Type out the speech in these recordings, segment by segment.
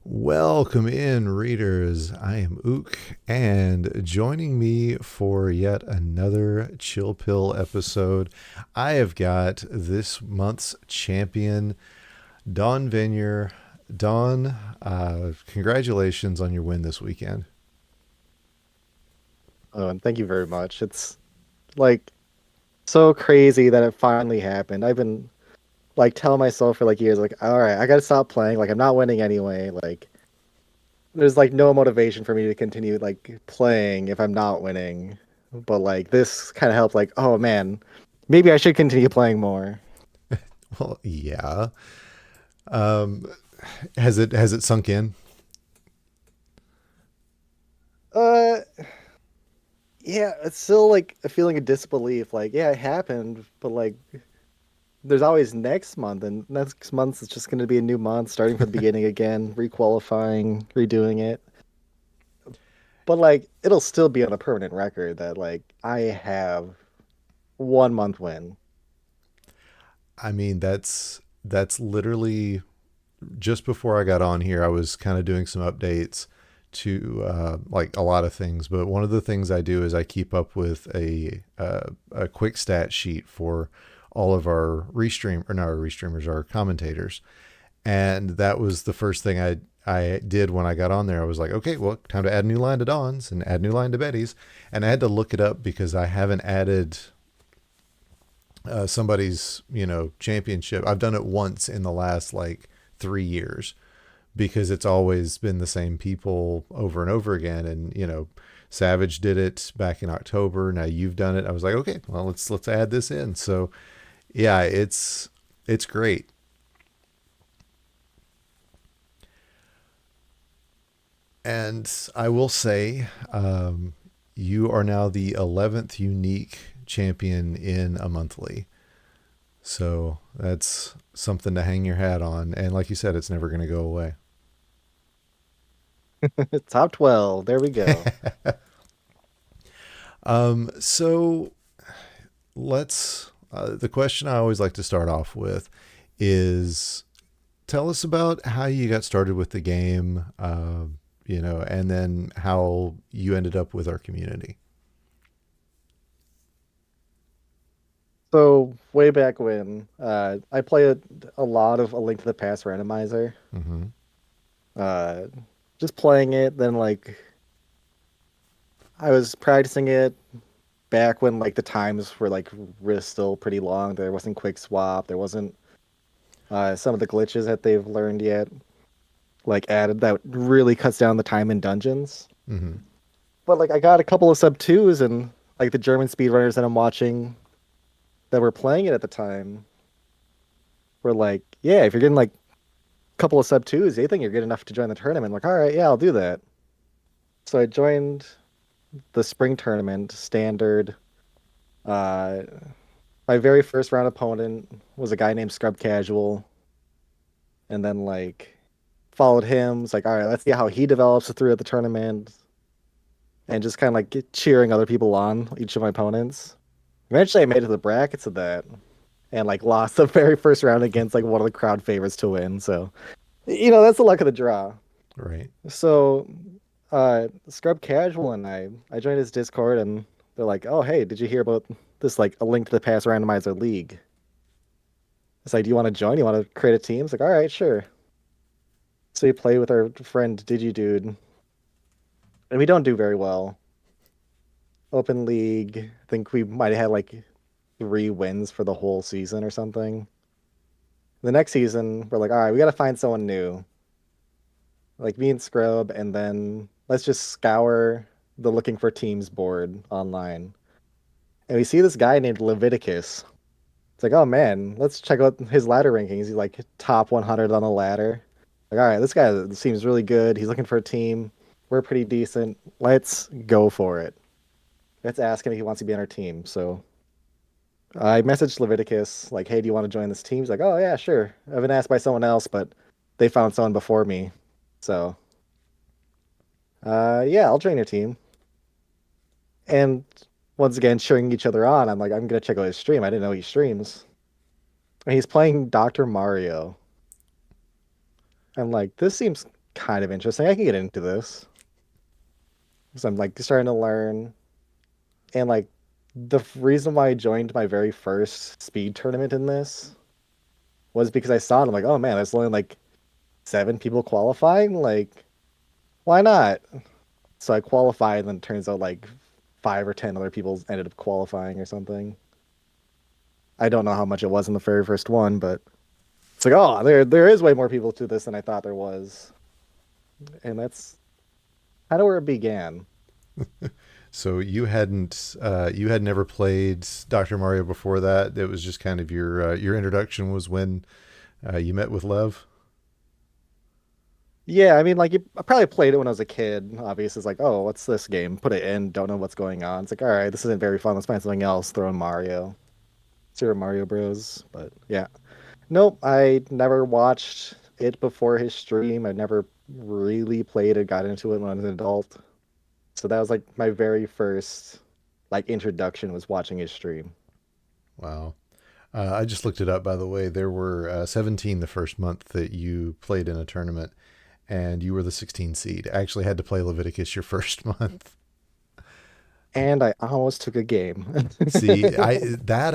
Welcome in, readers. I am Ook, and joining me for yet another Chill Pill episode, I have got this month's champion, Don Vineyard. Don, congratulations on your win this weekend. Oh, and thank you very much. It's like so crazy that it finally happened. I've been like telling myself for like years, like, all right, I gotta stop playing. Like, I'm not winning anyway. Like, there's like no motivation for me to continue like playing if I'm not winning. But like this kind of helped, like, oh man, maybe I should continue playing more. Well, yeah. Um, has it sunk in? Uh, yeah, it's still like a feeling of disbelief. Like, yeah, it happened, but like there's always next month, and next month is just going to be a new month, starting from the beginning again, requalifying, redoing it. But like, it'll still be on a permanent record that like I have 1 month win. I mean, that's literally just before I got on here. I was kind of doing some updates to like a lot of things, but one of the things I do is I keep up with a quick stat sheet for all of our restream or not our restreamers, our commentators, and that was the first thing I did when I got on there. I was like, okay, well, time to add a new line to Don's and add a new line to Betty's, and I had to look it up because I haven't added somebody's championship. I've done it once in the last like 3 years because it's always been the same people over and over again. And Savage did it back in October. Now you've done it. I was like, okay, well, let's add this in. So yeah, it's great. And I will say, you are now the 11th unique champion in a monthly. So that's something to hang your hat on. And like you said, it's never going to go away. Top 12. There we go. So the question I always like to start off with is tell us about how you got started with the game, and then how you ended up with our community. So way back when, I played a lot of A Link to the Past randomizer. Mm-hmm. Uh, just playing it, then like I was practicing it back when like the times were like still pretty long. There wasn't quick swap. There wasn't some of the glitches that they've learned yet, like added that really cuts down the time in dungeons. Mm-hmm. But like I got a couple of sub twos and like the German speedrunners that I'm watching that were playing it at the time were like, yeah, if you're getting like a couple of sub twos, they think you're good enough to join the tournament. I'm like, all right, yeah, I'll do that. So I joined the spring tournament standard. Uh, my very first round opponent was a guy named Scrub Casual, and then like followed him. It's like, all right, let's see how he develops throughout the tournament, and just kind of like cheering other people on, each of my opponents. Eventually, I made it to the brackets of that, and like lost the very first round against like one of the crowd favorites to win. So, that's the luck of the draw. Right. So, Scrub Casual and I joined his Discord, and they're like, "Oh, hey, did you hear about this like A Link to the Past randomizer league?" It's like, "Do you want to join? You want to create a team?" It's like, "All right, sure." So we play with our friend DigiDude, and we don't do very well. Open League, I think we might have had like 3 wins for the whole season or something. The next season, we're like, all right, we got to find someone new, like me and Scrub, and then let's just scour the looking for teams board online. And we see this guy named Leviticus. It's like, oh man, let's check out his ladder rankings. He's like top 100 on the ladder. Like, all right, this guy seems really good. He's looking for a team. We're pretty decent. Let's go for it. Let's ask him if he wants to be on our team. So I messaged Leviticus, like, hey, do you want to join this team? He's like, oh, yeah, sure. I've been asked by someone else, but they found someone before me. So, yeah, I'll join your team. And once again, cheering each other on, I'm like, I'm going to check out his stream. I didn't know he streams. And he's playing Dr. Mario. I'm like, this seems kind of interesting. I can get into this because I'm like starting to learn, and like reason why I joined my very first speed tournament in this was because I saw it. I'm like, oh man, there's only like 7 people qualifying. Like, why not? So I qualified, and then it turns out like 5 or 10 other people ended up qualifying or something. I don't know how much it was in the very first one, but it's like, oh, there is way more people to this than I thought there was, and that's kind of where it began. So you had never played Dr. Mario before that. It was just kind of your introduction was when you met with Lev. Yeah, I mean, like I probably played it when I was a kid. Obviously, it's like, oh, what's this game? Put it in, don't know what's going on. It's like, all right, this isn't very fun. Let's find something else. Throw in Mario, Super Mario Bros. But yeah, nope, I never watched it before his stream. I never really played it, got into it when I was an adult. So that was like my very first like introduction was watching his stream. Wow. I just looked it up, by the way. There were 17 the first month that you played in a tournament, and you were the 16 seed. I actually had to play Leviticus your first month. And I almost took a game. See, I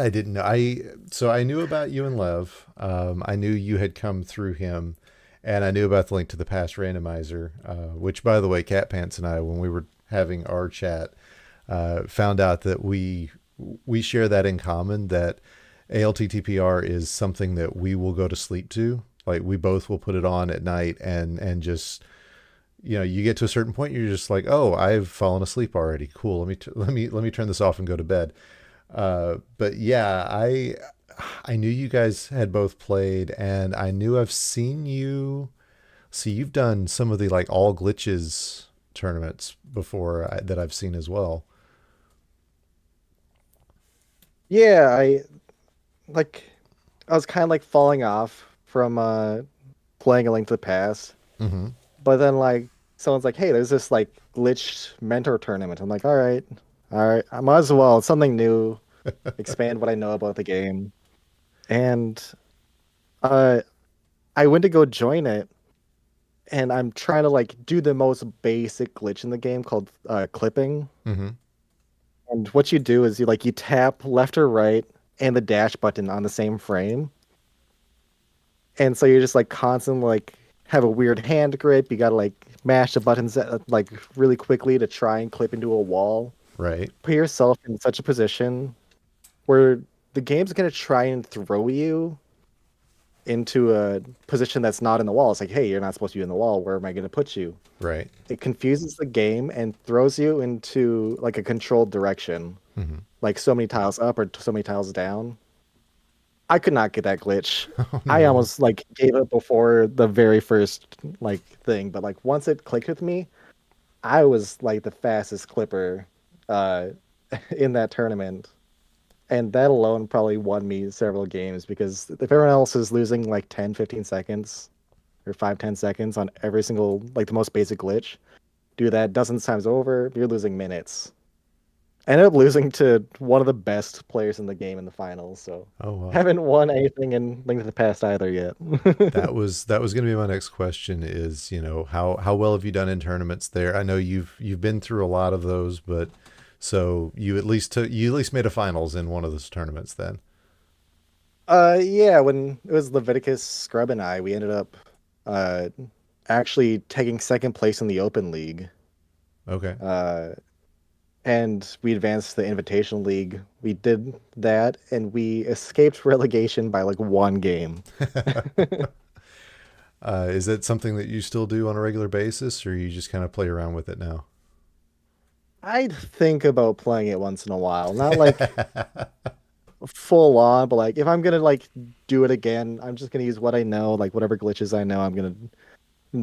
didn't know. I knew about you and Lev. I knew you had come through him, and I knew about the link to the past randomizer. Which, by the way, Cat Pants and I, when we were having our chat, found out that we share that in common. That ALTTPR is something that we will go to sleep to. Like we both will put it on at night and just you get to a certain point, you're just like, oh, I've fallen asleep already. Cool. Let me turn this off and go to bed. But yeah, I knew you guys had both played, and I knew I've seen you. See, you've done some of the like all glitches tournaments before that I've seen as well. Yeah, like I was kind of like falling off from playing A Link to the Past, Mm-hmm. but then like someone's like, "Hey, there's this like glitched mentor tournament." I'm like, all right, I might as well. It's something new, expand what I know about the game." And uh, I went to go join it, and I'm trying to like do the most basic glitch in the game called clipping. Mm-hmm. And what you do is you tap left or right and the dash button on the same frame. And so you're just like constantly like have a weird hand grip. You gotta like mash the buttons like really quickly to try and clip into a wall. Right. Put yourself in such a position where the game's gonna try and throw you into a position that's not in the wall. It's like, hey, you're not supposed to be in the wall. Where am I gonna put you? Right. It confuses the game and throws you into like a controlled direction, Mm-hmm. like so many tiles up or so many tiles down. I could not get that glitch. Oh I no. almost like gave up before the very first like thing, but like once it clicked with me, I was like the fastest clipper uh in that tournament. And that alone probably won me several games because if everyone else is losing like 10, 15 seconds or 5, 10 seconds on every single like the most basic glitch, do that dozens of times over, you're losing minutes. I ended up losing to one of the best players in the game in the finals, so Oh wow. haven't won anything in Link to the Past either yet. That was going to be my next question is, how well have you done in tournaments there? I know you've been through a lot of those, but so you at least made a finals in one of those tournaments then. Yeah, when it was Leviticus, Scrub, and I, we ended up uh actually taking second place in the Open League. Okay. Uh, and we advanced to the Invitation League. We did that, and we escaped relegation by like one game. Is that something that you still do on a regular basis, or you just kind of play around with it now? I'd think about playing it once in a while, not like full on, but like if I'm gonna like do it again, I'm just gonna use what I know, like whatever glitches I know, I'm gonna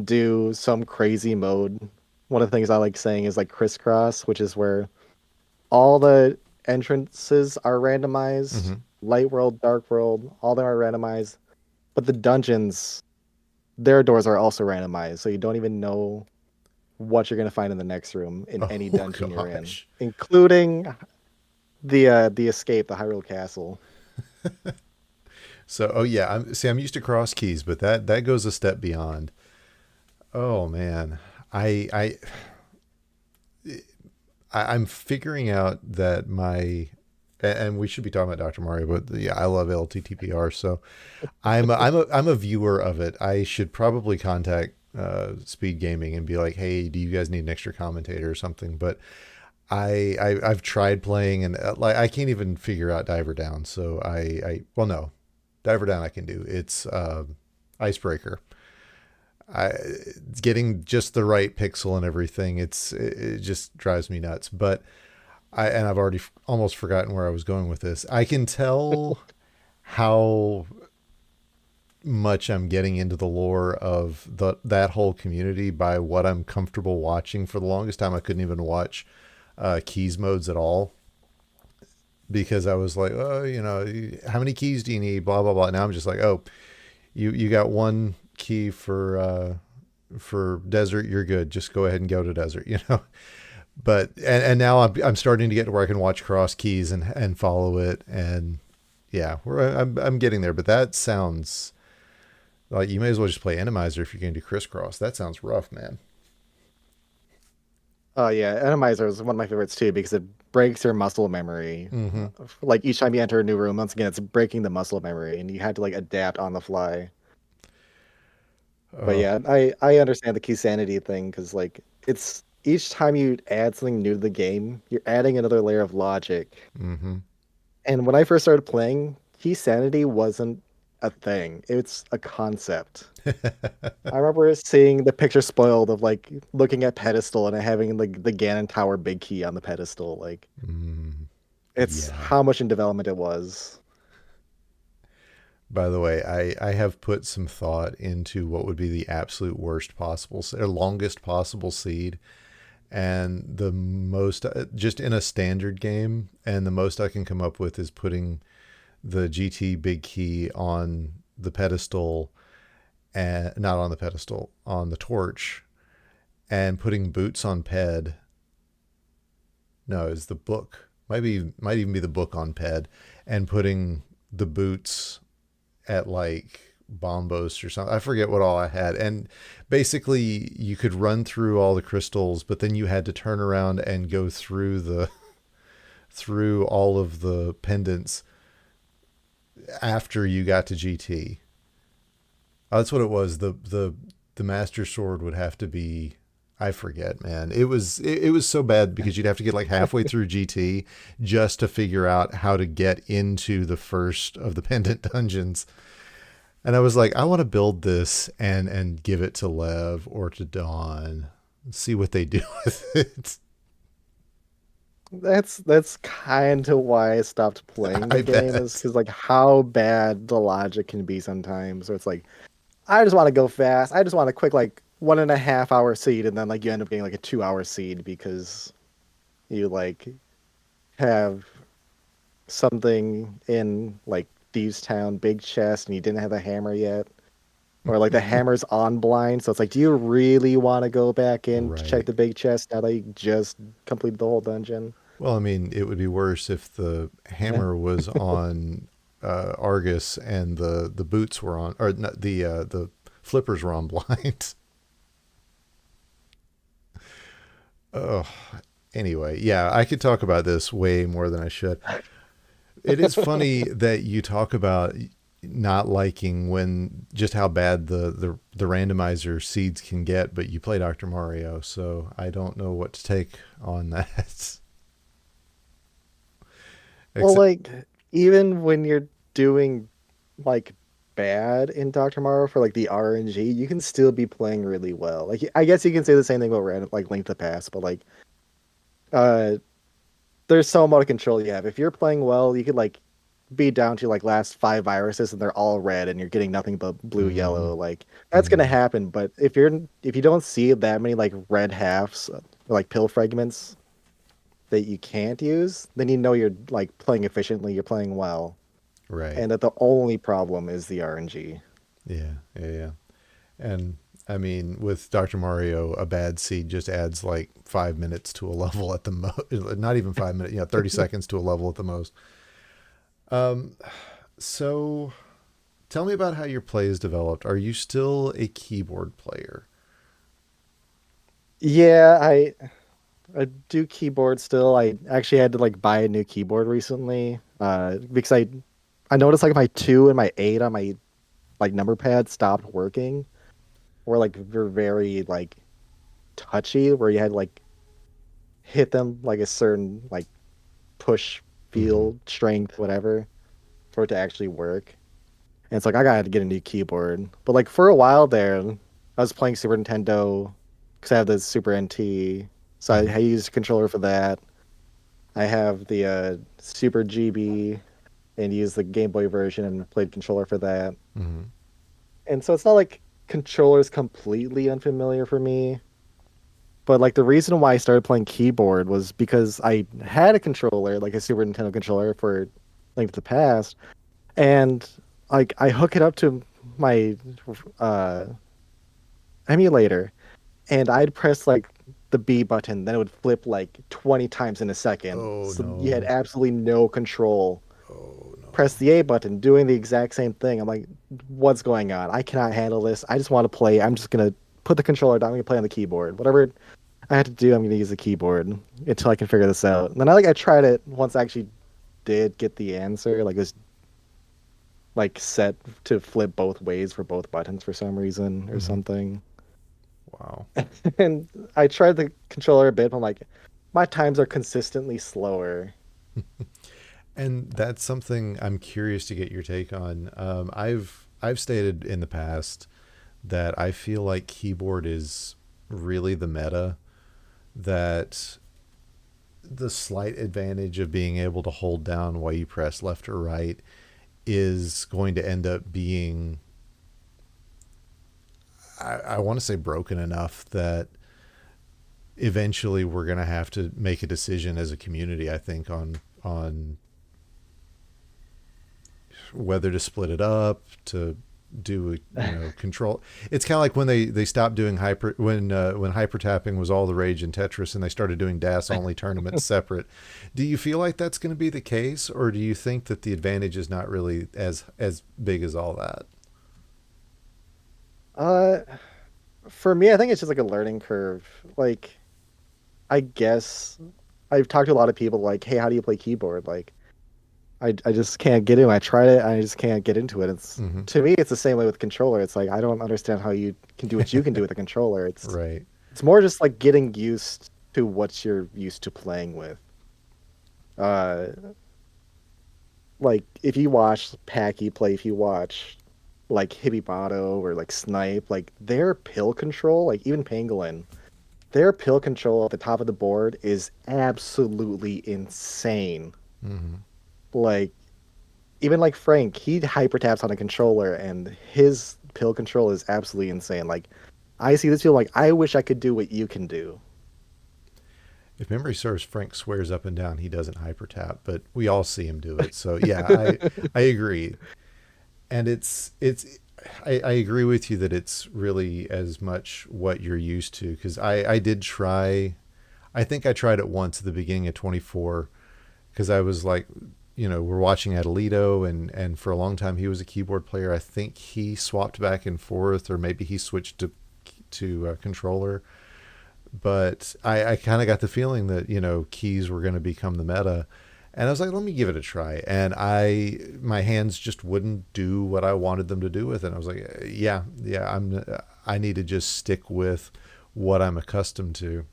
do some crazy mode. One of the things I like saying is like crisscross, which is where all the entrances are randomized. Mm-hmm. Light world, dark world, all of them are randomized. But the dungeons, their doors are also randomized, so you don't even know what you're gonna find in the next room in any Oh dungeon you're in, gosh. including the escape, the Hyrule Castle. So, oh yeah, I'm used to cross keys, but that goes a step beyond. Oh man, I I I'm figuring out that and we should be talking about Dr. Mario, but yeah, I love LTTPR, so I'm a viewer of it. I should probably contact Speed Gaming and be like, hey, do you guys need an extra commentator or something? But I've tried playing and like I can't even figure out Diver Down. So I well no, Diver Down I can do. It's Icebreaker. I getting just the right pixel and everything. It just drives me nuts. But I've already almost forgotten where I was going with this. I can tell how much I'm getting into the lore of that whole community by what I'm comfortable watching. For the longest time, I couldn't even watch keys modes at all because I was like, oh, how many keys do you need? Blah blah blah. Now I'm just like, oh, you got one key for desert. You're good. Just go ahead and go to desert. But and now I'm starting to get to where I can watch cross keys and follow it and yeah, I'm getting there. But that sounds like you may as well just play Enemizer if you're going to do crisscross. That sounds rough, man. Oh yeah, Enemizer is one of my favorites too because it breaks your muscle memory. Mm-hmm. Like each time you enter a new room, once again, it's breaking the muscle memory, and you had to like adapt on the fly. But Oh. yeah, I understand the key sanity thing because like it's each time you add something new to the game, you're adding another layer of logic. Mm-hmm. And when I first started playing, key sanity wasn't a thing. It's a concept. I remember seeing the picture spoiled of like looking at pedestal and having like the Ganon Tower big key on the pedestal. Like mm, it's yeah. how much in development it was. By the way, I have put some thought into what would be the absolute worst possible or longest possible seed, and the most just in a standard game, and the most I can come up with is putting the GT big key on the pedestal and not on the pedestal on the torch and putting boots on ped. No, is the book might even be the book on ped and putting the boots at like bombos or something. I forget what all I had. And basically you could run through all the crystals, but then you had to turn around and go through the through all of the pendants after you got to GT. Oh, that's what it was. The master sword would have to be I forget, man. It was so bad because you'd have to get like halfway through GT just to figure out how to get into the first of the pendant dungeons. And I was like, I want to build this and give it to Lev or to Dawn, see what they do with it. That's kind of why I stopped playing the I game is bet. because like how bad the logic can be sometimes. So it's like I just want to go fast. I just want a quick like 1.5 hour seed, and then like you end up getting like a 2 hour seed because you like have something in like Thieves Town big chest and you didn't have a hammer yet. Or like the hammer's on blind, so it's like, do you really want to go back in to check Right. the big chest now that you just completed the whole dungeon? Well, I mean, it would be worse if the hammer was on Argus and the boots were on, or not, the flippers were on blind. Oh, anyway, yeah, I could talk about this way more than I should. It is funny that you talk about not liking when just how bad the randomizer seeds can get, but you play Dr. Mario, so I don't know what to take on that. Well, Except, like even when you're doing like bad in Dr. Mario for like the RNG, you can still be playing really well. Like I guess you can say the same thing about random like Link to Pass, but like uh there's so much control you have. If you're playing well, you could like be down to like last five viruses and they're all red and you're getting nothing but blue mm, yellow. Like that's gonna mm, happen. But if you don't see that many like red halves, like pill fragments that you can't use, then you know you're like playing efficiently, you're playing well, right. and that the only problem is the RNG. Yeah, yeah, yeah. And I mean, with Dr. Mario, a bad seed just adds like 5 minutes to a level at the most. Not even 5 minutes, 30 seconds to a level at the most. Um, so tell me about how your play is developed. Are you still a keyboard player? Yeah, I do keyboard still. I actually had to like buy a new keyboard recently, because I noticed like my 2 and my 8 on my like number pad stopped working, or like they're very like touchy, where you had to like hit them like a certain like push, Mm-hmm. feel, strength, whatever, for it to actually work. And it's like I gotta get a new keyboard. But like for a while there, I was playing Super Nintendo because I have the Super NT, so Mm-hmm. I used a controller for that. I have the Super GB and used the Game Boy version and played controller for that. Mm-hmm. And so it's not like controller's completely unfamiliar for me, but like the reason why I started playing keyboard was because I had a controller, like a Super Nintendo controller for Link to the Past, and like I hook it up to my uh emulator, and I'd press like the B button, then it would flip like 20 times in a second. Oh So you had no. absolutely no control. Oh Press no. the A button, doing the exact same thing. I'm like, what's going on? I cannot handle this. I just want to play. I'm just gonna put the controller down. I'm gonna play on the keyboard. Whatever I had to do, I'm gonna use the keyboard until I can figure this out. And then I tried it once I actually did get the answer. Like it was like set to flip both ways for both buttons for some reason or Mm-hmm. something. Wow. And I tried the controller a bit, but I'm like, my times are consistently slower. And that's something I'm curious to get your take on. I've stated in the past that I feel like keyboard is really the meta. That the slight advantage of being able to hold down while you press left or right is going to end up being, I want to say, broken enough that eventually we're going to have to make a decision as a community, I think, on whether to split it up, to do control. It's kind of like when they stopped doing hyper, when hyper tapping was all the rage in Tetris, and they started doing DAS only tournaments separate. Do you feel like that's going to be the case, or do you think that the advantage is not really as big as all that? Uh, for me, I think it's just like a learning curve. Like, I guess I've talked to a lot of people like, hey, how do you play keyboard? Like, I just can't get in. I tried it, I just can't get into it. It's Mm-hmm. to me, it's the same way with controller. It's like I don't understand how you can do what you can do with a controller. Right. It's more just like getting used to what you're used to playing with. Uh, like if you watch Packy play, if you watch like Hibibato or like Snipe, like their pill control, like even Pangolin, their pill control at the top of the board is absolutely insane. Mm-hmm. Like even like Frank, he hyper taps on a controller and his pill control is absolutely insane. Like I see this feel like I wish I could do what you can do. If memory serves, Frank swears up and down he doesn't hyper tap, but we all see him do it. So yeah, I agree, and I agree with you that it's really as much what you're used to, because I did try. I think I tried it once at the beginning of 24, because I was like, we're watching Adelito, and for a long time he was a keyboard player. I think he swapped back and forth, or maybe he switched to controller. But I kind of got the feeling that keys were going to become the meta, and I was like, let me give it a try. And my hands just wouldn't do what I wanted them to do with it. I was like, yeah, I need to just stick with what I'm accustomed to.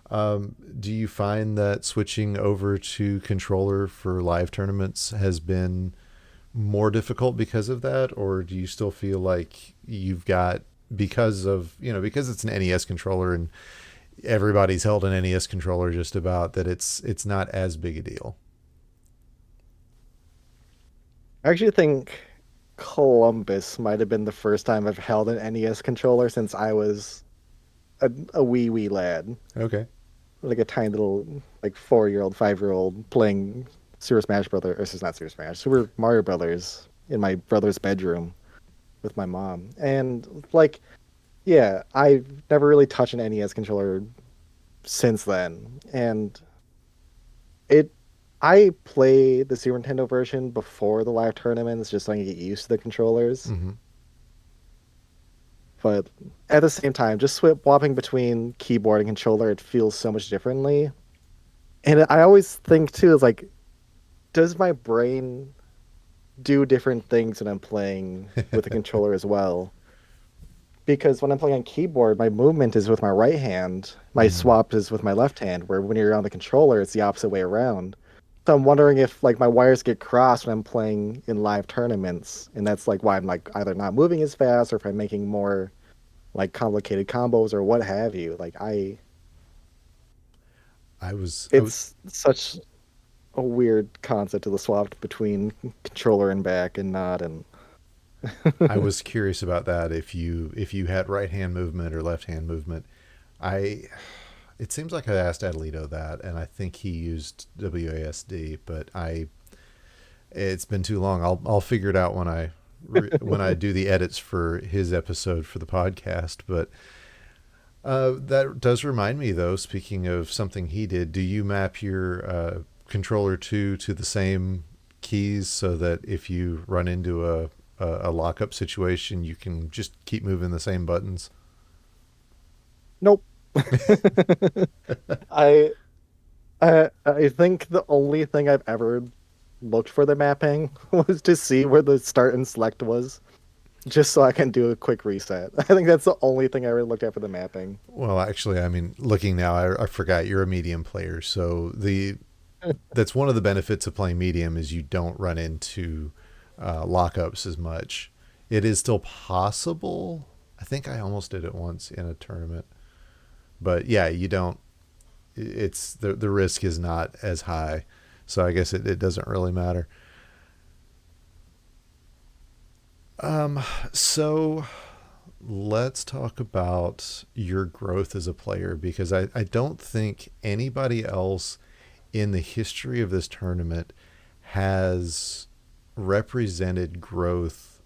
Do you find that switching over to controller for live tournaments has been more difficult because of that, or do you still feel like you've got, because it's an NES controller and everybody's held an NES controller just about, that it's not as big a deal? I actually think Columbus might have been the first time I've held an NES controller since I was a wee lad, Okay. like a tiny little like 4-year-old, 5-year-old playing Super Smash Brothers, or it's not Super Smash, Super Mario Brothers in my brother's bedroom with my mom. And like, yeah, I've never really touched an NES controller since then. And it, I play the Super Nintendo version before the live tournaments just so I can get used to the controllers. Mm-hmm. But at the same time, just swapping between keyboard and controller, it feels so much differently. And I always think too, is like, does my brain do different things when I'm playing with a controller as well? Because when I'm playing on keyboard, my movement is with my right hand, my Hmm. swap is with my left hand, where when you're on the controller, it's the opposite way around. So I'm wondering if like my wires get crossed when I'm playing in live tournaments, and that's like why I'm like either not moving as fast or if I'm making more like complicated combos or what have you. I was It's such a weird concept to the swap between controller and back and not and I was curious about that. If you had right hand movement or left hand movement, I it seems like I asked Adelito that, and I think he used WASD, but I it's been too long. I'll figure it out when I do the edits for his episode for the podcast. But that does remind me, though. Speaking of something he did, do you map your controller to the same keys so that if you run into a lockup situation, you can just keep moving the same buttons? nope. I I think the only thing I've ever looked for the mapping was to see where the start and select was, just so I can do a quick reset. I think that's the only thing I ever looked at for the mapping. Well, actually, I mean, looking now, I forgot you're a medium player, so the that's one of the benefits of playing medium is you don't run into lockups as much. It is still possible. I think I almost did it once in a tournament, but yeah, you don't. It's the risk is not as high, so I guess it doesn't really matter. So let's talk about your growth as a player because I don't think anybody else in the history of this tournament has represented growth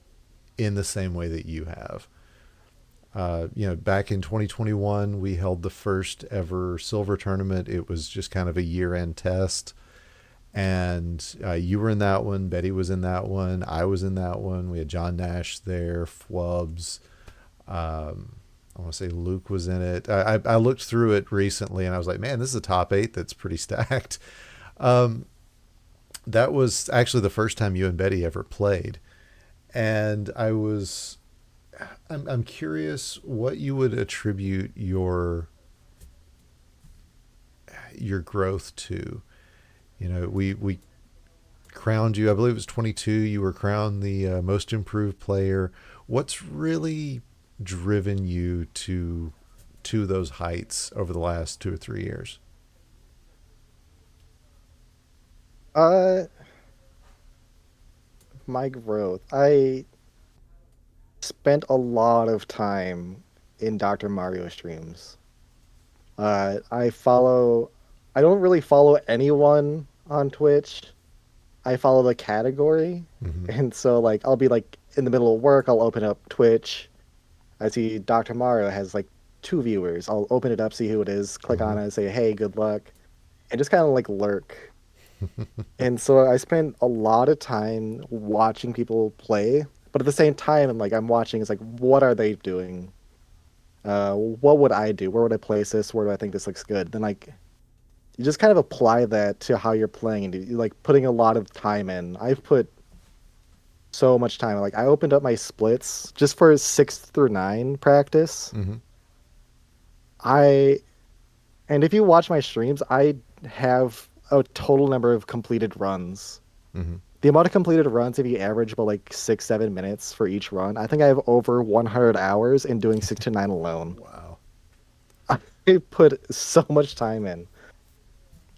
in the same way that you have. Back in 2021, we held the first ever silver tournament. It was just kind of a year end test. And you were in that one. Betty was in that one. I was in that one. We had John Nash there, Flubs. I want to say Luke was in it. I looked through it recently and I was like, man, this is a top eight that's pretty stacked. Um, that was actually the first time you and Betty ever played. And I'm curious what you would attribute your growth to. We crowned you. I believe it was 22. You were crowned the most improved player. What's really driven you to those heights over the last 2 or 3 years? Uh, my growth. I spent a lot of time in Dr. Mario streams. I follow, I don't really follow anyone on Twitch. I follow the category. Mm-hmm. And so like I'll be like in the middle of work, I'll open up Twitch. I see Dr. Mario has like two viewers. I'll open it up, see who it is, click Uh-huh. on it, say, hey, good luck, and just kind of like lurk. And so I spend a lot of time watching people play, but at the same time, I'm watching, it's like, what are they doing? What would I do? Where would I place this? Where do I think this looks good? Then like you just kind of apply that to how you're playing and you like putting a lot of time in. I've put so much time. Like I opened up my splits just for 6 through 9 practice. Mm-hmm. I and if you watch my streams, I have a total number of completed runs. Mm-hmm. The amount of completed runs, if you average about like 6, 7 minutes for each run, I think I have over 100 hours in doing 6 to 9 alone. Wow. I put so much time in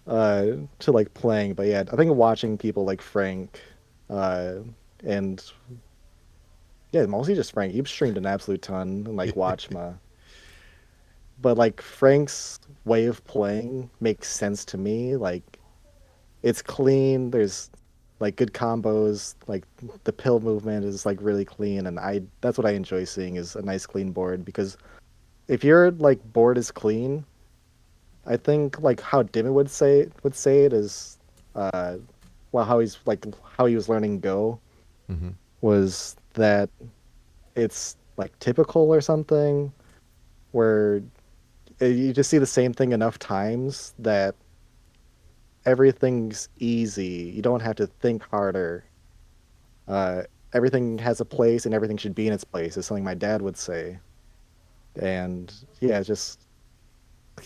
to like playing, but yeah, I think watching people like Frank uh and yeah, mostly just Frank. You've streamed an absolute ton and like watch my but like Frank's way of playing makes sense to me. Like it's clean. There's like good combos. Like the pill movement is like really clean, and I that's what I enjoy seeing is a nice clean board. Because if your like board is clean, I think like how Dimit would say it is, uh, well how he's like how he was learning Go Mm-hmm. was that it's like typical or something, where you just see the same thing enough times that everything's easy. You don't have to think harder. Uh, Everything has a place and everything should be in its place, is something my dad would say. And yeah, just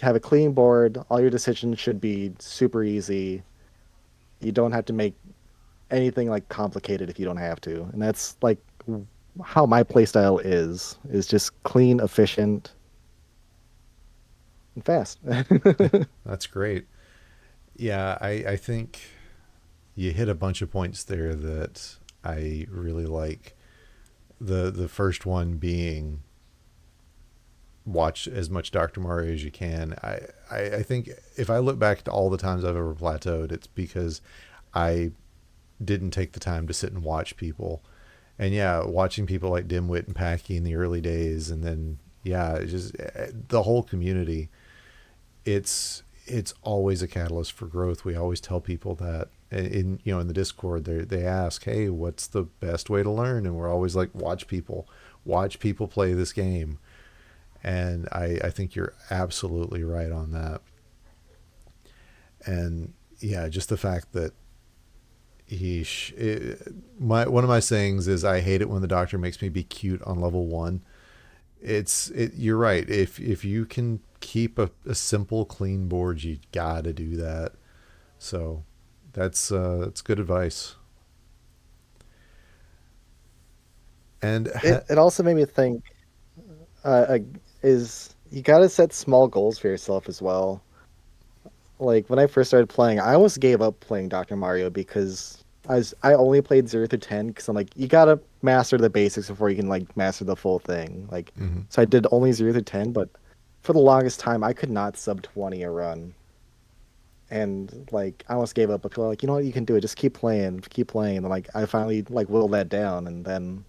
have a clean board. All your decisions should be super easy. You don't have to make anything like complicated if you don't have to. And that's like how my playstyle is just clean, efficient, and fast. Yeah, that's great. Yeah, I think you hit a bunch of points there that I really like. The first one being watch as much Dr. Mario as you can. I think if I look back to all the times I've ever plateaued, it's because I didn't take the time to sit and watch people. And yeah, watching people like Dimwit and Packy in the early days, and then yeah, it's just the whole community. It's always a catalyst for growth. We always tell people that in the Discord they ask, hey, what's the best way to learn? And we're always like, watch people play this game. And I think you're absolutely right on that. And yeah, just the fact that my one of my sayings is I hate it when the doctor makes me be cute on level one. You're right. If you can keep a simple clean board, you gotta do that. So that's good advice. And It also made me think uh, is you got to set small goals for yourself as well. Like when I first started playing, I almost gave up playing Dr. Mario because I only played 0 through 10 because I'm like you gotta master the basics before you can like master the full thing. Like mhm. so I did only 0 through 10, but for the longest time I could not sub 20 a run. And like I almost gave up, but people are like, you know what, you can do it. Just keep playing. And like I finally like willed that down, and then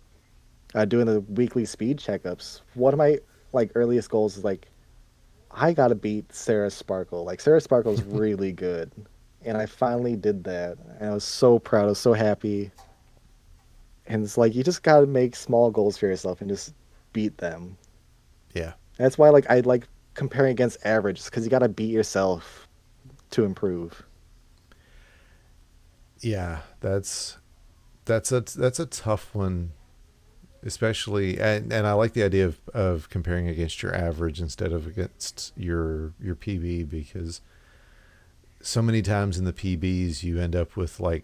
doing the weekly speed checkups. One of my like earliest goals is like I gotta beat Sarah Sparkle. Like Sarah Sparkle's really good, and I finally did that, and I was so proud. I was so happy. And it's like you just gotta make small goals for yourself and just beat them. Yeah, And that's why like I like comparing against average, because you gotta beat yourself to improve. yeah. That's a tough one, especially and I like the idea of comparing against your average instead of against your PB because so many times in the PBs you end up with like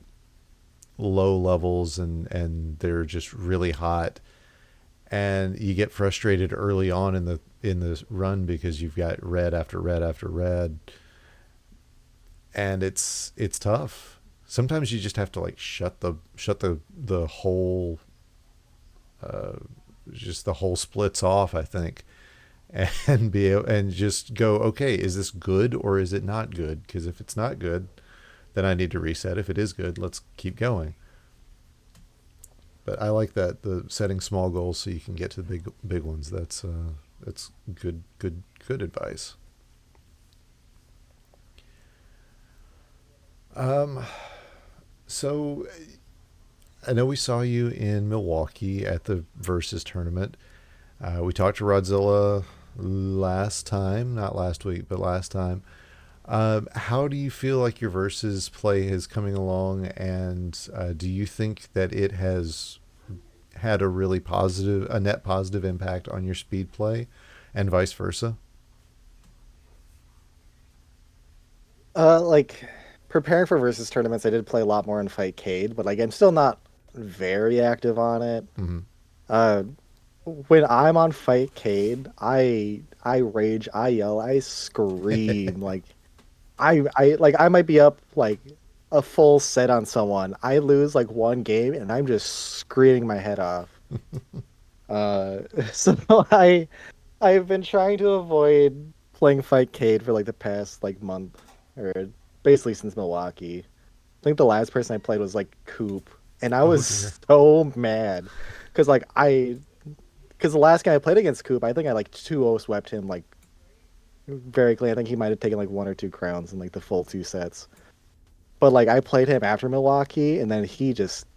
low levels and they're just really hot and you get frustrated early on in the run because you've got red after red after red and it's tough. Sometimes you just have to like shut the whole uh, just the whole splits off, I think, and be able, and just go, okay, is this good or is it not good? Because if it's not good, then I need to reset. If it is good, let's keep going. But I like that the setting small goals so you can get to the big ones. That's good advice. Um, so I know we saw you in Milwaukee at the Versus tournament. We talked to Rodzilla last time, not last week, but last time. How do you feel like your Versus play is coming along, and do you think that it has had a net positive impact on your speed play, and vice versa? Like preparing for versus tournaments, I did play a lot more in Fightcade, but like I'm still not very active on it. Mm-hmm. Uh, when I'm on Fightcade, I rage, I yell, I scream. Like I might be up like a full set on someone. I lose like one game and I'm just screaming my head off. Uh, so I've been trying to avoid playing Fightcade for like the past like month or basically since Milwaukee. I think the last person I played was like Coop, and I Oh was dear. so mad because because the last guy I played against Coop, I think I like 2-0 swept him like very clean. I think he might have taken like one or two crowns in like the full two sets. But like I played him after Milwaukee, and then he just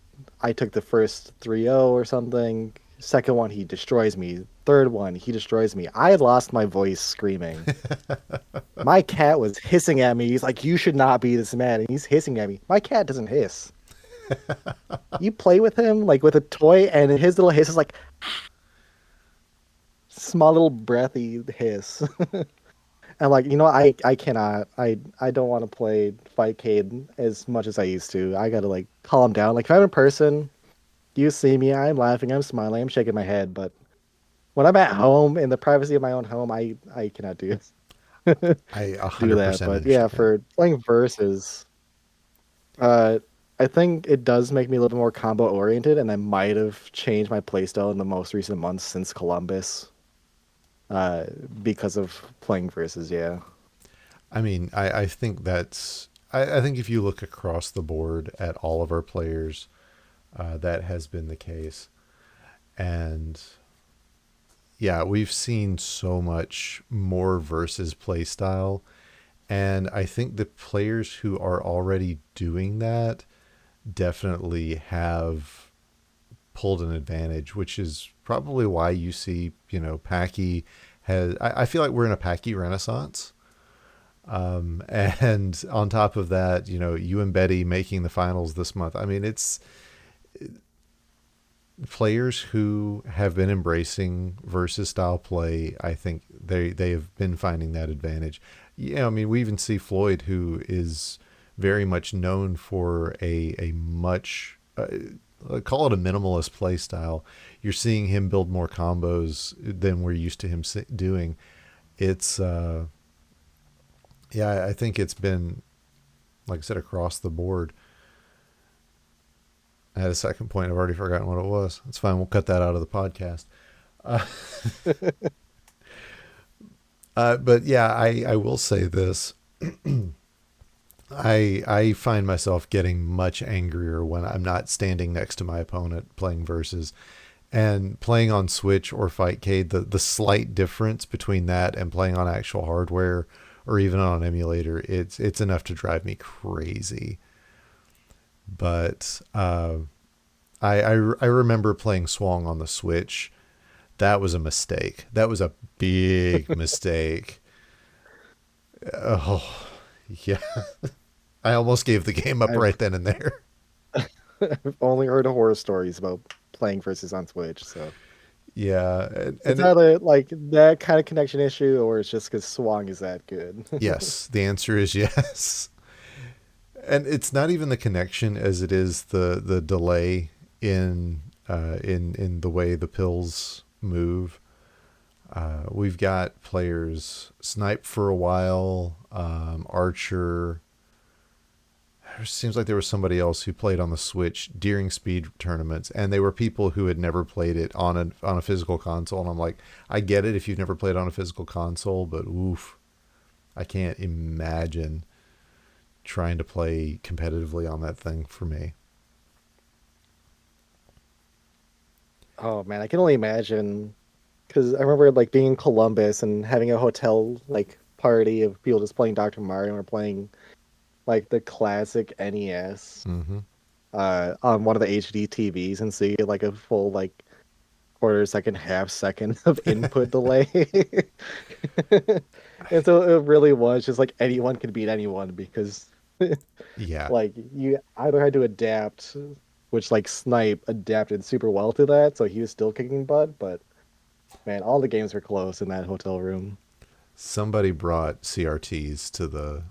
I took the first 3-0 or something, Second one, he destroys me. Third one, he destroys me. I lost my voice screaming. My cat was hissing at me. He's like, "You should not be this mad." And he's hissing at me. My cat doesn't hiss. You play with him like with a toy, and his little hiss is like small little breathy hiss. And like, I cannot. I don't want to play Fightcade as much as I used to. I gotta like calm down. Like if I'm in person, you see me, I'm laughing, I'm smiling, I'm shaking my head. But when I'm at home in the privacy of my own home, I cannot I do that. 100% But yeah, understand. for playing versus, uh, I think it does make me a little bit more combo oriented, and I might have changed my playstyle in the most recent months since Columbus, uh, because of playing versus. Yeah. I mean, I think I think if you look across the board at all of our players, that has been the case. And yeah, we've seen so much more versus play style. And I think the players who are already doing that definitely have pulled an advantage, which is probably why you see, Packy I feel like we're in a Packy renaissance. And on top of that, you and Betty making the finals this month. I mean, it's players who have been embracing versus style play. I think they have been finding that advantage. Yeah, I mean, we even see Floyd, who is very much known for a much call it a minimalist play style. You're seeing him build more combos than we're used to him doing. It's yeah, I think it's been, like I said, across the board. I had a second point. I've already forgotten what it was. It's fine. We'll cut that out of the podcast. Uh, but yeah, I will say this. I find myself getting much angrier when I'm not standing next to my opponent playing versus, and playing on Switch or Fightcade. The slight difference between that and playing on actual hardware or even on an emulator, it's enough to drive me crazy. But I remember playing Swong on the Switch. That was a mistake. That was a big mistake. Oh, yeah. I almost gave the game up I've right then and there. I've only heard horror stories about playing versus on Switch, so Yeah, it's and it, either like that kind of connection issue, or it's just because Swang is that good. yes, the answer is yes. And it's not even the connection as it is the delay in the way the pills move. We've got players Snipe for a while, Archer. It seems like there was somebody else who played on the Switch during speed tournaments, and they were people who had never played it on a physical console. And I'm like, I get it if you've never played on a physical console, but oof, I can't imagine trying to play competitively on that thing for me. Oh man, I can only imagine because I remember like being in Columbus and having a hotel like party of people just playing Dr. Mario or playing like the classic NES Mm-hmm. on one of the HD TVs and see like a full like quarter second, half second of input delay. And so it really was just like anyone could beat anyone because Yeah, like you either had to adapt, which like Snipe adapted super well to that, so he was still kicking butt, but man, all the games were close in that hotel room. somebody brought CRTs to the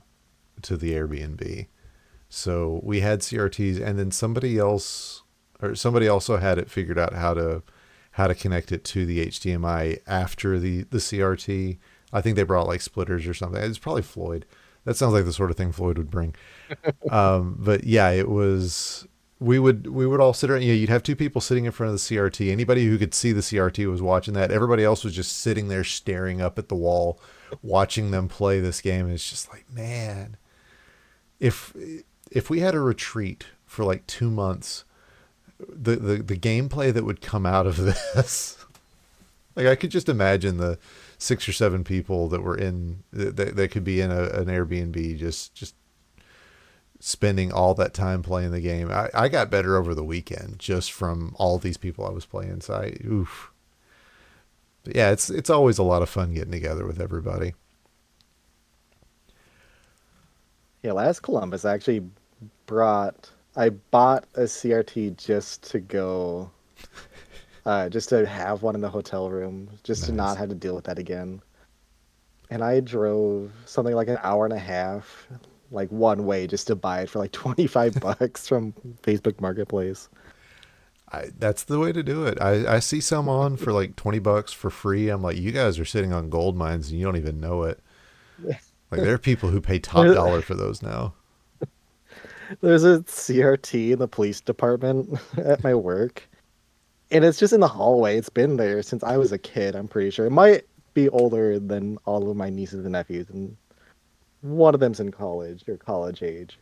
Airbnb. So we had CRTs, and then somebody also had it figured out how to connect it to the HDMI after the CRT. I think they brought like splitters or something. It's probably Floyd. That sounds like the sort of thing Floyd would bring. But yeah, it was. We would all sit around. Yeah, you'd have two people sitting in front of the CRT. Anybody who could see the CRT was watching that. Everybody else was just sitting there staring up at the wall, watching them play this game. And it's just like, man, if if we had a retreat for like 2 months, the gameplay that would come out of this, like I could just imagine the 6 or 7 people that were in that could be in an Airbnb just spending all that time playing the game. I got better over the weekend just from all these people I was playing. So oof. But yeah, it's always a lot of fun getting together with everybody. Yeah, last Columbus I actually I bought a CRT just to go, just to have one in the hotel room, just to not Nice. have to deal with that again. And I drove something like an hour and a half, like one way, just to buy it for like 25 bucks from Facebook Marketplace. That's the way to do it. I see some on for like $20 for free. I'm like, you guys are sitting on gold mines and you don't even know it. Like there are people who pay top There- dollar for those now. There's a CRT in the police department at my work, and it's just in the hallway. It's been there since I was a kid, I'm pretty sure. It might be older than all of my nieces and nephews, and one of them's in college or college age.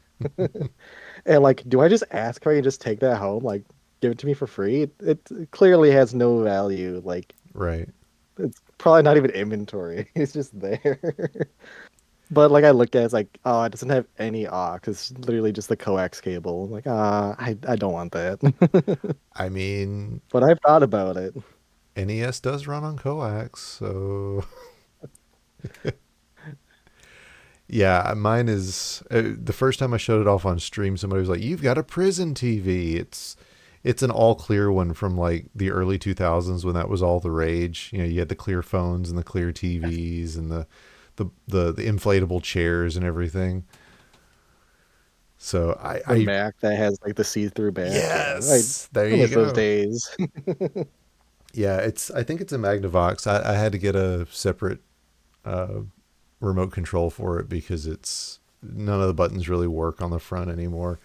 And like, do I just ask her and just take that home? Like, give it to me for free? It clearly has no value. Like, Right. it's probably not even inventory. It's just there. But like, I look at it, it's like, oh, it doesn't have any aux. It's literally just the coax cable. I'm like, I don't want that. I mean, But I've thought about it. NES does run on coax, so yeah, mine is the first time I showed it off on stream. Somebody was like, "You've got a prison TV." It's an all clear one from like the early 2000s when that was all the rage. You know, you had the clear phones and the clear TVs and the inflatable chairs and everything. So The Mac that has like the see-through back. Yeah, yes, there I you miss those go. days. Yeah, I think it's a Magnavox. I had to get a separate uh, remote control for it because it's none of the buttons really work on the front anymore.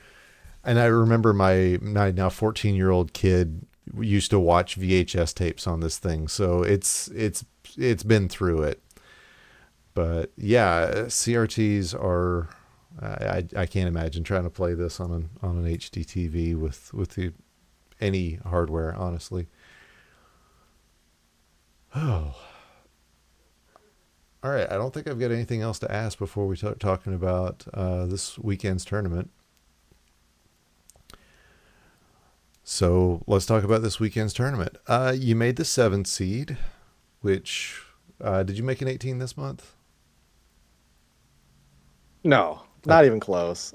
And I remember my now 14-year-old kid used to watch VHS tapes on this thing, so it's been through it. But yeah, CRTs are. I can't imagine trying to play this on an HD TV with any hardware, honestly. Oh, all right. I don't think I've got anything else to ask before we start talking about this weekend's tournament. So let's talk about this weekend's tournament. You made the seventh seed, which did you make an 18 this month? No, not Okay. even close.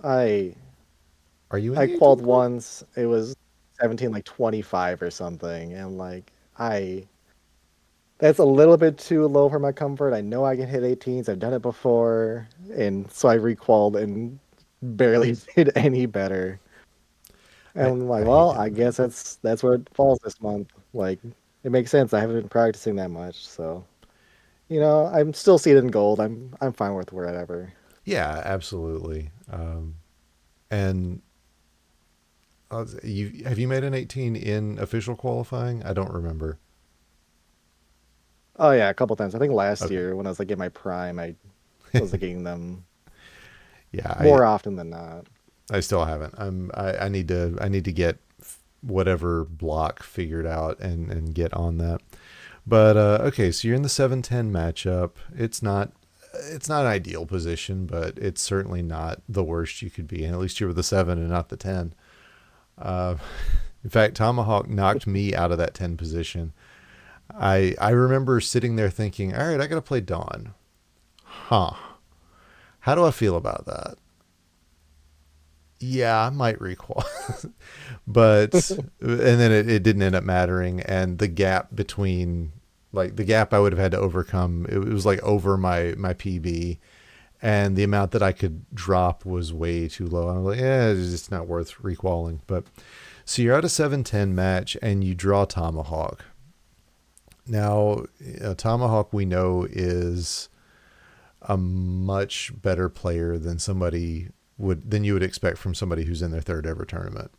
Are you in I the 18 qualified club? once. It was 17, like 25 or something, and like I that's a little bit too low for my comfort. I know I can hit 18s. I've done it before, and so I requalled and barely did any better. And I'm I like, hate well, I doing that. guess that's where it falls this month. Like, it makes sense. I haven't been practicing that much, so I'm still seated in gold. I'm fine with wherever. Yeah, absolutely. And you have you made an 18 in official qualifying? I don't remember. Oh yeah, a couple times. I think last Okay. year when I was like in my prime, I was like getting them Yeah, more often than not. I still haven't. I need to get whatever block figured out and get on that. But okay, so you're in the 7-10 matchup. It's not an ideal position, but it's certainly not the worst you could be in. At least you were the 7 and not the 10. Uh, in fact, Tomahawk knocked me out of that 10 position. I remember sitting there thinking, all right, I got to play Dawn. Huh. How do I feel about that? Yeah, I might recall. But and then it didn't end up mattering, and the gap between like the gap I would have had to overcome, it was like over my PB, and the amount that I could drop was way too low. I was like, yeah, it's just not worth recalling. But so you're at a 7-10 match and you draw Tomahawk. Now, Tomahawk we know is a much better player than you would expect from somebody who's in their third ever tournament.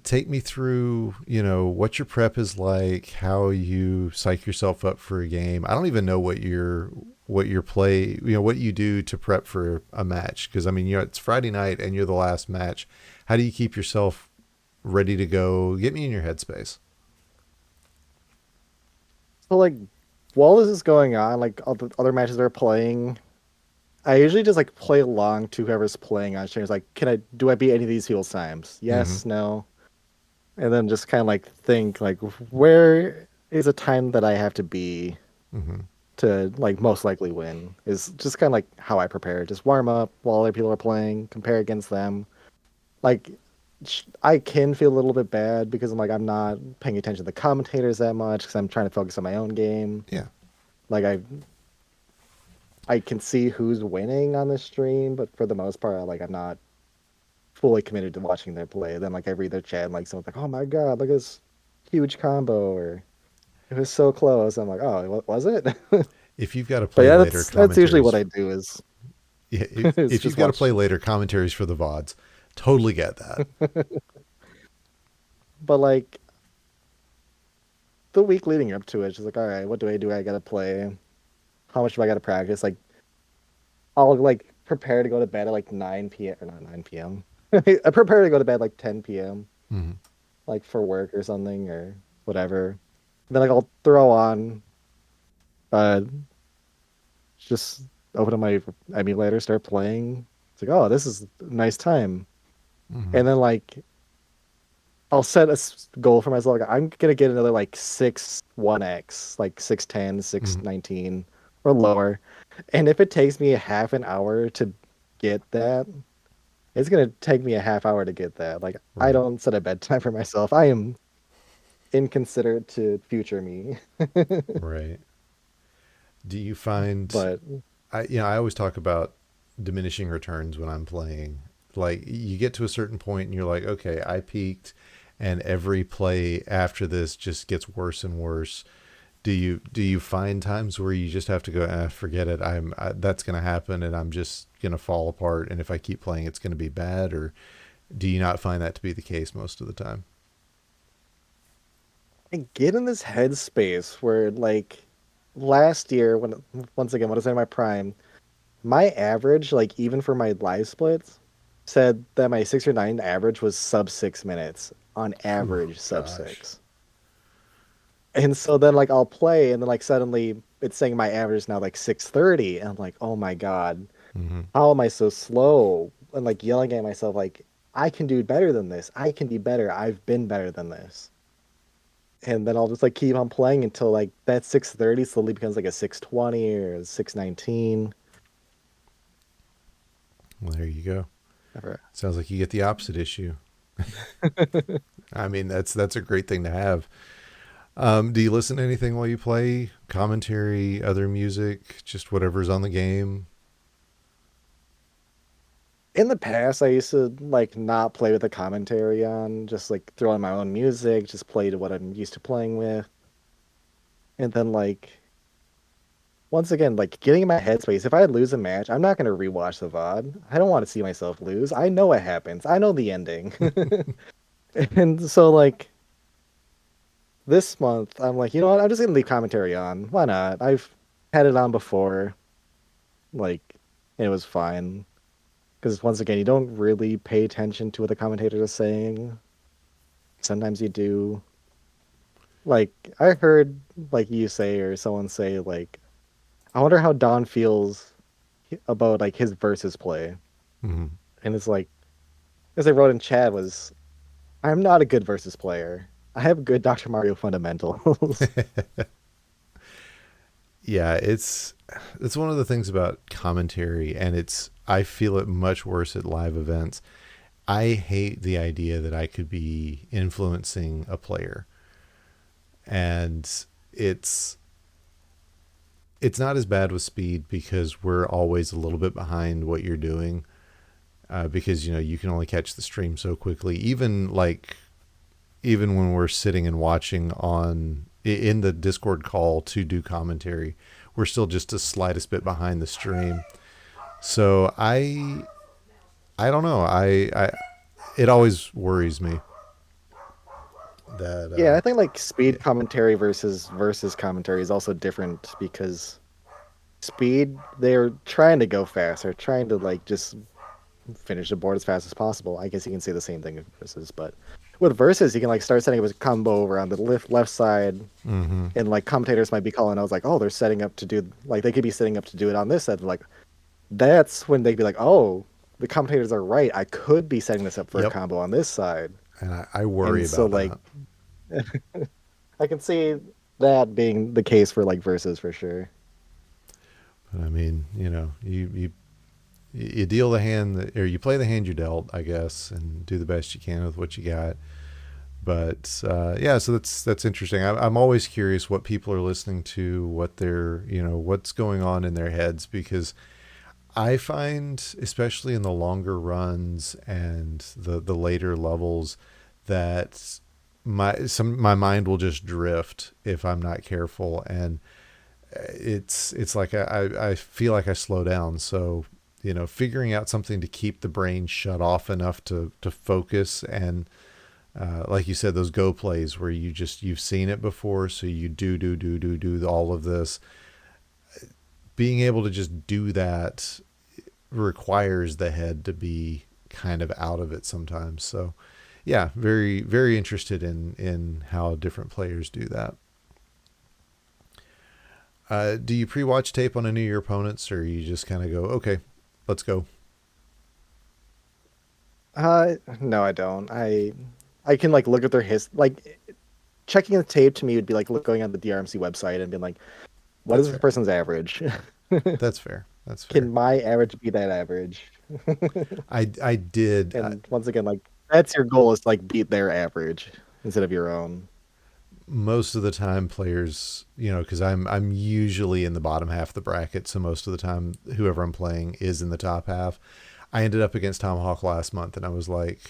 Take me through, what your prep is like, how you psych yourself up for a game. I don't even know what your play, what you do to prep for a match. Because I mean, it's Friday night and you're the last match. How do you keep yourself ready to go? Get me in your headspace. So like while this is going on, like all the other matches they're playing, I usually just like play along to whoever's playing on stream. It's like, can I do I beat any of these people's times? Mm-hmm. Yes, no. And then just kind of like think like where is a time that I have to be Mm-hmm. to like most likely win is just kind of like how I prepare. Just warm up while other people are playing, compare against them. Like I can feel a little bit bad because I'm not paying attention to the commentators that much because I'm trying to focus on my own game. Yeah. Like I can see who's winning on the stream, but for the most part, I'm not fully committed to watching their play. Then like I read their chat and like someone's like, "Oh my God, look at this huge combo," or "It was so close." I'm like, "Oh, what was it?" If you've got to But play yeah, later that's usually what commentaries, I do is yeah, is if you've just got to watch. play later commentaries for the VODs, totally get that. But like the week leading up to it, it's just like, all right, what do I do? I gotta play. How much do I gotta practice? Like I'll like prepare to go to bed at like 9 p.m. or not 9 p.m. I prepare to go to bed like 10 p.m. Mm-hmm. like for work or something or whatever. Then like I'll throw on uh just open up my emulator, start playing. It's like, oh, this is a nice time. Mm-hmm. And then like I'll set a goal for myself. Like, I'm gonna get another like 6 1x, like 610, Mm-hmm. 619 or lower. And if it takes me a half an hour to get that, it's gonna take me a half hour to get that. Like I Right. don't set a bedtime for myself. I am inconsiderate to future me. Right. Do you find But I always talk about diminishing returns when I'm playing. Like you get to a certain point and you're like, okay, I peaked, and every play after this just gets worse and worse. Do you find times where you just have to go, forget it. That's going to happen, and I'm just going to fall apart. And if I keep playing, it's going to be bad. Or do you not find that to be the case most of the time? I get in this headspace where like last year when once again when I was in my prime, my average, like even for my live splits, said that my 6 or 9 average was sub 6 minutes. On Whew, average, sub gosh. six. And so then like I'll play and then like suddenly it's saying my average is now like 6:30. And I'm like, oh my God, Mm-hmm. how am I so slow? And like yelling at myself like I can do better than this. I can be better. I've been better than this. And then I'll just like keep on playing until like that 6:30 slowly becomes like a 6:20 or a 6:19. Well, there you go. Never. Sounds like you get the opposite issue. I mean, that's a great thing to have. Do you listen to anything while you play? Commentary, other music, just whatever's on the game? In the past, I used to like not play with the commentary on, just like throw on my own music, just play to what I'm used to playing with. And then like once again, like getting in my headspace, if I lose a match, I'm not gonna rewatch the VOD. I don't want to see myself lose. I know what happens. I know the ending. And so like this month, I'm like, you know what? I'm just gonna leave commentary on. Why not? I've had it on before, like, and it was fine. Because once again, you don't really pay attention to what the commentators are saying. Sometimes you do. Like I heard like you say or someone say like I wonder how Don feels about like his versus play. Mm-hmm. And it's like as I wrote in chat was I'm not a good versus player. I have good Dr. Mario fundamentals. Yeah, it's one of the things about commentary, and it's I feel it much worse at live events. I hate the idea that I could be influencing a player, and it's it's not as bad with speed because we're always a little bit behind what you're doing. Because you can only catch the stream so quickly. Even when we're sitting and watching on in the Discord call to do commentary, we're still just the slightest bit behind the stream. So I don't know. I it always worries me that Yeah, I think like yeah. speed commentary versus commentary is also different because speed they're trying to go fast. They're trying to like just finish the board as fast as possible. I guess you can say the same thing with versus, but with versus you can like start setting up a combo over on the left side, Mm-hmm. and like commentators might be calling. I was like, oh, they're setting up to do like they could be setting up to do it on this side. Like, that's when they'd be like, oh, the commentators are right. I could be setting this up for a Yep. combo on this side. And I worry And so about like that. I can see that being the case for like verses for sure. But I mean, you deal the hand that, or you play the hand you dealt, I guess, and do the best you can with what you got. But yeah, so that's interesting. I'm always curious what people are listening to, what they're, what's going on in their heads, because I find, especially in the longer runs and the later levels, that my mind will just drift if I'm not careful, and it's like I feel like I slow down. So figuring out something to keep the brain shut off enough to focus, and like you said, those go plays where you've seen it before, so you do all of this. Being able to just do that requires the head to be kind of out of it sometimes. So yeah, very very interested in how different players do that. Do you pre-watch tape on any of your opponents, or you just kind of go, okay, let's go? No, I don't. I can like look at their like checking the tape to me would be like going on the DRMC website and being like, what That's is this fair. person's average? That's fair. That's Can fair. my average be that average? I did And once again, like that's your goal is to like beat their average instead of your own. most of the time players, because I'm usually in the bottom half of the bracket, so most of the time whoever I'm playing is in the top half. I ended up against Tomahawk last month, and I was like,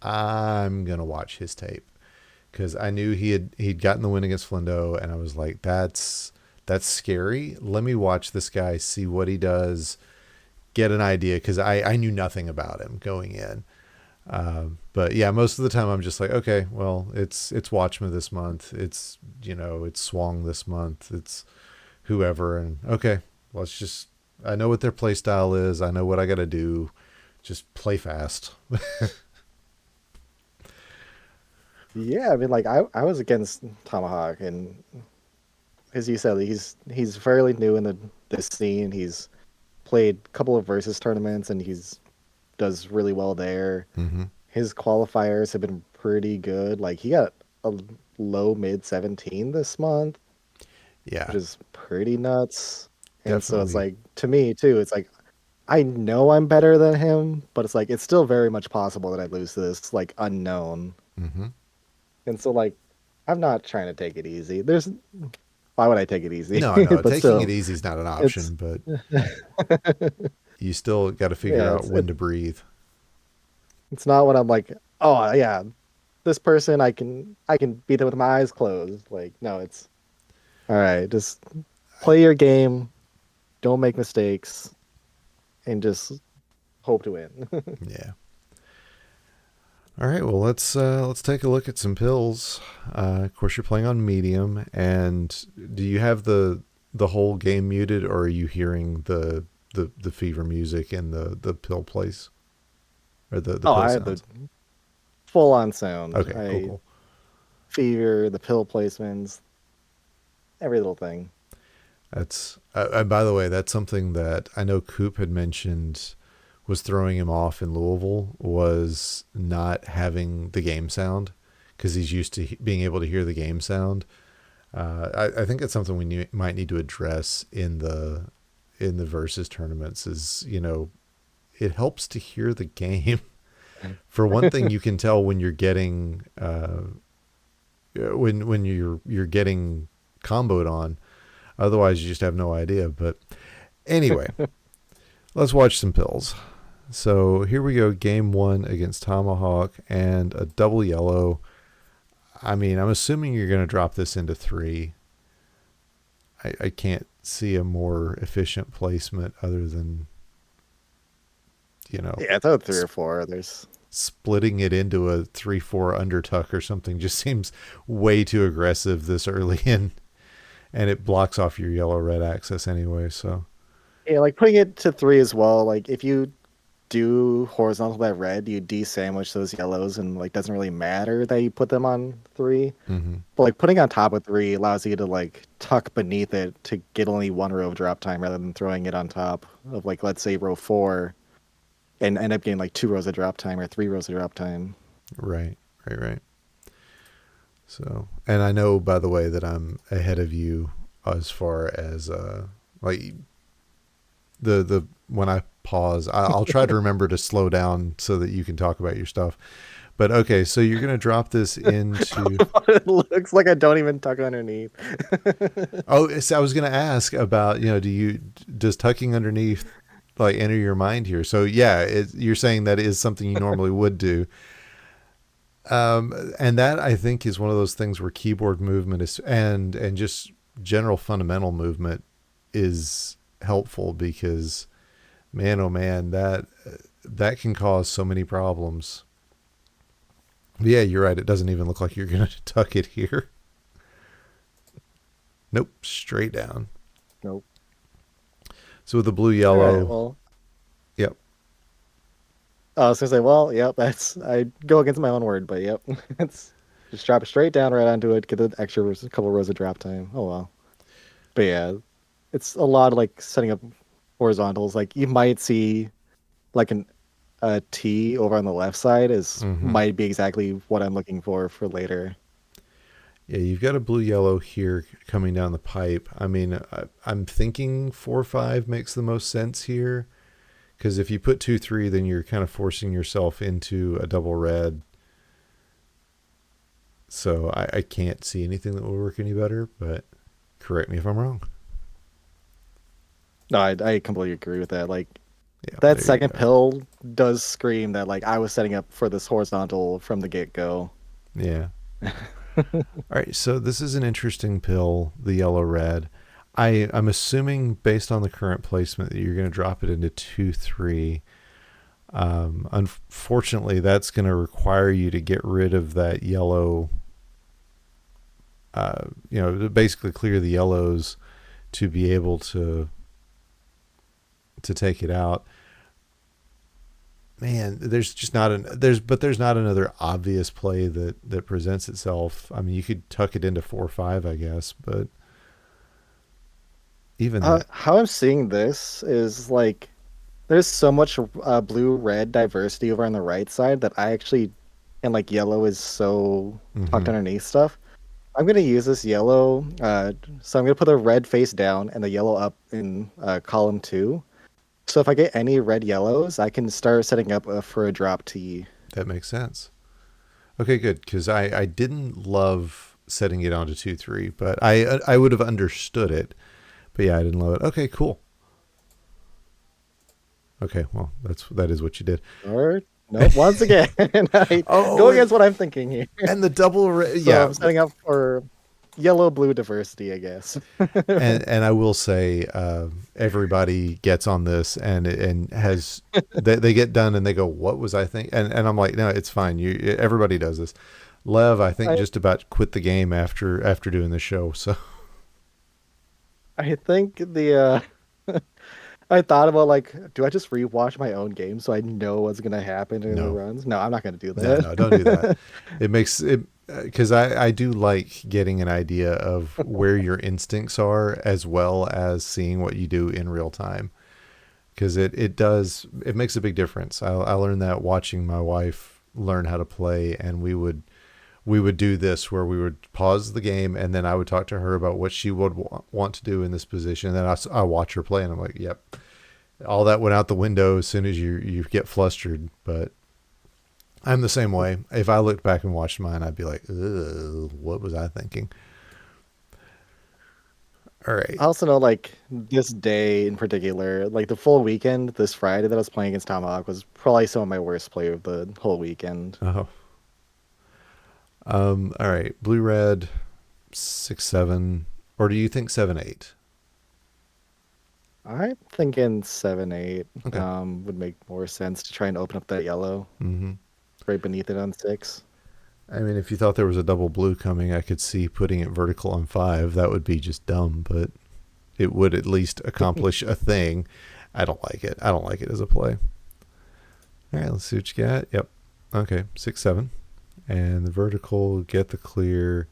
I'm gonna watch his tape because I knew he'd gotten the win against Flindo, and I was like, that's scary. Let me watch this guy, see what he does, get an idea, because I knew nothing about him going in. But yeah, most of the time I'm just like, okay, well, it's Watchman this month. It's Swung this month. It's whoever, and okay, let's just. I know what their play style is. I know what I got to do. Just play fast. Yeah, I mean, like I was against Tomahawk, and as you said, he's fairly new in the this scene. He's played a couple of versus tournaments, and he's does really well there. Mm-hmm. His qualifiers have been pretty good. Like he got a low mid 17 this month, Yeah, which is pretty nuts. And so it's definitely. like to me too, it's like I know I'm better than him, but it's like it's still very much possible that I lose to this like unknown. Mm-hmm. And so like I'm not trying to take it easy. There's why would I take it easy? No, no, But taking it still, easy is not an it's option, but you still got to figure yeah, out when to breathe. it's not what I'm like, oh yeah, this person I can beat them with my eyes closed. Like, no, it's all right, just play your game, don't make mistakes, and just hope to win. Yeah. All right, well let's take a look at some pills. Of course, you're playing on medium, and do you have the whole game muted, or are you hearing the fever music and the pill place, or the Oh, pill I have the sounds? full on sound. Okay, cool, I cool. fever, the pill placements, every little thing. That's by the way, that's something that I know Coop had mentioned was throwing him off in Louisville, was not having the game sound, because he's used to being able to hear the game sound. I think it's something might need to address in the versus tournaments. Is it helps to hear the game. For one thing, you can tell when you're getting when you're getting comboed on. Otherwise, you just have no idea. But anyway, let's watch some pills. So here we go. Game one against Tomahawk and a double yellow. I mean, I'm assuming you're going to drop this into three. I can't see a more efficient placement other than, you know, Yeah, I thought three or sp- four. There's splitting it into a 3-4 undertuck or something just seems way too aggressive this early in, and it blocks off your yellow red access anyway. So, yeah, like putting it to three as well. Like if you do horizontal that red, you de-sandwich those yellows, and like doesn't really matter that you put them on three. Mm-hmm. But like putting on top of three allows you to like tuck beneath it to get only one row of drop time rather than throwing it on top of like let's say row four and end up getting like 2 rows of drop time or 3 rows of drop time. Right, right. So, and I know, by the way, that I'm ahead of you as far as like the when I pause, I'll try to remember to slow down so that you can talk about your stuff. But okay, so you're gonna drop this into. It looks like I don't even tuck underneath. Oh, so I was gonna ask about does tucking underneath like enter your mind here? So yeah, you're saying that is something you normally would do. And that I think is one of those things where keyboard movement is and just general fundamental movement is helpful because man oh man that can cause so many problems. But yeah, you're right. It doesn't even look like you're gonna tuck it here. Nope, straight down. Nope. So with the blue All right. yellow, Well, yep, I was gonna say, well, yep, that's I go against my own word, but yep, it's just drop it straight down right onto it, get the extra couple rows of drop time. Oh well. But yeah, it's a lot of like setting up horizontals. Like you might see like a T over on the left side is mm-hmm. might be exactly what I'm looking for later. Yeah, you've got a blue yellow here coming down the pipe. I mean, I'm thinking 4-5 makes the most sense here because if you put 2-3, then you're kind of forcing yourself into a double red. So I can't see anything that will work any better, but correct me if I'm wrong. No, I completely agree with that. Like Yeah, that there you second go. pill does scream that like I was setting up for this horizontal from the get go. Yeah. All right, so this is an interesting pill, the yellow red. I'm assuming based on the current placement that you're going to drop it into 2-3. Unfortunately, that's going to require you to get rid of that yellow. To basically clear the yellows to be able to take it out. Man, there's just not there's not another obvious play that presents itself. I mean, you could tuck it into 4-5, I guess, but even that. How I'm seeing this is like there's so much blue red diversity over on the right side that I actually and like yellow is so tucked Mm-hmm. underneath stuff. I'm gonna use this yellow, so I'm gonna put the red face down and the yellow up in column two. So if I get any red yellows, I can start setting up for a drop T. That makes sense. Okay, good, because I didn't love setting it onto 2-3, but I would have understood it. But yeah, I didn't love it. Okay, cool. Okay, well that is what you did. Or nope, once again, I go Oh, against what I'm thinking here. and the double So yeah. I'm setting up for yellow blue diversity, I guess. And I will say everybody gets on this and has they get done and they go, what was I thinking? And I'm like, no, it's fine. Everybody does this. Lev, I think I just about quit the game after doing this show. So I think the I thought about like, do I just rewatch my own game so I know what's gonna happen in the no, runs? No, I'm not gonna do no, don't do that. that. It makes it because I do like getting an idea of where your instincts are as well as seeing what you do in real time because it makes a big difference. I learned that watching my wife learn how to play, and we would do this where we would pause the game and then I would talk to her about what she would want to do in this position. And then I watch her play and I'm like, yep, all that went out the window as soon as you get flustered. But I'm the same way. If I looked back and watched mine, I'd be like, ugh, what was I thinking? All right. I also know like this day in particular, like the full weekend, this Friday that I was playing against Tomahawk was probably some of my worst play of the whole weekend. Oh, all right. Blue, red, 6-7, or do you think 7-8? I'm thinking 7-8 Okay. would make more sense to try and open up that yellow Mm-hmm. right beneath it on 6. I mean, if you thought there was a double blue coming, I could see putting it vertical on 5. That would be just dumb, but it would at least accomplish a thing. I don't like it. I don't like it as a play. All right, let's see what you got. Yep. Okay, 6, 7. And the vertical, get the clear.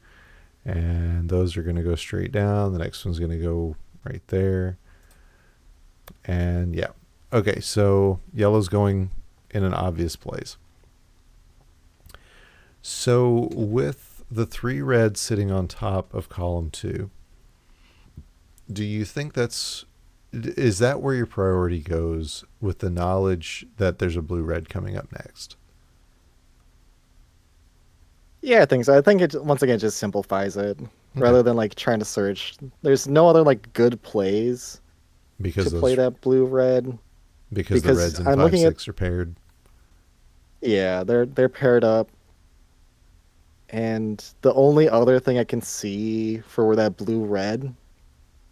And those are going to go straight down. The next one's going to go right there. And yeah. Okay, so yellow's going in an obvious place. So with the 3 reds sitting on top of column 2, do you think is that where your priority goes with the knowledge that there's a blue red coming up next? Yeah, I think so. I think it once again just simplifies it Okay. rather than like trying to search. There's no other like good plays Because to play those that blue red because the because reds in I'm five looking at six are paired. yeah, they're paired up, and the only other thing I can see for that blue red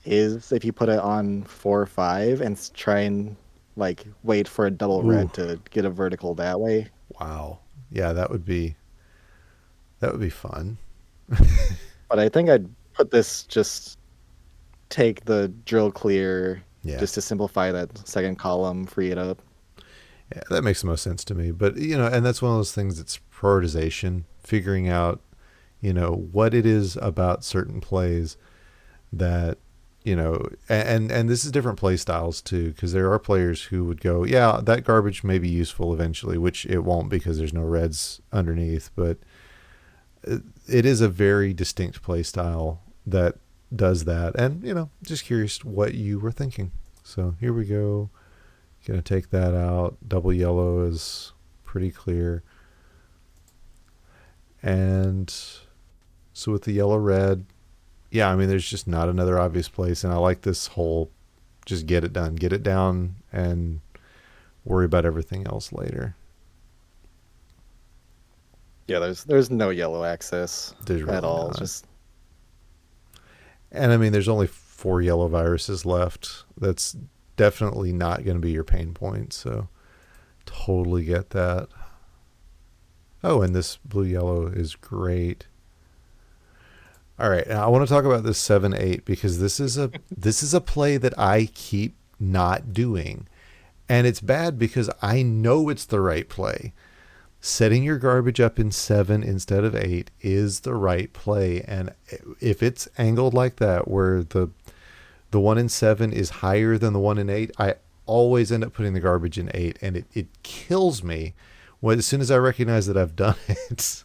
is if you put it on 4 or 5 and try and like wait for a double Ooh, red to get a vertical that way. wow. Yeah, that would be fun. But I think I'd put this just take the drill clear Yeah. just to simplify that second column, free it up. Yeah, that makes the most sense to me. But and that's one of those things that's prioritization, figuring out, what it is about certain plays that and this is different play styles too, because there are players who would go, yeah, that garbage may be useful eventually, which it won't because there's no reds underneath, but it is a very distinct play style that does that. And just curious what you were thinking. So here we go. Gonna take that out. Double yellow is pretty clear. And so with the yellow red, yeah, I mean, there's just not another obvious place. And I like this whole just get it done, get it down, and worry about everything else later. Yeah, there's no yellow access There's at really all. not. Just And I mean, there's only 4 yellow viruses left. That's definitely not going to be your pain point. So totally get that. Oh, and this blue yellow is great. All right, now I want to talk about this 7-8 because this is a play that I keep not doing. And it's bad because I know it's the right play. Setting your garbage up in 7 instead of 8 is the right play. And if it's angled like that, where the one in 7 is higher than the one in 8, I always end up putting the garbage in 8. And it kills me as soon as I recognize that I've done it.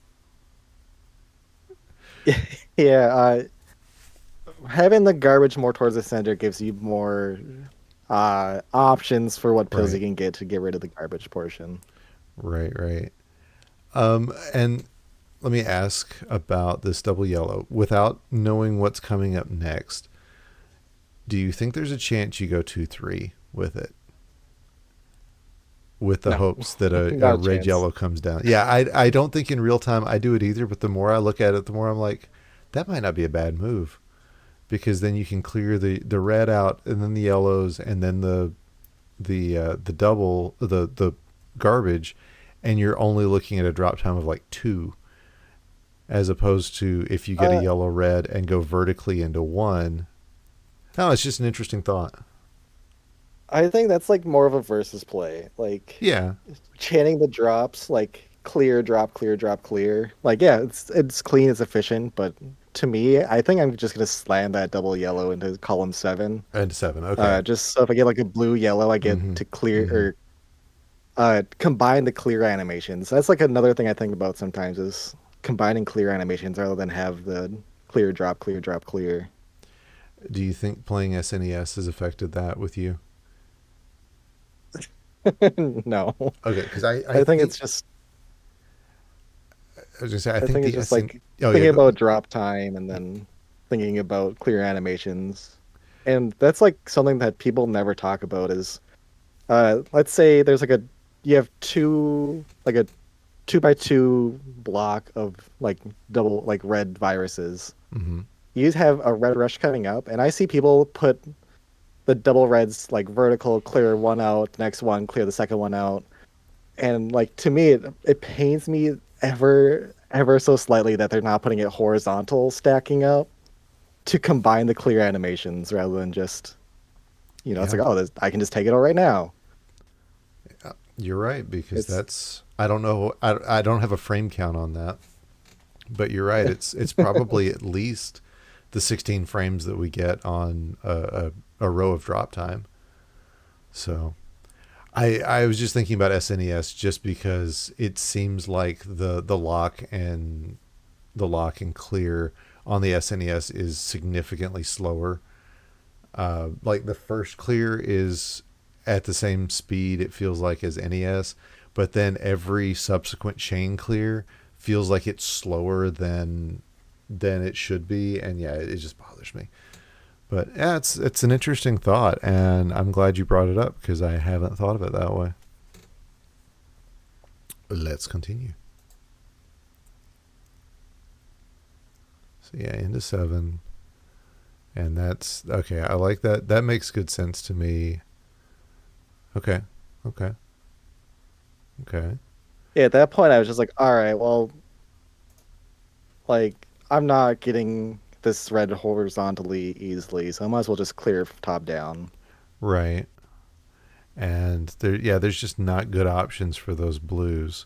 yeah, having the garbage more towards the center gives you more options for what pills you Right, can get to get rid of the garbage portion. right, right. And let me ask about this double yellow. Without knowing what's coming up next, do you think there's a chance you go 2-3 with it? With the No, hopes that a not a red chance. yellow comes down. Yeah, I don't think in real time I do it either, but the more I look at it, the more I'm like, that might not be a bad move. Because then you can clear the red out and then the yellows and then the double the garbage, and you're only looking at a drop time of like 2, as opposed to if you get a Uh, yellow red and go vertically into 1. No, it's just an interesting thought. I think that's like more of a versus play. Like Yeah, chanting the drops, like clear, drop, clear, drop, clear. Like yeah, it's clean, it's efficient, but to me, I think I'm just gonna slam that double yellow into column 7. and 7. Okay. Just so if I get like a blue yellow, I get Mm-hmm. to clear Mm-hmm. or combine the clear animations. That's like another thing I think about sometimes is combining clear animations rather than have the clear, drop, clear, drop, clear. Do you think playing SNES has affected that with you? No, Okay, because I I think think it's just I was gonna say I I think think it's the just SN. like Oh yeah, thinking go. about drop time and then thinking about clear animations. And that's like something that people never talk about is let's say there's like a you have two like a 2 by 2 block of like double like red viruses. Mm-hmm. You have a red rush coming up, and I see people put the double reds like vertical, clear one out, the next one, clear the second one out. And like to me it pains me ever so slightly that they're not putting it horizontal stacking up to combine the clear animations rather than just it's Yeah. like, oh, I can just take it all right now. You're right, because It's that's, I don't know, I don't have a frame count on that, but you're right. It's probably at least the 16 frames that we get on a row of drop time. So I was just thinking about SNES just because it seems like the lock and clear on the SNES is significantly slower. Like the first clear is at the same speed it feels like as NES, but then every subsequent chain clear feels like it's slower than it should be, and yeah, it just bothers me. But yeah, it's an interesting thought, and I'm glad you brought it up because I haven't thought of it that way. Let's continue. So yeah, into seven, and that's okay. I like that. That makes good sense to me. Okay, okay, okay. yeah, at that point I was just like, all right, well, like I'm not getting this red horizontally easily, so I might as well just clear top down. Right. And there, yeah, there's just not good options for those blues.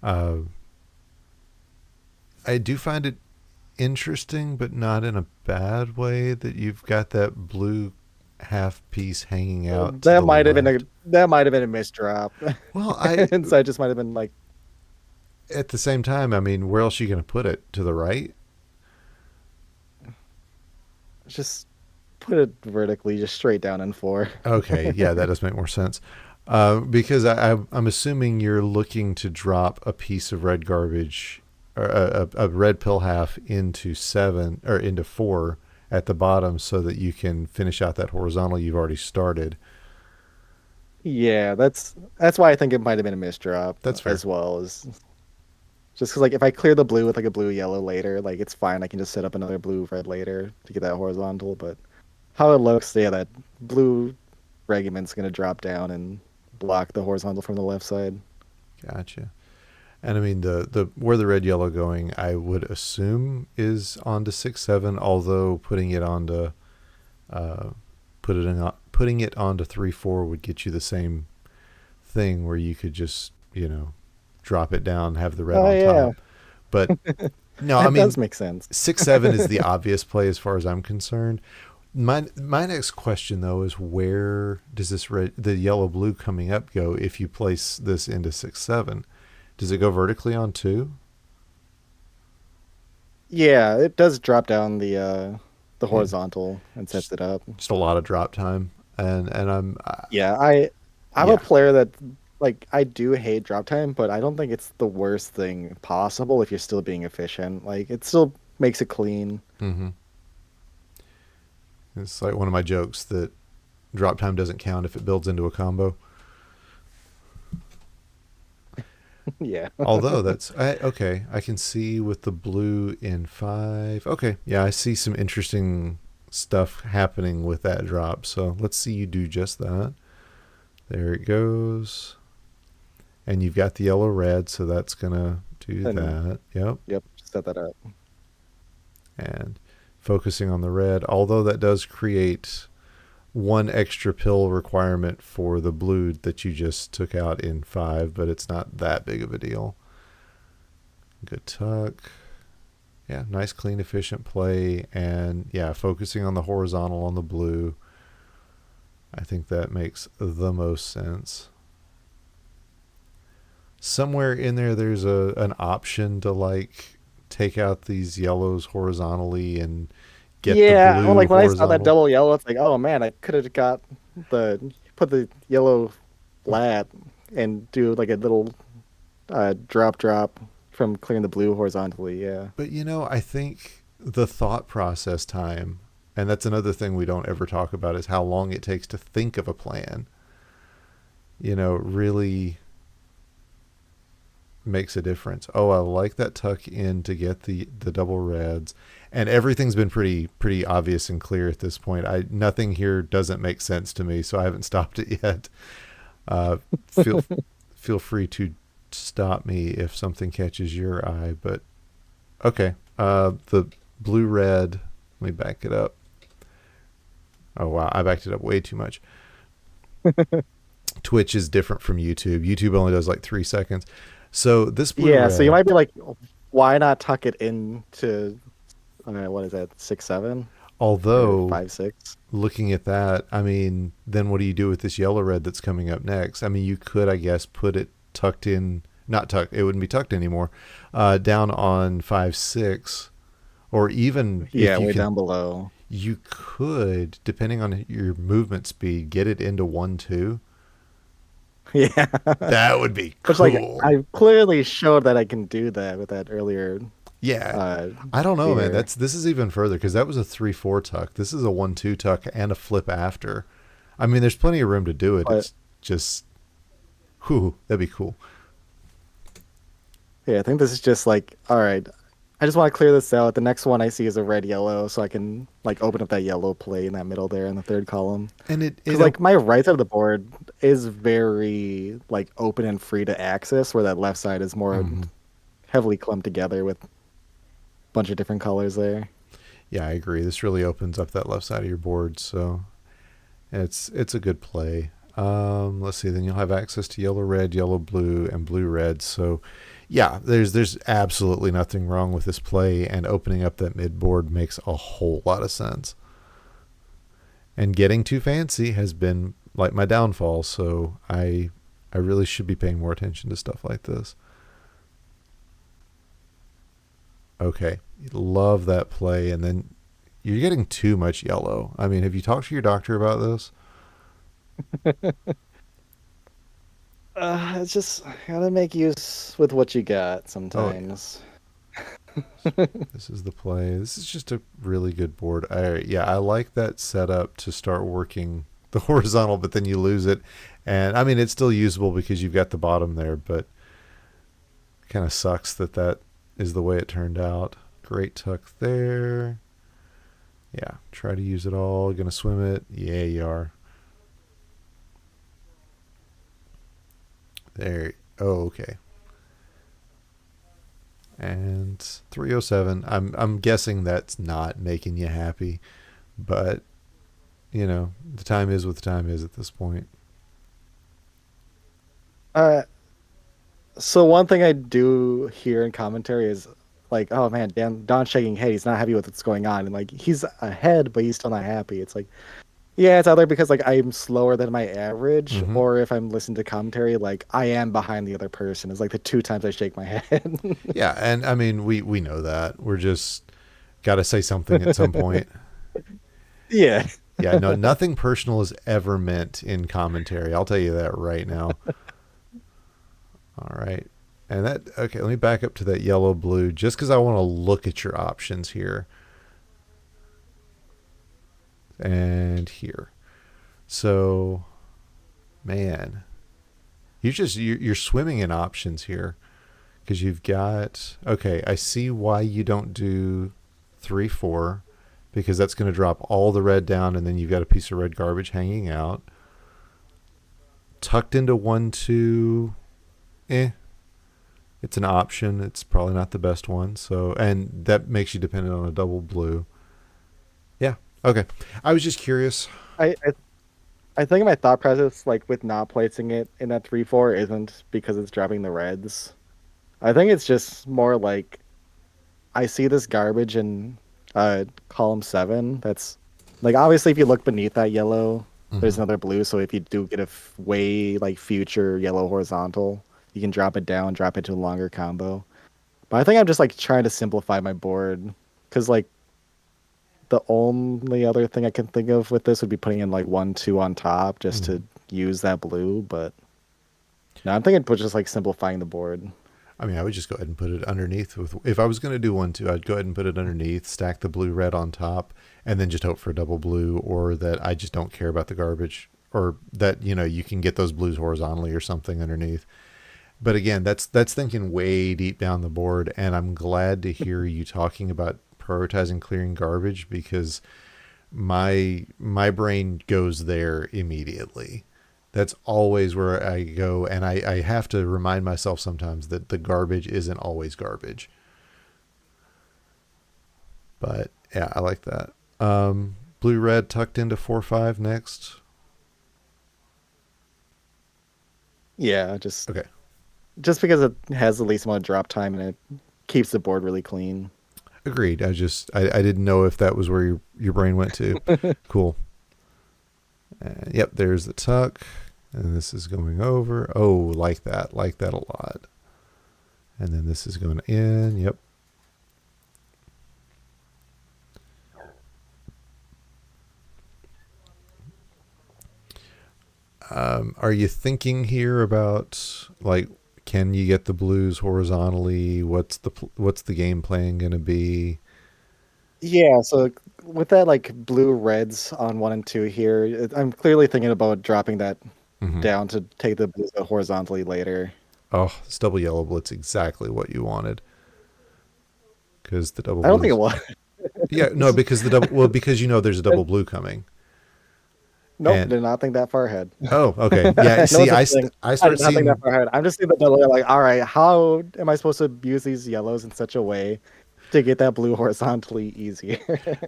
Uh, I do find it interesting, but not in a bad way, that you've got that blue half piece hanging out to the left. That might have been a misdrop. Well, I And so I just might have been like, at the same time, I mean, where else are you going to put it? To the right? just put it vertically, just straight down in four. Okay, yeah, that does make more sense. Because I'm assuming you're looking to drop a piece of red garbage, or a red pill half into seven or into four at the bottom, so that you can finish out that horizontal you've already started. Yeah, that's why I think it might have been a misdrop That's fair. as well as just because like if I clear the blue with like a blue yellow later, like it's fine. I can just set up another blue red later to get that horizontal. But how it looks, yeah, that blue regiment's gonna drop down and block the horizontal from the left side. Gotcha. And I mean the where the red yellow going, I would assume is onto 6 7. Although uh, putting it onto 3 4 would get you the same thing where you could just drop it down, have the red Oh on yeah, top. But no, I that mean does make sense. 6 7 is the obvious play as far as I'm concerned. My next question though is, where does the yellow blue coming up go if you place this into 6 7? Does it go vertically on two? Yeah, it does drop down the Yeah, horizontal and sets just it up. just a lot of drop time, and Yeah, I'm a yeah. player that like I do hate drop time, but I don't think it's the worst thing possible if you're still being efficient. Like it still makes it clean. Hmm. It's like one of my jokes that drop time doesn't count if it builds into a combo. Yeah. Although okay, I can see with the blue in five. Okay, yeah, I see some interesting stuff happening with that drop. So let's see you do just that. There it goes, and you've got the yellow red, so that's gonna do And that. Yep, yep, set that up. and focusing on the red. Although that does create one extra pill requirement for the blue that you just took out in five, but it's not that big of a deal. Good tuck. Yeah, nice, clean, efficient play. And yeah, focusing on the horizontal on the blue. I think that makes the most sense. Somewhere in there, there's an option to like take out these yellows horizontally and get the Yeah, well, blue like when I saw that horizontal. double yellow, it's like, oh man, I could have got put the yellow flat and do like a little drop from clearing the blue horizontally. Yeah. But I think the thought process time, and that's another thing we don't ever talk about, is how long it takes to think of a plan. Really makes a difference. Oh, I like that tuck in to get the double reds, and everything's been pretty obvious and clear at this point. I Nothing here doesn't make sense to me, so I haven't stopped it yet. Uh, feel feel free to stop me if something catches your eye. But okay, the blue red. Let me back it up. Oh wow, I backed it up way too much. Twitch is different from YouTube. YouTube only does like 3 seconds. So this blue Yeah, so you red, might be like, why not tuck it into what is that, 6-7 or although 5-6? looking at that, I mean, then what do you do with this yellow red that's coming up next? I mean, you could, I guess, put it tucked in, not tucked, it wouldn't be tucked anymore, down on 5-6, or even Yeah, if you way can, down below. you could, depending on your movement speed, get it into 1-2. Yeah. That would be Which like cool. I clearly showed that I can do that with that earlier Yeah. uh I don't know, man. clear. This is even further because that was a 3-4 tuck. This is a 1-2 tuck and a flip after. I mean, there's plenty of room to do it. But It's just, whew, that'd be cool. yeah, I think this is just like, all right, I just want to clear this out. The next one I see is a red yellow, so I can like open up that yellow play in that middle there in the third column. And Because like my right side of the board is very like open and free to access, where that left side is more mhm. heavily clumped together with a bunch of different colors there. Yeah, I agree. This really opens up that left side of your board, so it's a good play. Let's see. Then you'll have access to yellow, red, yellow, blue, and blue, red. So, yeah, there's absolutely nothing wrong with this play, and opening up that mid board makes a whole lot of sense. And getting too fancy has been like my downfall, so I really should be paying more attention to stuff like this. Okay, love that play, and then you're getting too much yellow. I mean, have you talked to your doctor about this? It's just gotta make use with what you got Oh yeah, sometimes. this is the play. This is just a really good board. I like that setup to start working the horizontal, but then you lose it, and I mean it's still usable because you've got the bottom there, but kind of sucks that that is the way it turned out. Great tuck there. Yeah, try to use it all. Gonna swim it. Yeah, you are. There. Oh, okay. And 307. I'm guessing that's not making you happy, but the time is what the time is at this point. Uh, so one thing I do hear in commentary is like, oh man, Don's shaking head. He's not happy with what's going on, and like he's ahead, but he's still not happy. It's like, yeah, it's either because like I'm slower than my average, Mm-hmm. or if I'm listening to commentary, like I am behind the other person. It's like the two times I shake my head. Yeah, and I mean we know that. We're just got to say something at some point. Yeah. Yeah, no, nothing personal is ever meant in commentary. I'll tell you that right now. All right. And that, okay, let me back up to that yellow blue just because I want to look at your options here and here. So, man, you're swimming in options here because you've got, okay, I see why you don't do 3-4 because that's going to drop all the red down and then you've got a piece of red garbage hanging out. Tucked into 1-2, eh, it's an option. It's probably not the best one. So, and that makes you dependent on a double blue. Yeah. Okay. I was just curious. I, I I think my thought process, like with not placing it in that 3-4, isn't because it's dropping the reds. I think it's just more like I see this garbage in column 7. That's like obviously if you look beneath that yellow, there's Mm-hmm. another blue. So if you do get a way like future yellow horizontal, you can drop it down, drop it to a longer combo. But I think I'm just like trying to simplify my board because like the only other thing I can think of with this would be putting in like 1-2 on top just Mm-hmm. to use that blue. But no, I'm thinking just like simplifying the board. I mean, I would just go ahead and put it underneath. With if I was going to do 1-2, I'd go ahead and put it underneath, stack the blue red on top, and then just hope for a double blue, or that I just don't care about the garbage, or that you can get those blues horizontally or something underneath. But again, that's thinking way deep down the board, and I'm glad to hear you talking about prioritizing clearing garbage because my brain goes there immediately. That's always where I go, and I have to remind myself sometimes that the garbage isn't always garbage. But yeah, I like that. Blue red tucked into 4-5 next. Yeah, Okay, just because it has the least amount of drop time and it keeps the board really clean. agreed. I didn't know if that was where your brain went to. Cool. Yep, there's the tuck, and this is going over. Oh, like that a lot. And then this is going in. Yep. Are you thinking here about like can you get the blues horizontally? What's the game plan going to be? Yeah, so with that like blue reds on one and two here, I'm clearly thinking about dropping that Mm-hmm. down to take the blues out horizontally later. Oh, this double yellow blitz exactly what you wanted because the double I don't think it blues. was. Yeah, no, because the double well because you know there's a double blue coming. Nope, And did not think that far ahead. oh, okay, yeah. No See, such thing. I I start did not think that seeing. far ahead. I'm just seeing the double like, all right, how am I supposed to use these yellows in such a way to get that blue horizontally easier?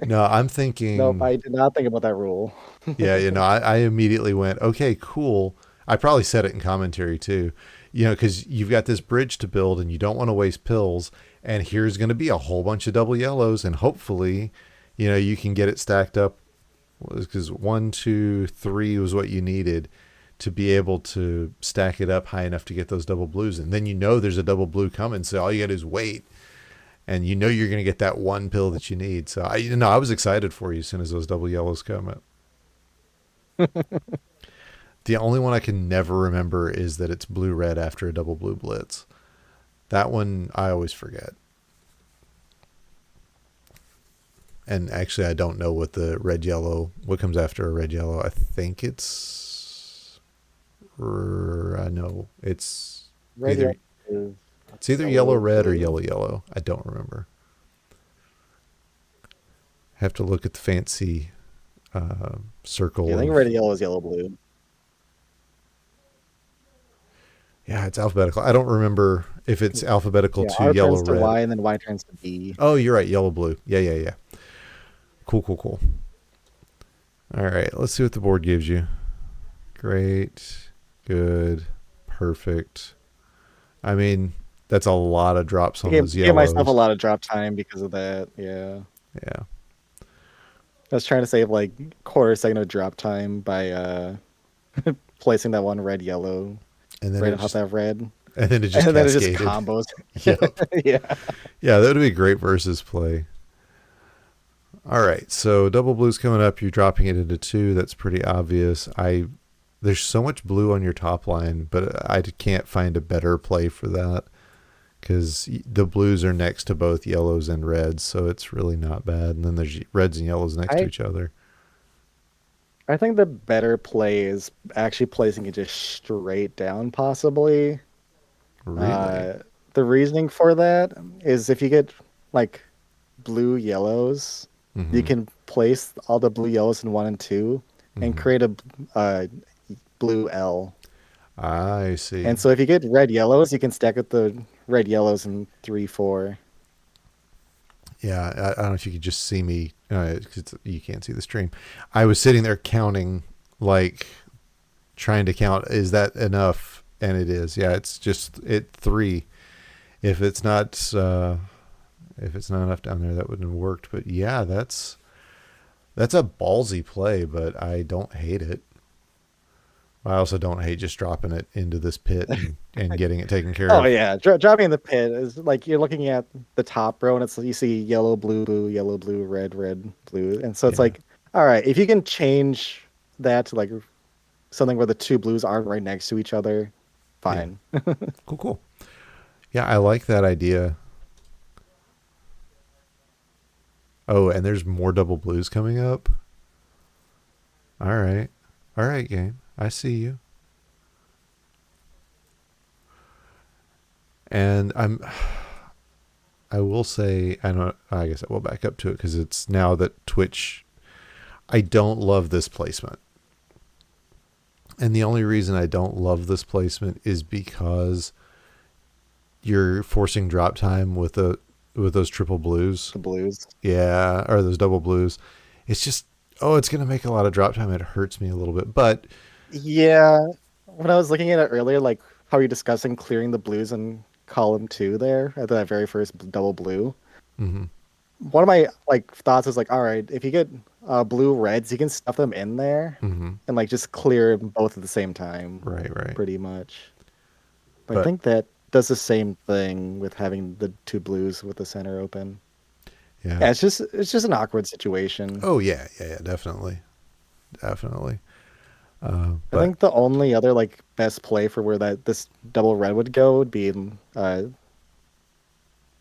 No, I'm Nope, thinking. I did not think about that rule. Yeah, I immediately went, okay, cool. I probably said it in commentary too, because you've got this bridge to build and you don't want to waste pills. And here's going to be a whole bunch of double yellows, and hopefully, you can get it stacked up because one, two, three was what you needed to be able to stack it up high enough to get those double blues. And then there's a double blue coming, so all you got to do is wait, and you're going to get that one pill that you need. So I was excited for you as soon as those double yellows come up. The only one I can never remember is that it's blue red after a double blue blitz. That one I always forget. And actually, I don't know what comes after a red yellow. I think I know Red either yellow is it's either yellow yellow red or blue. yellow yellow. I don't remember. Have to look at the fancy Yeah, I circle think red of. yellow is yellow blue. Yeah, it's alphabetical. I don't remember if it's alphabetical Yeah, to R yellow turns to red. Y and then Y turns to B. Oh, you're right, yellow blue. Yeah, yeah, yeah. Cool, cool, cool. All right, let's see what the board gives you. Great, good, perfect. I mean, that's a lot of drops on those I gave myself a yellows. lot of drop time because of that. Yeah. Yeah. I was trying to save like quarter second of drop time by placing that one red yellow And then right it on top of just that red. and then it just And then it just cascaded. combos. Yep. Yeah. Yeah, that would be great versus play. All right, so double blue's coming up. You're dropping it into two. That's pretty obvious. There's so much blue on your top line, but I can't find a better play for that because the blues are next to both yellows and reds, so it's really not bad. And then there's reds and yellows next to I each other. I think the better play is actually placing it just straight down, possibly. Really? Uh, the reasoning for that is if you get like blue yellows, you Mm-hmm. can place all the blue yellows in one and two and Mm-hmm. create a uh, blue L. I see. And so if you get red yellows, you can stack up the red yellows in three, four. Yeah, I don't know if you could just see me because you can't see the stream. I was sitting there counting, like trying to count. Is that enough? And it is. Yeah, it's just three. If it's not, if it's not enough down there, that wouldn't have worked. But yeah, that's a ballsy play, but I don't hate it. I also don't hate just dropping it into this pit and getting it taken care Oh of. yeah, dropping in the pit is like you're looking at the top row, and it's you see yellow, blue, blue, yellow, blue, red, red, blue, and so it's Yeah, like, all right, if you can change that to like something where the two blues aren't right next to each other, yeah, fine. cool, cool. Yeah, I like that idea. Oh, and there's more double blues coming up. All right, game. I see you. And I will say, I don't. I guess I will back up to it because it's now that Twitch. I don't love this placement, and the only reason I don't love this placement is because you're forcing drop time with those triple blues. The blues. Yeah, or those double blues. It's just it's gonna make a lot of drop time. It hurts me a little bit, but Yeah. when I was looking at it earlier, like how you're discussing clearing the blues in column two there at that very first double blue. Mm-hmm. One of my like thoughts is like, all right, if you get blue reds, you can stuff them in there Mm-hmm. and like just clear both at the same time, Right, right. pretty much. But I But think that does the same thing with having the two blues with the center open. yeah. Yeah, it's just an awkward situation. Oh yeah, yeah, yeah, definitely. Definitely. I But think the only other like best play for where that this double red would go would be in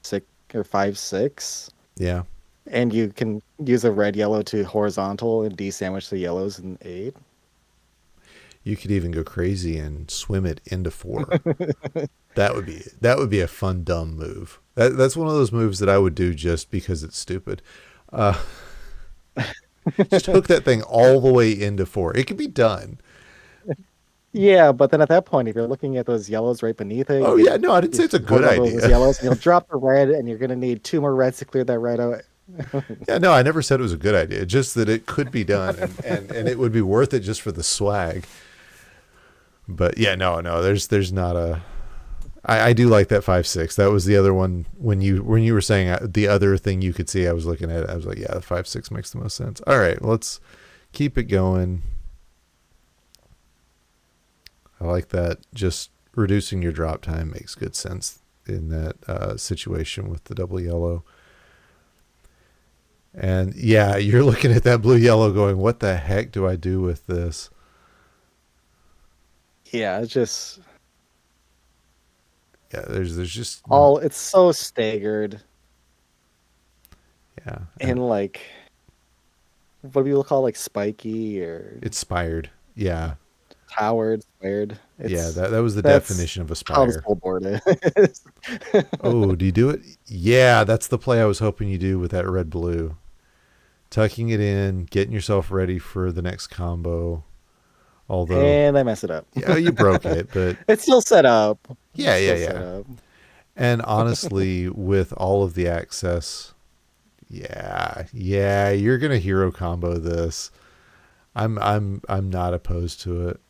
6 or 5 6, yeah, and you can use a red yellow to horizontal and de-sandwich the yellows in 8. you could even go crazy and swim it into 4. That would be a fun dumb move. That's one of those moves that I would do just because it's stupid. Uh, just hook that thing all the way into 4. It could be done. Yeah, but then at that point, if you're looking at those yellows right beneath it, you Oh could yeah, no, I didn't say use it's a good horizontal those idea. yellows, and you'll drop the red, and you're gonna need two more reds to clear that red out. Yeah, no, I never said it was a good idea. Just that it could be done, and it would be worth it just for the swag. But yeah, no, there's not a. I do like that 5 6. That was the other one when you were saying the other thing you could see. I was looking at it. I was like, yeah, the 5 6 makes the most sense. All right, let's keep it going. I like that. Just reducing your drop time makes good sense in that situation with the double yellow. And yeah, you're looking at that blue yellow going, what the heck do I do with this? Yeah, it's just Yeah, there's just not. all it's so staggered Yeah, and and like what do people call like spiky or it's spired. Yeah, towered, squared. yeah, It's that was the that's definition of a how this spire. whole board is. Oh, do you do it? Yeah, that's the play I was hoping you do with that red blue. Tucking it in, getting yourself ready for the next combo. Although, And I mess it up. yeah, you broke it, but It's still set up. yeah, It's yeah, still set yeah. up. And honestly, with all of the access, yeah, you're gonna hero combo this. I'm not opposed to it.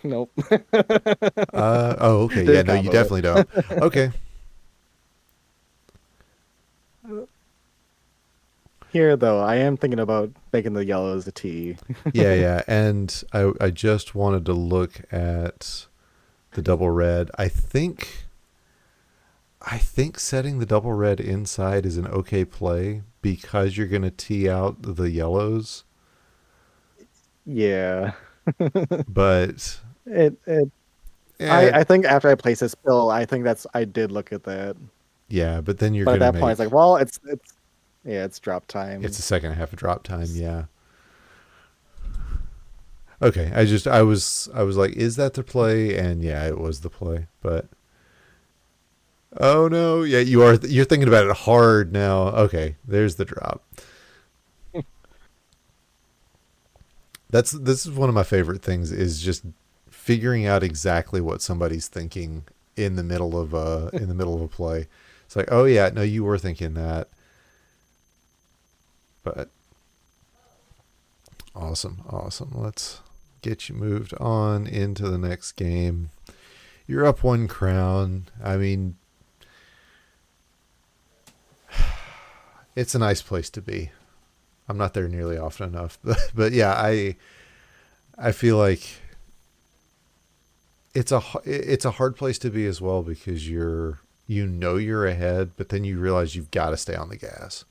Nope. Oh, okay, yeah, Didn't no, you combo definitely don't. Okay, it. Here though, I am thinking about making the yellows a T. yeah, yeah, and I just wanted to look at the double red. I think setting the double red inside is an okay play because you're gonna tee out the yellows, Yeah. but It eh, I think after I place this bill, I think that's I did look at that. yeah, but then you're But at gonna that point it's like, make well, it's yeah, it's drop it's time. the second half of drop time. Yeah. Okay. I was like, is that the play? And yeah, it was the play. But oh no, yeah, you're thinking about it hard now. Okay, there's the drop. This is one of my favorite things is just figuring out exactly what somebody's thinking in the middle of a play. It's like, oh yeah, no, you were thinking that, but awesome, awesome. Let's get you moved on into the next game. You're up 1 crown. I mean, it's a nice place to be. I'm not there nearly often enough, but yeah, I feel like it's a hard place to be as well because you're ahead, but then you realize you've got to stay on the gas.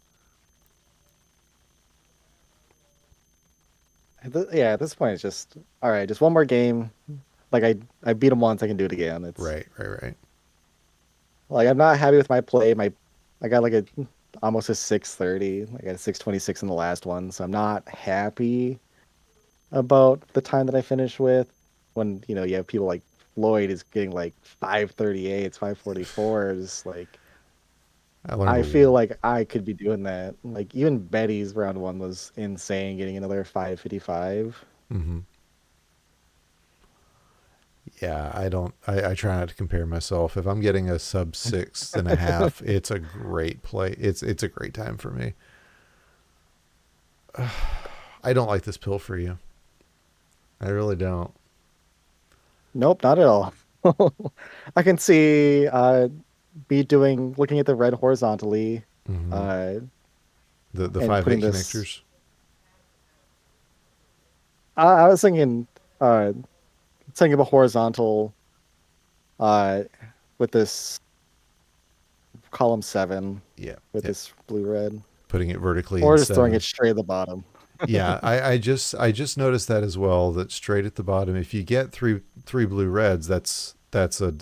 Yeah, at this point it's just all right, just one more game. Like I beat him once, I can do it again. It's Right, right, right. like I'm not happy with my play. My I got like a almost a 630. I got a 626 in the last one, so I'm not happy about the time that I finished with. When you have people like Floyd is getting like 538s, 544s. Like I learned I a feel like I could be doing that. Like even Betty's round one was insane, getting another 555. mm-hmm. Yeah, I don't. I try not to compare myself. If I'm getting a sub 6.5, it's a great play. It's a great time for me. I don't like this pill for you. I really don't. Nope, not at all. I can see me doing looking at the red horizontally, Hmm. uh, The and five putting eight this. connectors. I was thinking uh setting up a horizontal uh with this column 7 Yeah, with yeah. this blue red, Putting it vertically in or just throwing it seven. straight at the bottom. Yeah, I just noticed that as well. That straight at the bottom, if you get three blue reds, that's a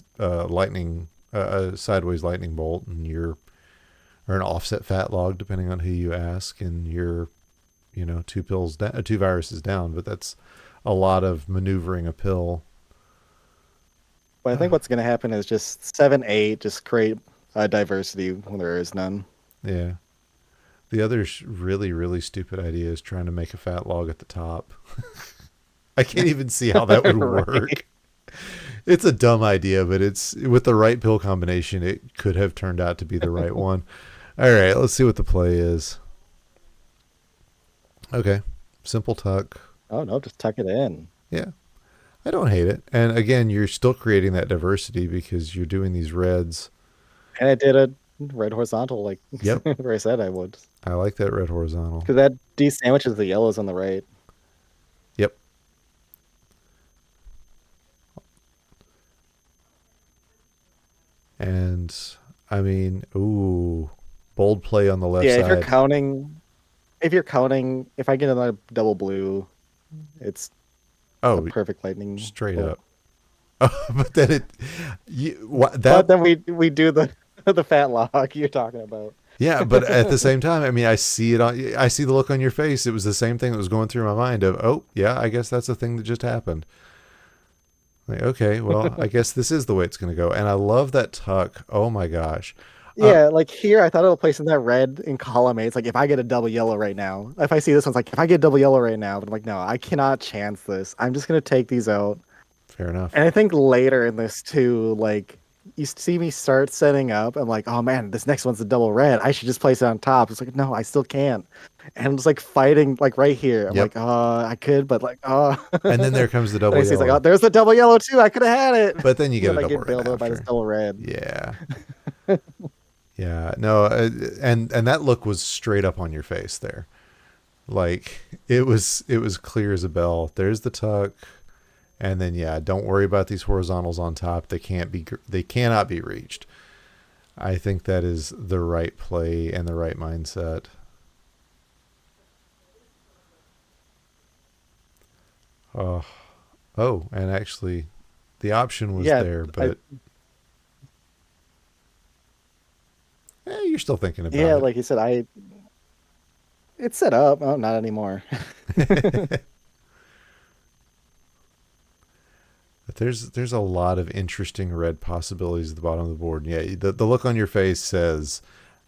lightning a sideways lightning bolt, and you're or an offset fat log, depending on who you ask, and you're two pills down, two viruses down. But that's a lot of maneuvering a pill. But I think what's going to happen is just 7, 8, just create diversity when there is none. Yeah. The other really really stupid idea is trying to make a fat log at the top. I can't even see how that would Right. work. It's a dumb idea, but it's with the right pill combination, it could have turned out to be the right one. All right, let's see what the play is. Okay, simple tuck. Oh no, just tuck it in. Yeah, I don't hate it. And again, you're still creating that diversity because you're doing these reds. And I did a red horizontal like Yep, where I said I would. I like that red horizontal. Because that de-sandwiches the yellows on the right. Yep, and I mean, ooh, bold play on the left Yeah, side. if I get another double blue, it's a Oh, perfect lightning straight bolt. up. But then that But then we do the the fat lock you're talking about. yeah, but at the same time, I mean, I see the look on your face. It was the same thing that was going through my mind of, oh, yeah, I guess that's the thing that just happened. Like, okay, well, I guess this is the way it's going to go. And I love that tuck. Oh my gosh. Uh, Yeah, like here I thought it'll place in that red in column A. It's like if I get a double yellow right now, if I see this one's like if I get a double yellow right now, but I'm like, no, I cannot chance this. I'm just gonna take these out. fair enough. And I think later in this too, like you see me start setting up. I'm like, oh man, this next one's a double red. I should just place it on top. It's like, no, I still can't. And I'm just like fighting like right here. I'm Yep. like, I could, but like, And then and there comes the I double see it's like, oh, yellow. there's the double yellow too. I could have had it. But then you And get then a I double get red bailed out by this after. double red. Yeah. Yeah. No, and that look was straight up on your face there. Like it was clear as a bell. There's the tuck. And then yeah, don't worry about these horizontals on top. They cannot be reached. I think that is the right play and the right mindset. Oh, oh, and actually, the option was Yeah, there, I but you're still thinking yeah, about like you said, it's set up. Oh, not anymore. it. But there's a lot of interesting red possibilities at the bottom of the board. Yeah, the look on your face says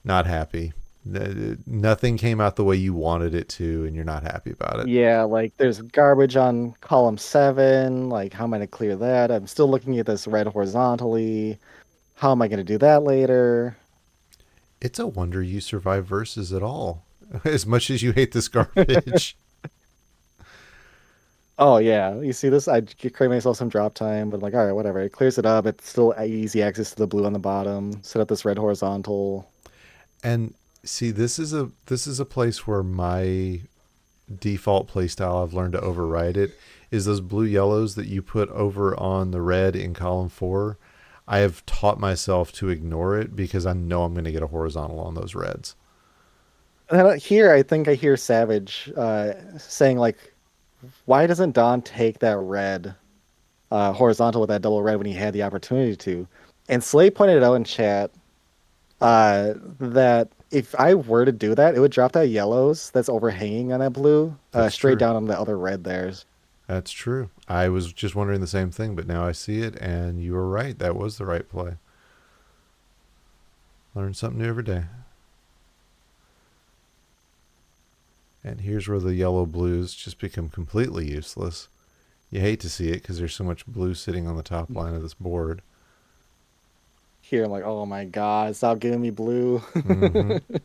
not happy. Nothing came out the way you wanted it to, and you're not happy about it. Yeah, like there's garbage on column 7. Like, how am I going to clear that? I'm still looking at this red horizontally. How am I going to do that later? It's a wonder you survive versus at all, as much as you hate this garbage. Oh, yeah. You see this? Create myself some drop time, but I'm like, all right, whatever. It clears it up. It's still easy access to the blue on the bottom. Set up this red horizontal. And see, this is a place where my default playstyle, I've learned to override it, is those blue yellows that you put over on the red in column 4. I have taught myself to ignore it because I know I'm going to get a horizontal on those reds. And then here, I think I hear Savage saying, like, why doesn't Don take that red horizontal with that double red when he had the opportunity to? And Slay pointed it out in chat that if I were to do that, it would drop that yellows that's overhanging on that blue That's straight true. down on the other red there's. That's true. I was just wondering the same thing, but now I see it, and you were right. That was the right play. Learn something new every day. And here's where the yellow blues just become completely useless. You hate to see it because there's so much blue sitting on the top line of this board. Here I'm like, oh my god, stop giving me blue. Mm-hmm.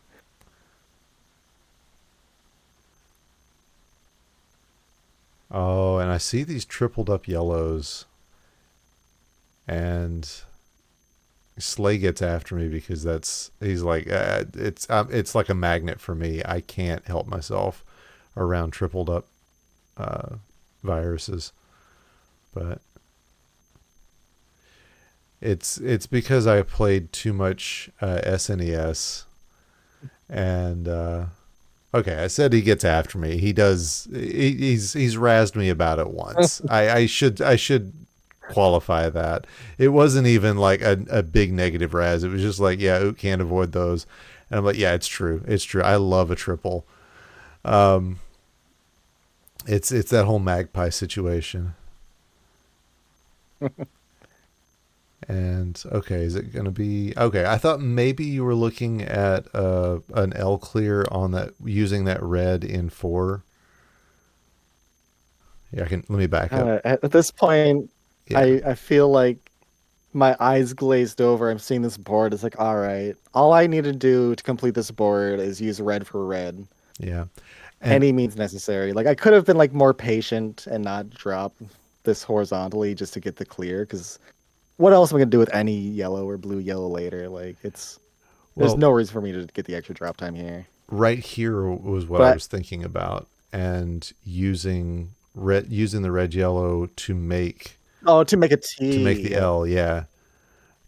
Oh, and I see these tripled up yellows, and Slay gets after me because he's like it's like a magnet for me. I can't help myself around tripled up uh, viruses, but it's because I played too much SNES and okay, I said he gets after me. He does. He's razzed me about it once. I should qualify that. It wasn't even like a big negative razz. It was just like, yeah, Ook can't avoid those. And I'm like, yeah, it's true. It's true. I love a triple. Um, it's that whole magpie situation. And okay, is it gonna be okay? I thought maybe you were looking at an L clear on that using that red in 4. Yeah, I can. Let me back up. At this point, Yeah, I feel like my eyes glazed over. I'm seeing this board. It's like, all right, all I need to do to complete this board is use red for red. yeah, and Any means necessary. Like I could have been like more patient and not drop this horizontally just to get the clear. Because what else am I gonna do with any yellow or blue yellow later? Like there's well, no reason for me to get the extra drop time here. right here was what I But was thinking about, and using the red yellow oh, to make a to make T, the yep. L, yeah,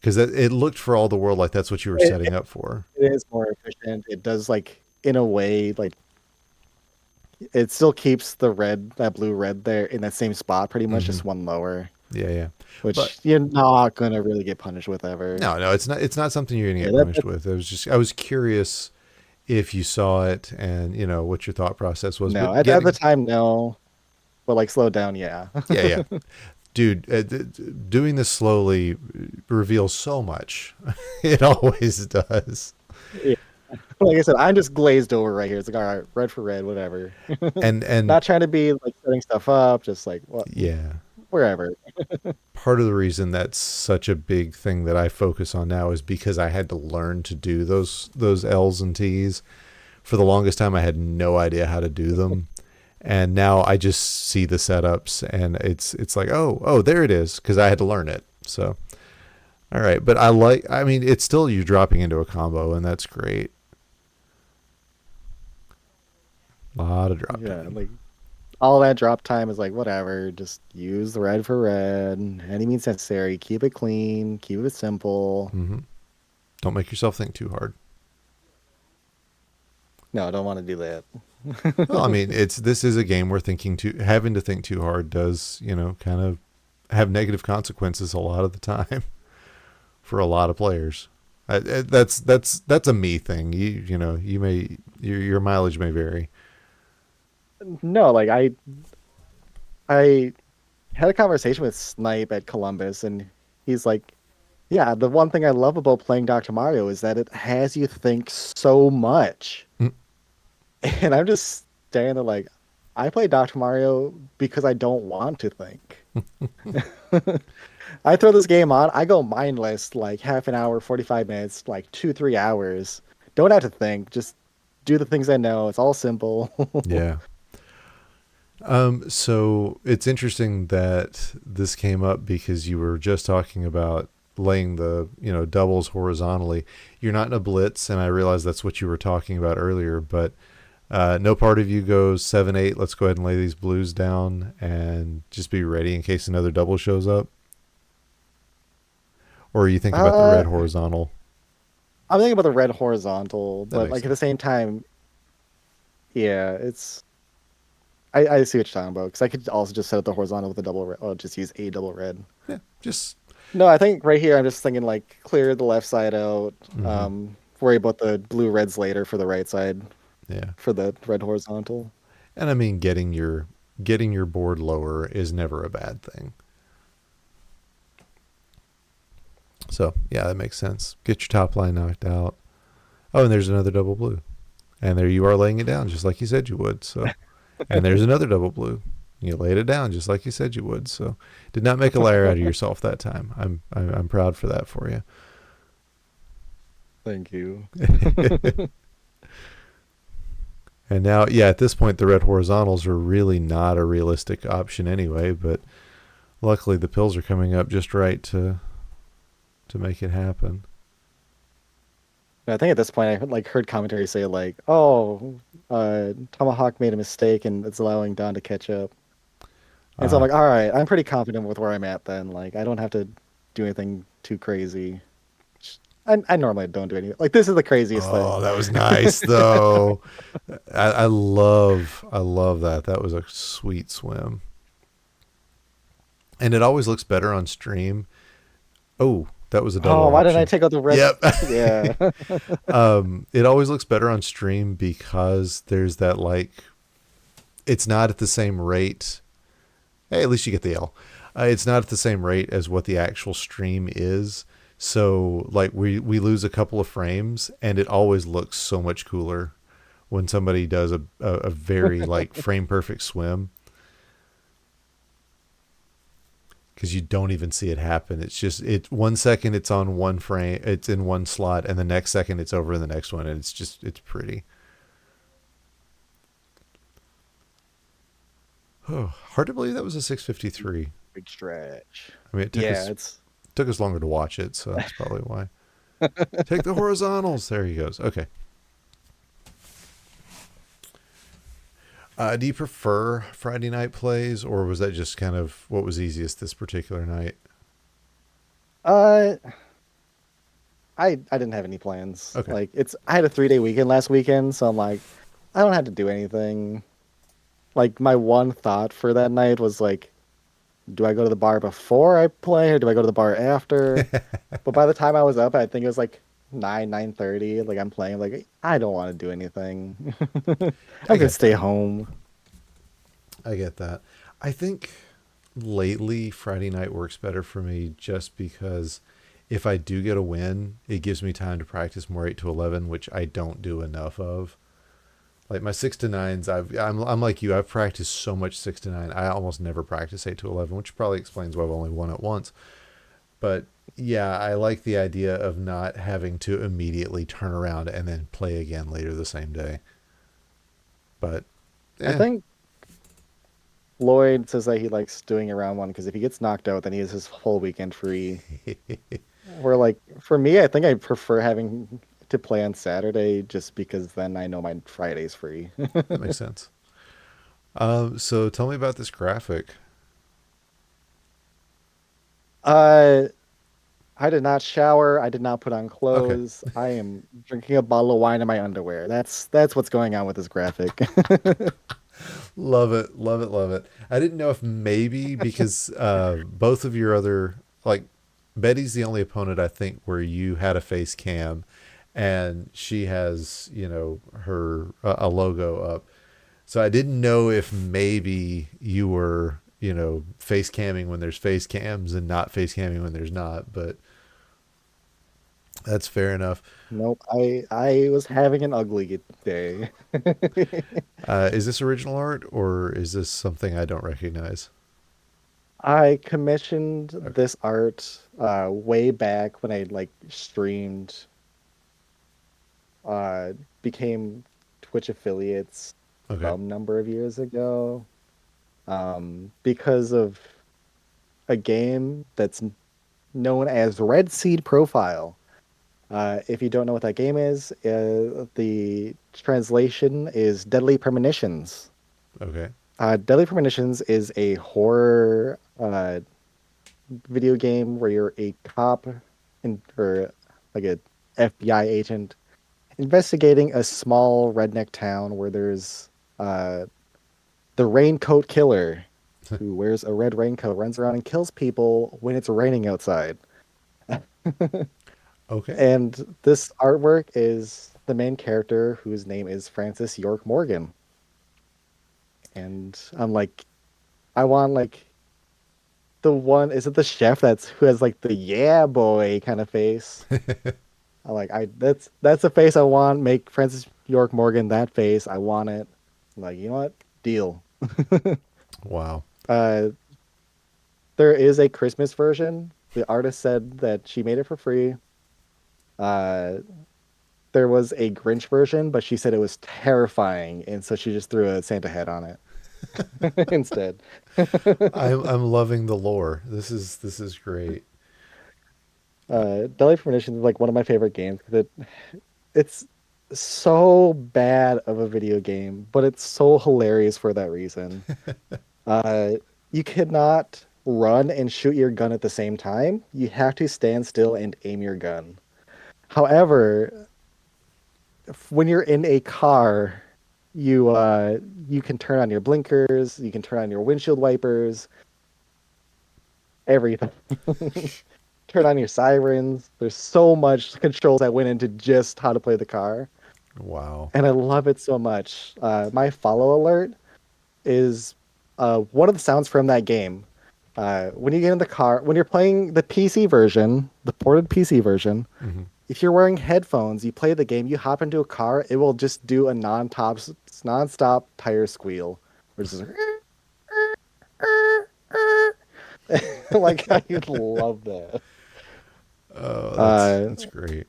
because it looked for all the world like that's what you were It, setting up for. it is more efficient. It does like in a way like it still keeps the red, that blue red there in that same spot, pretty much Hmm. just one lower, Yeah, yeah, but which you're not gonna really get punished with ever. no, no, it's not something you're gonna Yeah, get punished with. I was curious if you saw it and what your thought process was, no, but at the getting time, no, but like slow down, yeah. yeah, yeah, dude, doing this slowly reveals so much. It always does. Yeah. Like I said, I'm just glazed over right here. It's like, all right, red for red, whatever. And Not trying to be like setting stuff up, just like what, yeah, wherever. part of the reason that's such a big thing that I focus on now is because I had to learn to do those L's and T's. For the longest time I had no idea how to do them. And now I just see the setups and it's like, oh, there it is, because I had to learn it. So all right, but I mean, it's still you dropping into a combo, and that's great. A lot of drop Yeah, time. like all that drop time is like whatever. Just use the red for red. Any means necessary. Keep it clean. Keep it simple. Hmm. Don't make yourself think too hard. No, I don't want to do that. Well, I mean, this is a game where having to think too hard does, kind of have negative consequences a lot of the time for a lot of players. That's a me thing. Your mileage may vary. No, like I had a conversation with Snipe at Columbus, and he's like, "Yeah, the one thing I love about playing Dr. Mario is that it has you think so much." Mm. And I'm just staring there like, I play Dr. Mario because I don't want to think. I throw this game on, I go mindless like half an hour, 45 minutes, like 2, 3 hours. Don't have to think, just do the things I know. It's all simple. Yeah. So it's interesting that this came up because you were just talking about laying the, doubles horizontally. You're not in a blitz, and I realize that's what you were talking about earlier, but no part of you goes 7-8. Let's go ahead and lay these blues down and just be ready in case another double shows up. Or are you thinking about the uh, red horizontal? I'm thinking about the red horizontal, That but makes like at the sense. same time, yeah, I see what you're talking about because I could also just set up the horizontal with a double red, or just use a double red. Yeah, just No, I think right here I'm just thinking like clear the left side out. hmm. Worry about the blue reds later for the right side Yeah. for the red horizontal. And I mean, getting your board lower is never a bad thing. So yeah, that makes sense. Get your top line knocked out. Oh, and there's another double blue. And there you are laying it down just like you said you would. So, and there's another double blue. You laid it down just like you said you would. So, did not make a liar out of yourself that time. I'm proud for that for you. Thank you. And now, yeah, at this point, the red horizontals are really not a realistic option anyway. But luckily, the pills are coming up just right to make it happen. I think at this point I like heard commentary say like, "Oh, Tomahawk made a mistake and it's allowing Don to catch up." And so I'm Uh, like, "All right, I'm pretty confident with where I'm at then. Like, I don't have to do anything too crazy." I normally don't do anything. Like, this is the craziest thing. oh, that was nice though. I love that. That was a sweet swim, and it always looks better on stream. Oh, that was a double Oh, why didn't I option. take out the red? Yep. Yeah. It always looks better on stream because there's that like it's not at the same rate. Hey, at least you get the L. It's not at the same rate as what the actual stream is. So like we lose a couple of frames, and it always looks so much cooler when somebody does a very like frame perfect swim because you don't even see it happen. It's just it 1 second it's on one frame, it's in one slot, and the next second it's over in the next one, and it's pretty. Oh, hard to believe that was a 653. Big stretch. I mean, it Yeah, it's took us longer to watch it, so that's probably why. Take the horizontals. There he goes. Okay. Do you prefer Friday night plays, or was that just kind of what was easiest this particular night? uh I didn't have any plans. Okay. Like it's I had a 3-day weekend last weekend, so I'm like, I don't have to do anything. Like my one thought for that night was like, do I go to the bar before I play or do I go to the bar after? But by the time I was up, I think it was like 9:30. Like I'm playing, like I don't want to do anything. I I'm gonna get stay that. home. I get that. I think lately Friday night works better for me just because if I do get a win, it gives me time to practice more 8 to 11, which I don't do enough of. Like my 6 to 9s, I'm like you. I've practiced so much 6 to 9. I almost never practice 8 to 11, which probably explains why I've only won it once. But yeah, I like the idea of not having to immediately turn around and then play again later the same day. But I eh. think Lloyd says that he likes doing a round one because if he gets knocked out, then he has his whole weekend free. Where like for me, I think I prefer having to play on Saturday just because then I know my Friday's free. That makes sense. So tell me about this graphic. Uh, I did not shower. I did not put on Okay. clothes. I am drinking a bottle of wine in my underwear. That's what's going on with this graphic. Love it. Love it. Love it. I didn't know if maybe because both of your other, like, Betty's the only opponent I think where you had a face cam and she has, her a logo up. So I didn't know if maybe you were, face camming when there's face cams and not face camming when there's not, but that's fair enough. Nope. I was having an ugly day. Is this original art or is this something I don't recognize? I commissioned Okay. this art way back when I like streamed, uh became Twitch affiliates Okay. some number of years ago. Because of a game that's known as Red Seed Profile. If you don't know what that game is, the translation is Deadly Premonitions. Okay. Deadly Premonitions is a horror video game where you're a cop or like a FBI agent investigating a small redneck town where there's uh, the Raincoat Killer who wears a red raincoat, runs around and kills people when it's raining outside. Okay. And this artwork is the main character whose name is Francis York Morgan. And I'm like, I want like the one, is it the chef that's who has like the yeah boy kind of face? I'm like, that's the face I want. Make Francis York Morgan that face. I want it. I'm like, you know what? Deal. Wow. Uh, there is a Christmas version. The artist said that she made it for free. Uh, there was a Grinch version, but she said it was terrifying, and so she just threw a Santa hat on it instead. I'm loving the lore. This is great. Deadly Premonition is like one of my favorite games because it's so bad of a video game, but it's so hilarious for that reason. Uh, you cannot run and shoot your gun at the same time. You have to stand still and aim your gun. However, when you're in a car, you can turn on your blinkers, you can turn on your windshield wipers, everything. Turn on your sirens. There's so much controls that went into just how to play the car, Wow. and I love it so much. My follow alert is one of the sounds from that game. When you get in the car, when you're playing the PC version, the ported PC version, Hmm. if you're wearing headphones, you play the game, you hop into a car, it will just do a non-stop tire squeal, which is like I love that. Oh, Uh, that's great.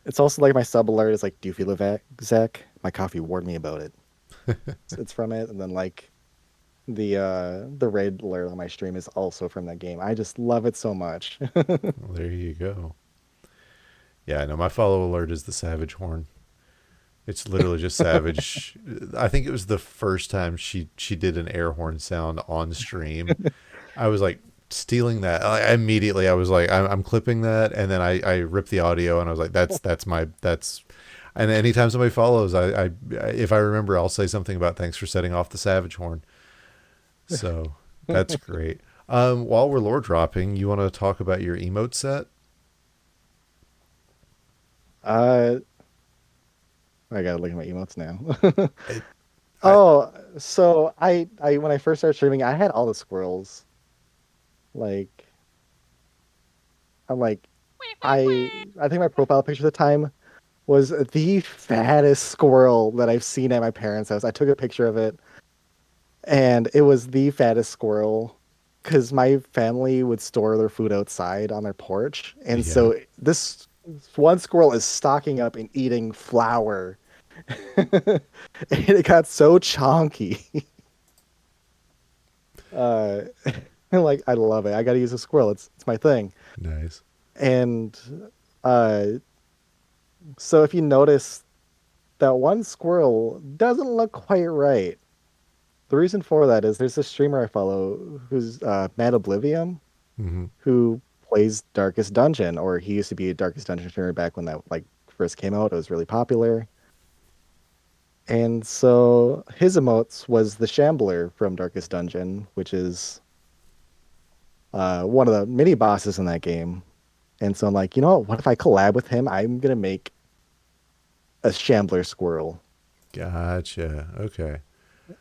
it's also like my sub alert is like, "Do you feel it, Zach? My coffee warned me about it." It's from it, and then like the raid alert on my stream is also from that game. I just love it so much. Well, there you go. Yeah, no, my follow alert is the Savage Horn. It's literally just Savage. I think it was the first time she did an air horn sound on stream. I was like stealing that. Immediately I was like, I'm clipping that, and then I ripped the audio, and I was like, that's my that's. And anytime somebody follows, I if I remember, I'll say something about thanks for setting off the Savage Horn. So that's great. While we're lore dropping, you want to talk about your emote set? uh, I gotta look at my emotes now. It, I Oh, so I when I first started streaming, I had all the squirrels. Like I'm like I think my profile picture at the time was the fattest squirrel that I've seen at my parents' house. I took a picture of it, and it was the fattest squirrel because my family would store their food outside on their porch, and yeah. so this one squirrel is stocking up and eating flour, and it got so chonky. Uh, like I love it. I got to use a squirrel. It's my thing. Nice. And uh, so if you notice that one squirrel doesn't look quite right. The reason for that is there's this streamer I follow who's Mad Oblivion, Hmm. who plays Darkest Dungeon, or he used to be a Darkest Dungeon streamer back when that like first came out. It was really popular. And so his emotes was the Shambler from Darkest Dungeon, which is one of the mini bosses in that game. And so I'm like, you know what? What if I collab with him? I'm gonna make a Shambler squirrel. Gotcha. Okay.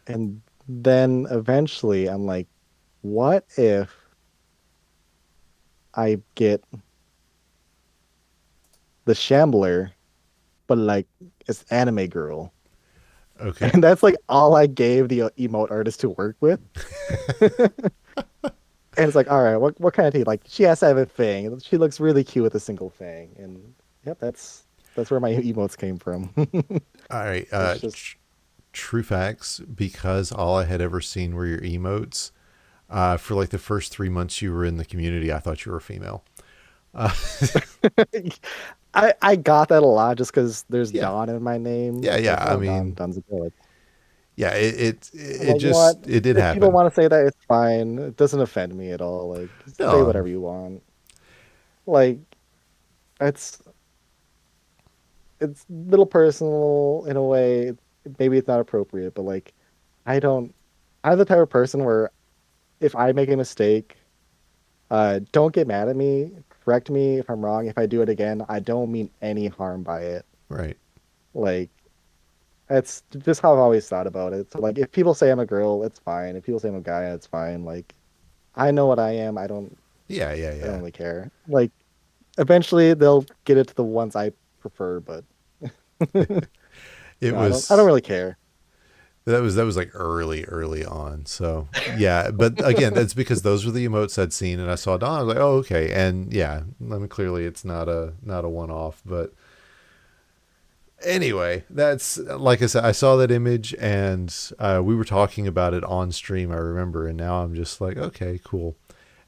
And then eventually I'm like, what if I get the Shambler, but like it's anime girl? Okay. And that's like all I gave the emote artist to work with. And it's like, all right, what kind of tea? Like she has to have a thing. She looks really cute with a single thing. And yep, that's where my emotes came from. All right. It's just True facts. Because all I had ever seen were your emotes. For like the first 3 months you were in the community, I thought you were female. Uh, I got that a lot just because there's yeah. Dawn in my name. Yeah. It's Yeah. like, I oh, mean, Dawn's a girl. yeah. I'm It like, you know what? just it did If people happen. want to say that, it's fine. It doesn't offend me at all. Like, say No. whatever you want. Like, it's it's a little personal in a way. Maybe it's not appropriate, but like, I don't. I'm the type of person where if I make a mistake, don't get mad at me. Correct me if I'm wrong. If I do it again, I don't mean any harm by it. Right. Like, that's just how I've always thought about it. So like if people say I'm a girl, it's fine. If people say I'm a guy, it's fine. Like I know what I am. Yeah. Yeah. I don't Yeah. really care. Like eventually they'll get it to the ones I prefer, but It no, I don't was really care. that was like early on. So yeah, but again, that's because those were the emotes I'd seen, and I saw Dawn. I was like, oh, okay, and yeah, I mean, clearly it's not a one off, but Anyway, that's like I said, I saw that image and we were talking about it on stream, I remember, and now I'm just like, okay, cool.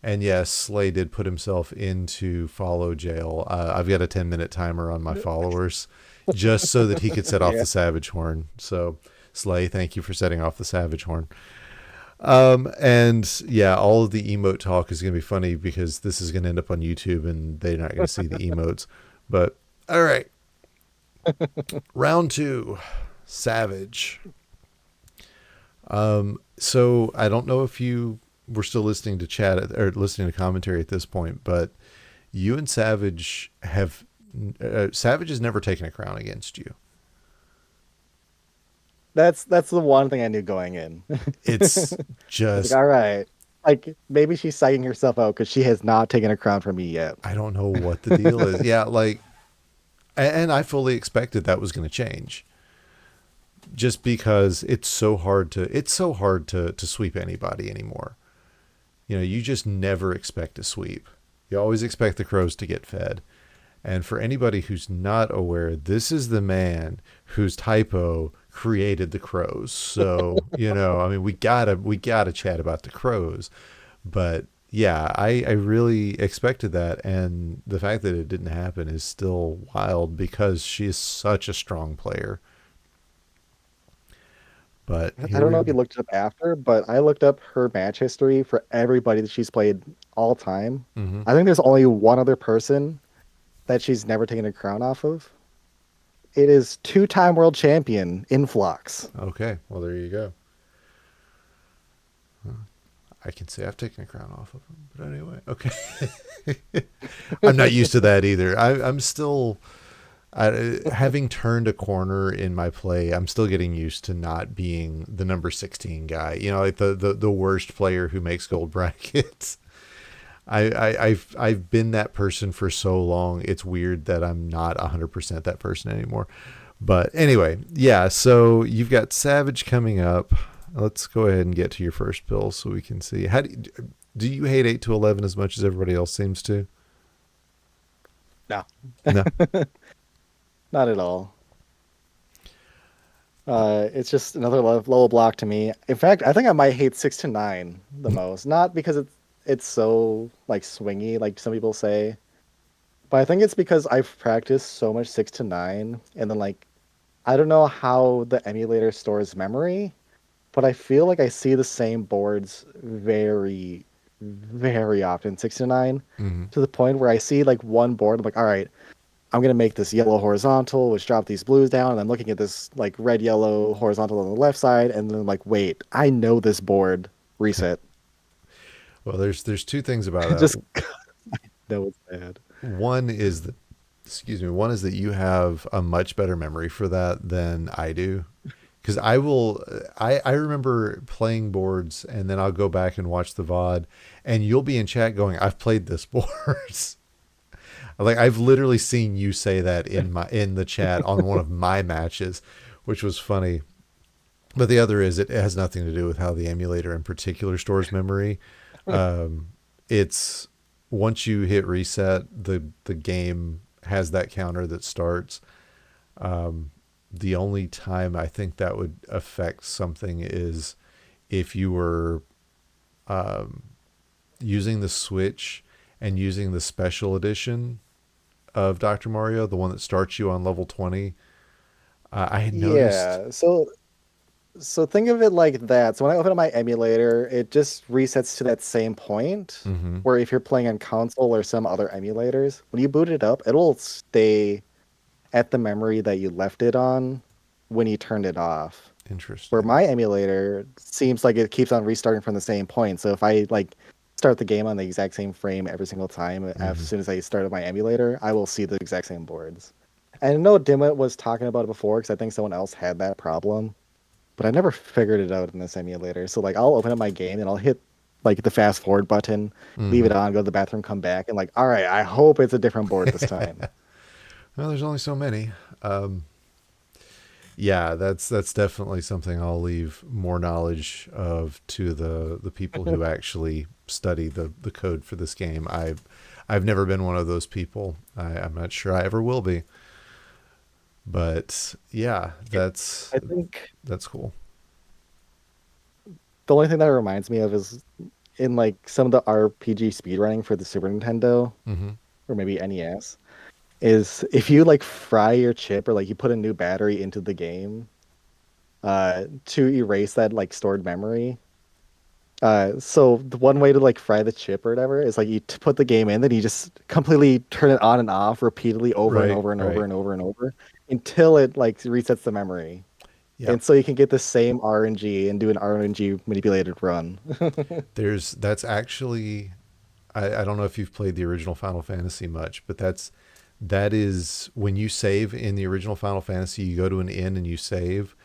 And yes, Slay did put himself into follow jail. I've got a 10-minute timer on my followers just so that he could set off Yeah. the Savage Horn. So, Slay, thank you for setting off the Savage Horn. And yeah, all of the emote talk is going to be funny because this is going to end up on YouTube and they're not going to see the emotes. But all right, round two, Savage. So I don't know if you were still listening to chat or listening to commentary at this point, but you and Savage have Savage has never taken a crown against you. That's the one thing I knew going in. It's I was like, just all right. Like maybe she's psyching herself out because she has not taken a crown from me yet. I don't know what the deal is. Yeah, like, and I fully expected that was going to change, just because it's so hard to sweep anybody anymore. You know, you just never expect a sweep. You always expect the crows to get fed. And for anybody who's not aware, this is the man whose typo created the crows. So, you know, I mean, we gotta chat about the crows. But yeah, I really expected that, and the fact that it didn't happen is still wild because she is such a strong player. But I here don't we know if you are. looked it up after, but I looked up her match history for everybody that she's played all time. Hmm. I think there's only one other person that she's never taken a crown off of. It is two-time world champion Influx. Okay, well there you go. I can say I've taken a crown off of him, but anyway, okay. I'm not used to that either. I'm still having turned a corner in my play. I'm still getting used to not being the number 16 guy. You know, like the worst player who makes gold brackets. I've been that person for so long. It's weird that I'm not 100% that person anymore. But anyway, yeah. So you've got Savage coming up. Let's go ahead and get to your first bill so we can see. Do you hate 8 to 11 as much as everybody else seems to? No, No. not at all. It's just another low block to me. In fact, I think I might hate 6 to 9 the most. Not because it's so like swingy, like some people say, but I think it's because I've practiced so much 6 to 9, and then like I don't know how the emulator stores memory, but I feel like I see the same boards very, very often, 6 to 9, Hmm. to the point where I see like one board, I'm like, all right, I'm gonna make this yellow horizontal, which drop these blues down, and I'm looking at this like red yellow horizontal on the left side, and then like, wait, I know this board. Reset. Well, there's two things about Just that. know it's bad. One is that, excuse me, one is that you have a much better memory for that than I do. Because I remember playing boards and then I'll go back and watch the VOD and you'll be in chat going, I've played this board. Like I've literally seen you say that in the chat on one of my matches, which was funny. But the other is it has nothing to do with how the emulator in particular stores memory. Um, it's once you hit reset, the game has that counter that starts. The only time I think that would affect something is if you were using the Switch and using the special edition of Dr. Mario, the one that starts you on level 20. I had noticed. Yeah. So think of it like that. So when I open up my emulator, it just resets to that same point. Hmm. Where if you're playing on console or some other emulators, when you boot it up, it'll stay at the memory that you left it on when you turned it off. Where Interesting. my emulator seems like it keeps on restarting from the same point. So if I like start the game on the exact same frame every single time, as Hmm. soon as I started my emulator, I will see the exact same boards. And I know Dimwit was talking about it before because I think someone else had that problem, but I never figured it out in this emulator. So like I'll open up my game and I'll hit like the fast forward button, leave Hmm. it on, go to the bathroom, come back, and like, all right, I hope it's a different board this time. Well, there's only so many. Um, yeah, that's definitely something I'll leave more knowledge of to the people who actually study the code for this game. I've never been one of those people. I'm not sure I ever will be. But yeah, I think that's cool. the only thing that it reminds me of is in like some of the RPG speedrunning for the Super Nintendo Hmm. or maybe NES, is if you like fry your chip or like you put a new battery into the game to erase that like stored memory. So the one way to like fry the chip or whatever is like you put the game in, then you just completely turn it on and off repeatedly over and Right, over and over right. and over and over until it like resets the memory. Yeah. And so you can get the same RNG and do an RNG manipulated run. That's actually, I don't know if you've played the original Final Fantasy much, but that is when you save in the original Final Fantasy, you go to an inn and you save.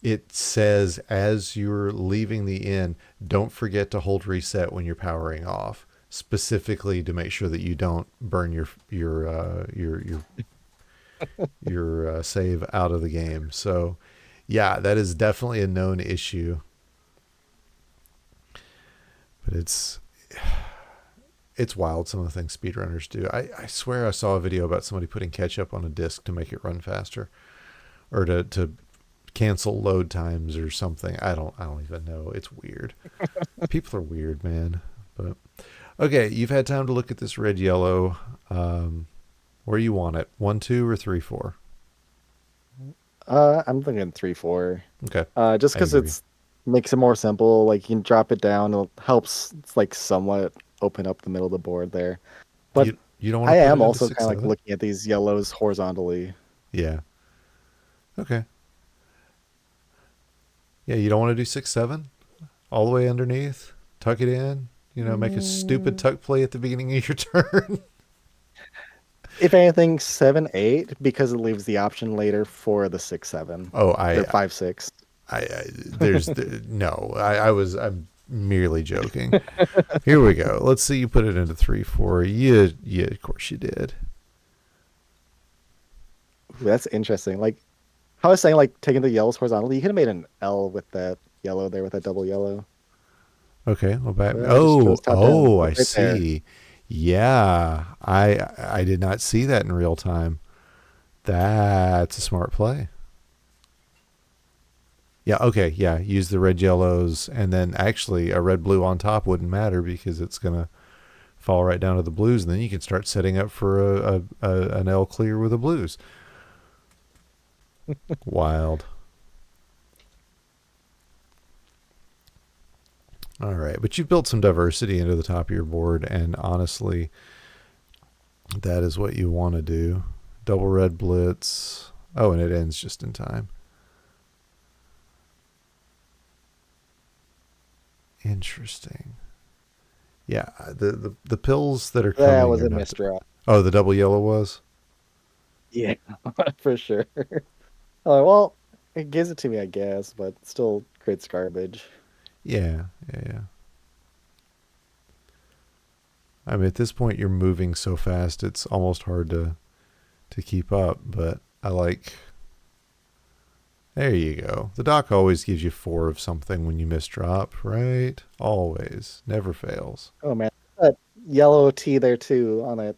It says as you're leaving the inn, don't forget to hold reset when you're powering off, specifically to make sure that you don't burn your save out of the game. So, yeah, that is definitely a known issue, but it's wild some of the things speedrunners do. I swear I saw a video about somebody putting ketchup on a disc to make it run faster or to cancel load times or something. I don't even know. It's weird. People are weird, man. But okay, you've had time to look at this red yellow. Where you want it? 1, 2, or 3, 4? I'm thinking 3-4. Okay, Just I because agree. it's makes it more simple. Like you can drop it down, it helps like somewhat open up the middle of the board there. But You don't want I to put am it into also six kind of like seven? looking at these yellows horizontally. Yeah. Okay. Yeah, you don't want to do 6 7 all the way underneath. Tuck it in. Make a stupid Mm, tuck play at the beginning of your turn. If anything, 7-8 because it leaves the option later for the 6-7 Oh, or 5-6. no. I'm merely joking. Here we go. Let's see you put it into 3 4. Yeah, of course you did. Ooh, that's interesting. Like how I was saying, like taking the yellows horizontally, you could have made an L with that yellow there with that double yellow. Okay, well back. But I just Oh, chose top down. I Look right there. see. Yeah, I did not see that in real time. That's a smart play. Yeah, okay, yeah. Use the red yellows, and then actually a red blue on top wouldn't matter because it's gonna fall right down to the blues, and then you can start setting up for an L clear with the blues. Wild. All right, but you've built some diversity into the top of your board, and honestly, that is what you want to do. Double red blitz. Oh, and it ends just in time. Interesting. Yeah, the pills that are That coming was are a not. misdraw. Oh, the double yellow was. Yeah, for sure. Well, it gives it to me, I guess, but still creates garbage. Yeah, yeah, yeah. I mean, at this point, you're moving so fast, it's almost hard to keep up. But I like. There you go. The doc always gives you 4 of something when you miss drop, right? Always, never fails. Oh man, that yellow T there too on that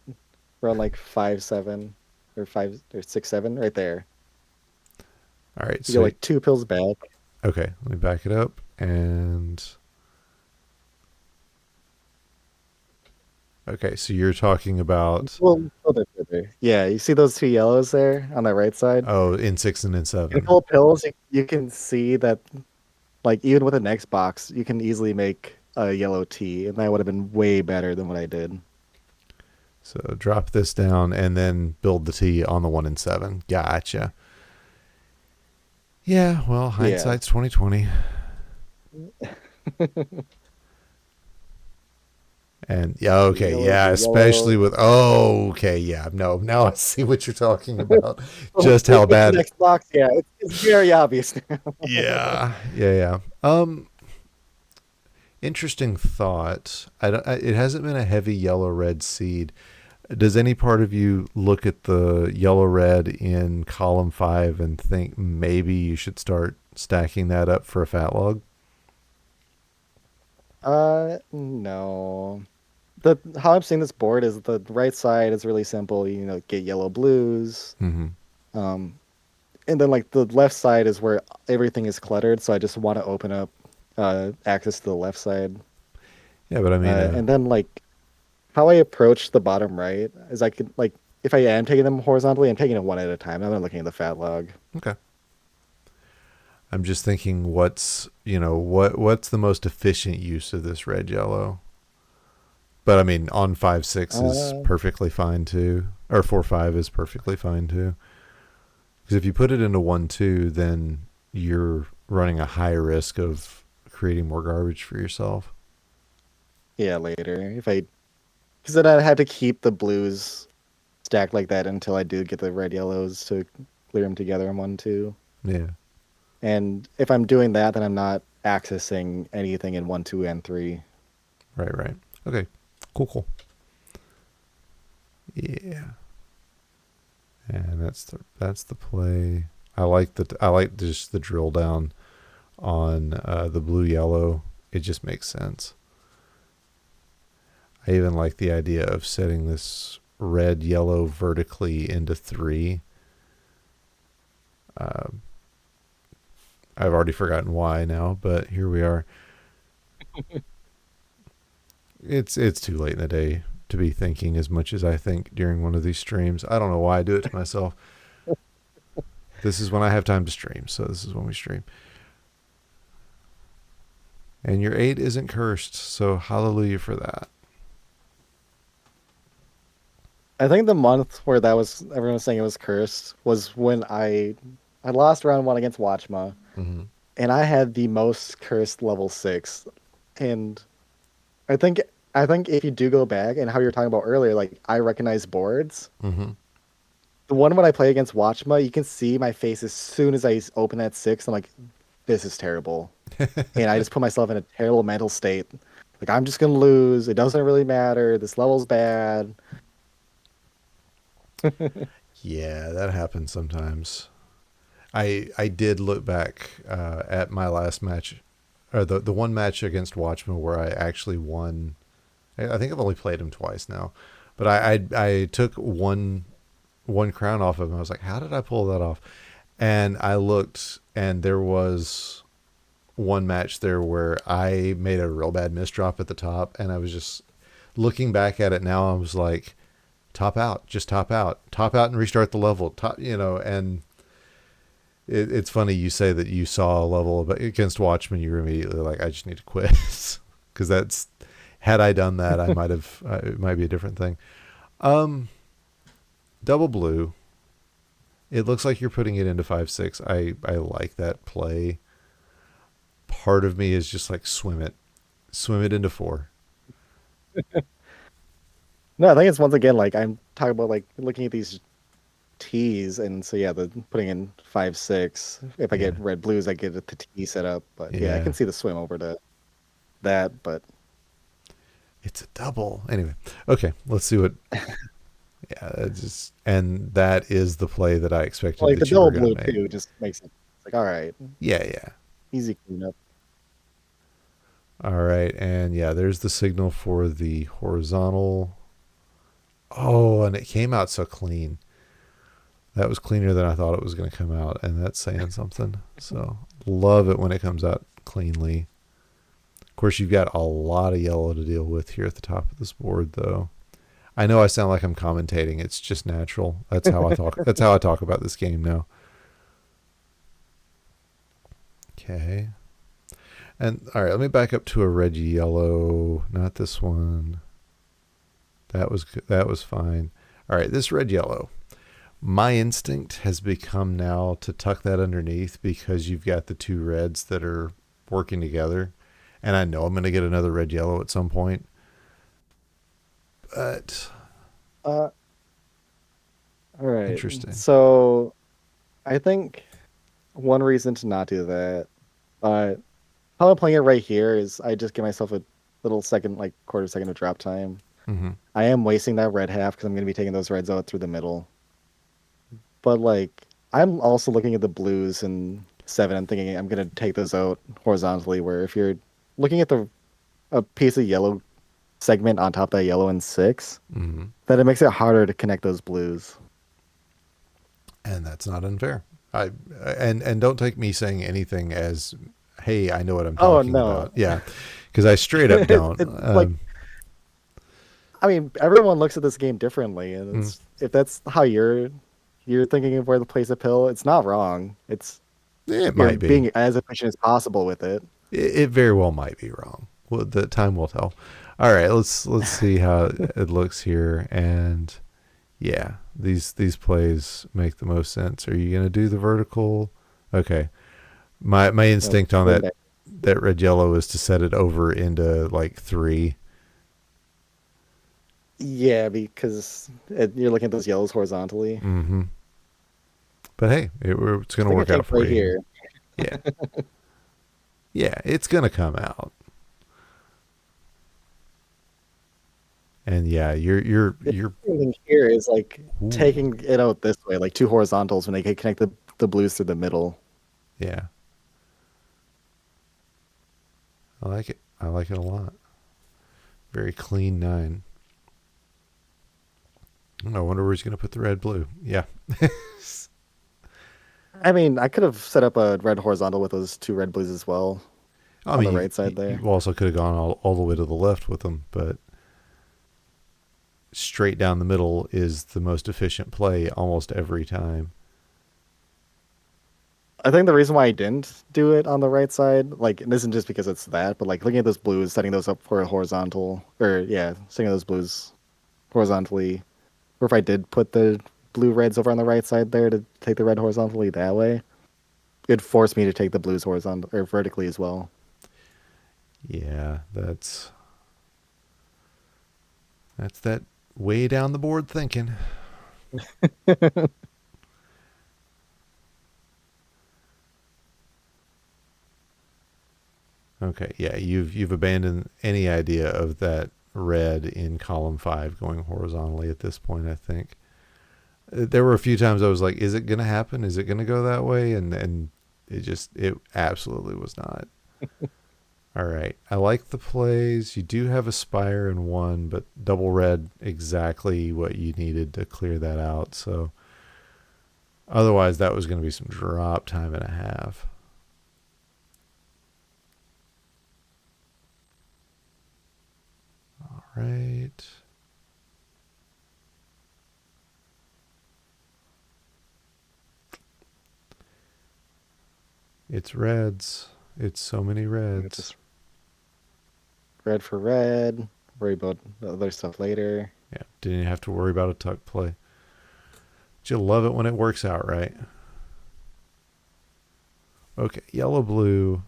run like 5-7 or 5 or 6-7 right there. All right, You get so like 2 pills back. okay, let me back it up. And okay, so you're talking about Well, further. Yeah, you see those 2 yellows there on that right side? oh in 6 and in In 7. full pills, you can see that like even with the next box, you can easily make a yellow T, and that would have been way better than what I did. So drop this down and then build the T on the 1 and 7. Gotcha. Yeah, well, Yeah. hindsight's 2020. And yeah, The okay, yellows yeah, are especially yellow. with oh, okay, yeah, no, now I see what you're talking about. Well, Just how with the bad. next box, yeah, it's very obvious now. Yeah, yeah, yeah. Interesting thought. It hasn't been a heavy yellow red seed. Does any part of you look at the yellow red in column 5 and think maybe you should start stacking that up for a fat log? No. The how I'm seeing this board is the right side is really simple. You know, get yellow blues. Mm-hmm. Um, And then like the left side is where everything is cluttered, so I just want to open up access to the left side. Yeah, but I mean, And then like how I approach the bottom right is I could like if I am taking them horizontally, I'm taking it one at a time. I'm not looking at the fat log. okay. I'm just thinking, what's the most efficient use of this red yellow? But I mean, on 5-6 is Uh, perfectly fine too, or 4-5 is perfectly fine too. Because if you put it into 1-2, then you're running a high risk of creating more garbage for yourself. yeah, later if I because then I had to keep the blues stacked like that until I do get the red yellows to clear them together in 1-2. Yeah. And if I'm doing that, then I'm not accessing anything in 1, 2, and 3. Right. Right. Okay. Cool. Cool. Yeah. And that's the play. I like just the drill down on the blue yellow. It just makes sense. I even like the idea of setting this red yellow vertically into 3. Uh, I've already forgotten why now, but here we are. It's too late in the day to be thinking as much as I think during one of these streams. I don't know why I do it to myself. This is when I have time to stream, so this is when we stream. And your 8 isn't cursed, so hallelujah for that. I think the month where that was everyone was saying it was cursed was when I lost round one against Watchma, Mm-hmm. and I had the most cursed level 6. And I think I think if you do go back and how you were talking about earlier, like I recognize boards. Mm-hmm. The one when I play against Watchma, you can see my face as soon as I open that 6. I'm like, this is terrible. And I just put myself in a terrible mental state. Like I'm just gonna lose. It doesn't really matter. This level's bad. Yeah, that happens sometimes. I did look back at my last match, or the one match against Watchmen where I actually won. I think I've only played him twice now, but I took one crown off of him. I was like, how did I pull that off? And I looked, and there was one match there where I made a real bad misdrop at the top, and I was just looking back at it now. I was like, top out, just top out, and restart the level. And it's funny you say that you saw a level against Watchmen. You were immediately like, I just need to quit because that's had I done that, I might have. It might be a different thing. Um, Double blue. It looks like you're putting it into 5-6. I like that play. Part of me is just like swim it into 4. No, I think it's once again like I'm talking about like looking at these T's, and so yeah, the putting in 5, 6. If I Yeah, get red blues, I get the T set up. But yeah, I yeah. can see the swim over to that. But It's a double. Anyway, okay. Let's see what. Yeah, and that is the play that I expected like the that you were double gonna blue make. too just makes it it's like all right, Yeah, yeah. easy cleanup. All right, and yeah, there's the signal for the horizontal. Oh, and it came out so clean. That was cleaner than I thought it was going to come out, and that's saying something. So love it when it comes out cleanly. Of course, you've got a lot of yellow to deal with here at the top of this board, though. I know I sound like I'm commentating. It's just natural. That's how I talk. That's how I talk about this game now. Okay. And all right, let me back up to a red yellow. Not this one. That was fine. All right, this red yellow. My instinct has become now to tuck that underneath because you've got the two reds that are working together, and I know I'm going to get another red yellow at some point. But uh all right, interesting. so I think one reason to not do that, uh how I'm playing it right here is I just give myself a little second, like quarter second of drop time. Mm-hmm. I am wasting that red half because I'm going to be taking those reds out through the middle. But like, I'm also looking at the blues and 7. I'm thinking I'm going to take those out horizontally. Where if you're looking at the a piece of yellow segment on top of that yellow in 6, Mm-hmm. then it makes it harder to connect those blues. And that's not unfair. I and don't take me saying anything as, hey, I know what I'm Oh talking no. about. Yeah, because I straight up don't. It's like, I mean, everyone looks at this game differently, and Mm, it's if that's how you're thinking of where to place a pill, it's not wrong. It's it you're might be. being as efficient as possible with it. It very well might be wrong. Well, the time will tell. All right, let's see how it looks here. And yeah, these plays make the most sense. Are you gonna do the vertical? Okay. My Nope, instinct on going that back. that red yellow is to set it over into like three. Yeah, because you're looking at those yellows horizontally. Mm-hmm. But hey, it's I gonna think I work out take for right you. here. Yeah, yeah, it's gonna come out. And yeah, The you're. thing here is like Ooh, taking it out this way, like two horizontals when they can connect the blues through the middle. yeah, I like it. I like it a lot. Very clean nine. I wonder where he's gonna put the red blue. Yeah. I mean, I could have set up a red horizontal with those two red blues as well I on the mean, right side there. you also could have gone all the way to the left with them, but straight down the middle is the most efficient play almost every time. I think the reason why I didn't do it on the right side, like, it isn't just because it's that, but like looking at those blues, setting those up for a horizontal, or yeah, setting those blues horizontally, or if I did put the blue reds over on the right side there to take the red horizontally that way, it'd force me to take the blues horizontal or vertically as well. Yeah, that's that way down the board thinking. Okay, yeah, you've abandoned any idea of that red in column five going horizontally at this point. I think there were a few times I was like, "Is it going to happen? Is it going to go that way?" And it absolutely was not. All right, I like the plays. You do have a spire in one, but double red exactly what you needed to clear that out. So otherwise, that was going to be some drop time and a half. All right. It's reds. It's so many reds. Just red for red, worry about the other stuff later. Yeah, didn't have to worry about a tuck play. But you love it when it works out, right? Okay, yellow blue.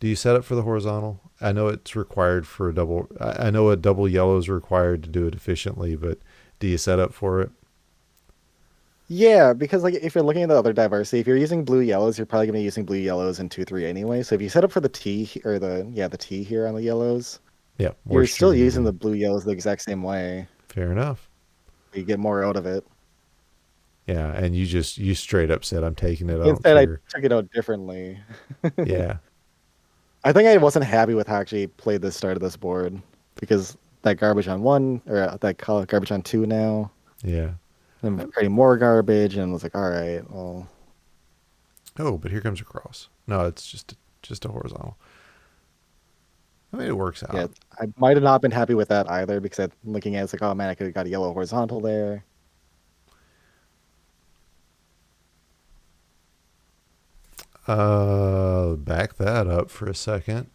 Do you set up for the horizontal? I know it's required for a double. I know a double yellow is required to do it efficiently, but do you set up for it? Yeah, because like if you're looking at the other diversity, if you're using blue yellows, you're probably gonna be using blue yellows in 2-3 anyway. So if you set up for the or the T here on the yellows, Yeah, more you're still streaming using the blue. blue yellows the exact same way. Fair enough. You get more out of it. Yeah, and you straight up said I'm taking it. I don't Instead, I care. took it out differently. Yeah, I think I wasn't happy with how I actually played this start of this board because that garbage on one or that garbage on two now. yeah. I'm creating more garbage and was like, all right, well, Oh, but here comes a cross. No, it's just a horizontal. I mean, it works yeah, out. I might have not been happy with that either because I'm looking at it, it's like, oh man, I could have got a yellow horizontal there. Back that up for a second.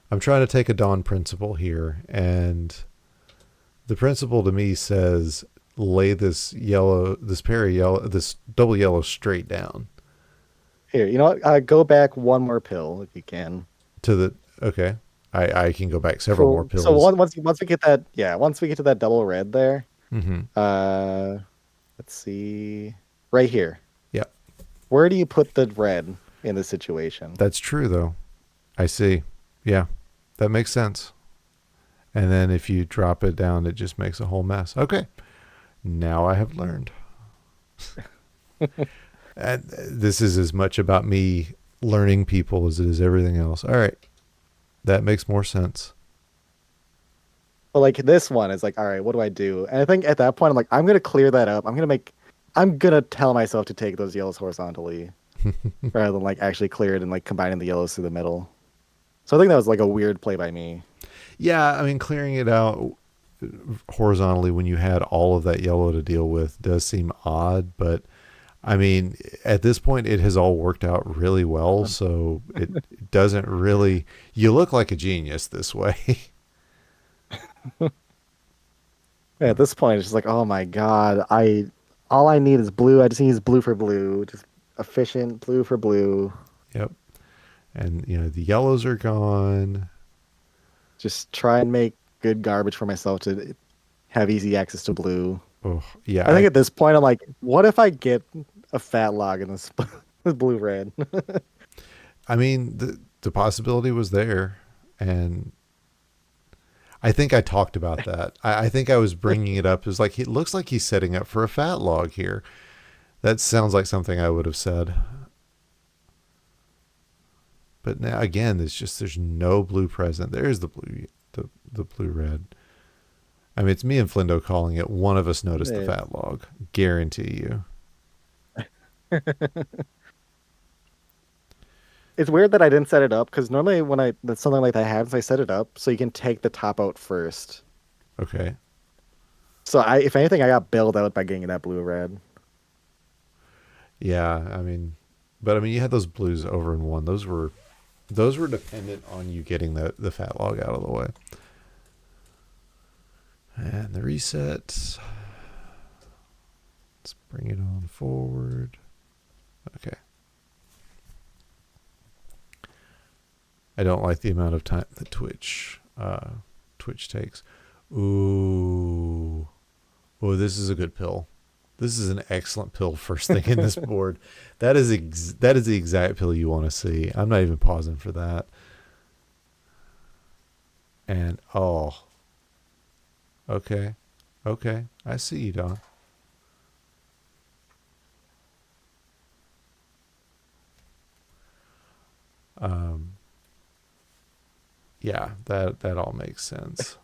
I'm trying to take a Dawn principle here, and the principle to me says lay this pair of yellow, this double yellow straight down Here, you know what? Go back one more pill if you can. to the. Okay, I can go back several more Cool. So pills. once we get that, yeah, once we get to that double red there, Mm-hmm. uh, let's see, right here. Yeah, Where do you put the red in this situation? that's true though. I see. Yeah, that makes sense. And then if you drop it down, it just makes a whole mess. Okay, now I have learned. And this is as much about me learning people as it is everything else. All right, that makes more sense. But like this one is like, all right, what do I do? And I think at that point, I'm like, I'm gonna clear that up. I'm gonna make I'm gonna tell myself to take those yellows horizontally rather than like actually clear it and like combining the yellows through the middle. So I think that was like a weird play by me. Yeah, I mean, clearing it out horizontally when you had all of that yellow to deal with does seem odd, but I mean, at this point, it has all worked out really well, so it doesn't really. You look like a genius this way. Yeah, at this point, it's just like, oh my God, I all I need is blue. I just need is blue for blue. Just efficient blue for blue. Yep. And, the yellows are gone. Just try and make good garbage for myself to have easy access to blue. Oh, yeah. I think at this point, I'm like, what if I get a fat log in this, this blue red? I mean, the possibility was there. And I think I talked about that. I think I was bringing it up. It was like, it looks like he's setting up for a fat log here. That sounds like something I would have said. But now again, there's no blue present. There's the blue red. I mean, it's me and Flindo calling it. One of us noticed the Yeah. fat log. Guarantee you. It's weird that I didn't set it up because normally when something like that happens, I set it up so you can take the top out first. Okay. So if anything, I got bailed out by getting that blue red. Yeah. But you had those blues over in one. Those were dependent on you getting the fat log out of the way. And the reset. Let's bring it on forward. Okay. I don't like the amount of time that Twitch takes. Ooh. Oh, this is a good pill. This is an excellent pill first thing in this board. That is the exact pill you want to see. I'm not even pausing for that. And okay. Okay. I see you, Don. Um yeah, that all makes sense.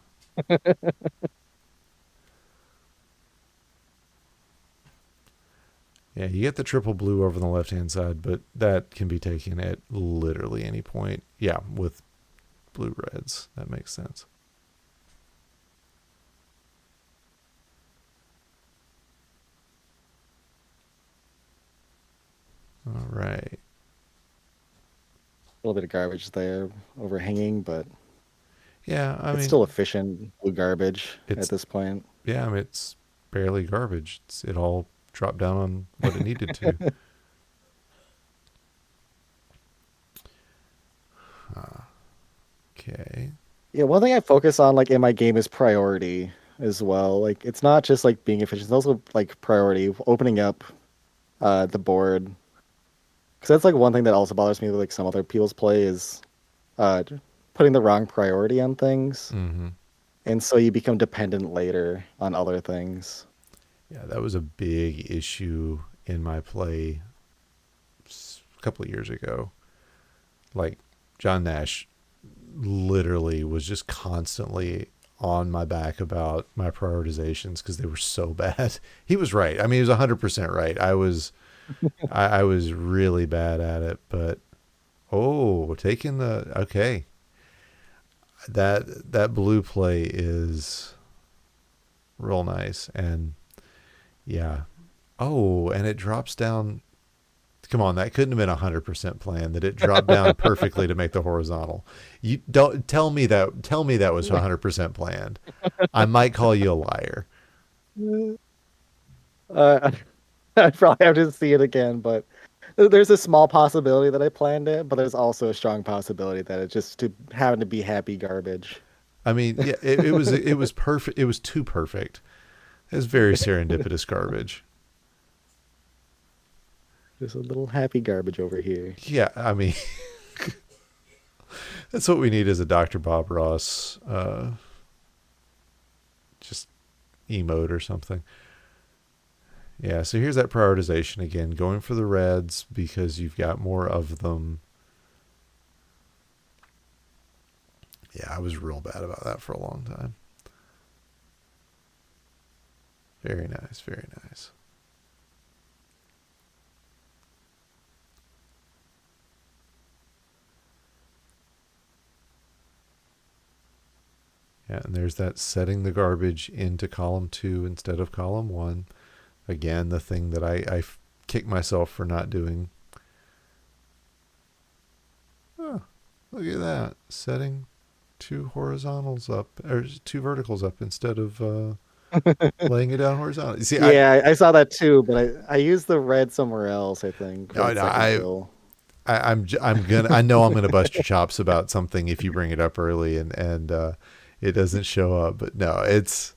Yeah, you get the triple blue over on the left hand side, but that can be taken at literally any point. Yeah, with blue reds. That makes sense. All right. A little bit of garbage there overhanging, but Yeah, it's still efficient blue garbage at it's this point. it's barely garbage. It all dropped down on what it needed to. Okay. Yeah, one thing I focus on like in my game is priority as well. Like it's not just like being efficient, it's also like priority, opening up the board. Because that's like one thing that also bothers me with like some other people's play is uh putting the wrong priority on things. Mm-hmm. And so you become dependent later on other things. Yeah, that was a big issue in my play a couple of years ago. Like John Nash literally was just constantly on my back about my prioritizations because they were so bad. He was right. I mean, he was 100% right. I was really bad at it, but taking the okay. That blue play is real nice and yeah. Oh, and it drops down. Come on, that couldn't have been 100% planned. That it dropped down perfectly to make the horizontal. You don't tell me that. Tell me that was 100% planned. I might call you a liar. Uh, I'd probably have to see it again, but there's a small possibility that I planned it, but there's also a strong possibility that it just to having to be happy garbage. I mean, yeah, it was perfect. It was too perfect. It was very serendipitous garbage. Just a little happy garbage over here. Yeah, I mean, that's what we need as a Dr. Bob Ross, just emote or something. Yeah, so here's that prioritization again, going for the reds because you've got more of them. Yeah, I was real bad about that for a long time. Very nice, very nice. Yeah, and there's that setting the garbage into column 2 instead of column 1. Again, the thing that I kick myself for not doing. Oh, look at that. Setting two horizontals up, or two verticals up instead of laying it down horizontally. See, Yeah, I saw that too, but I used the red somewhere else, I think, for no, that no, second pill. I'm gonna, I know I'm gonna bust your chops about something if you bring it up early and it doesn't show up. But no, it's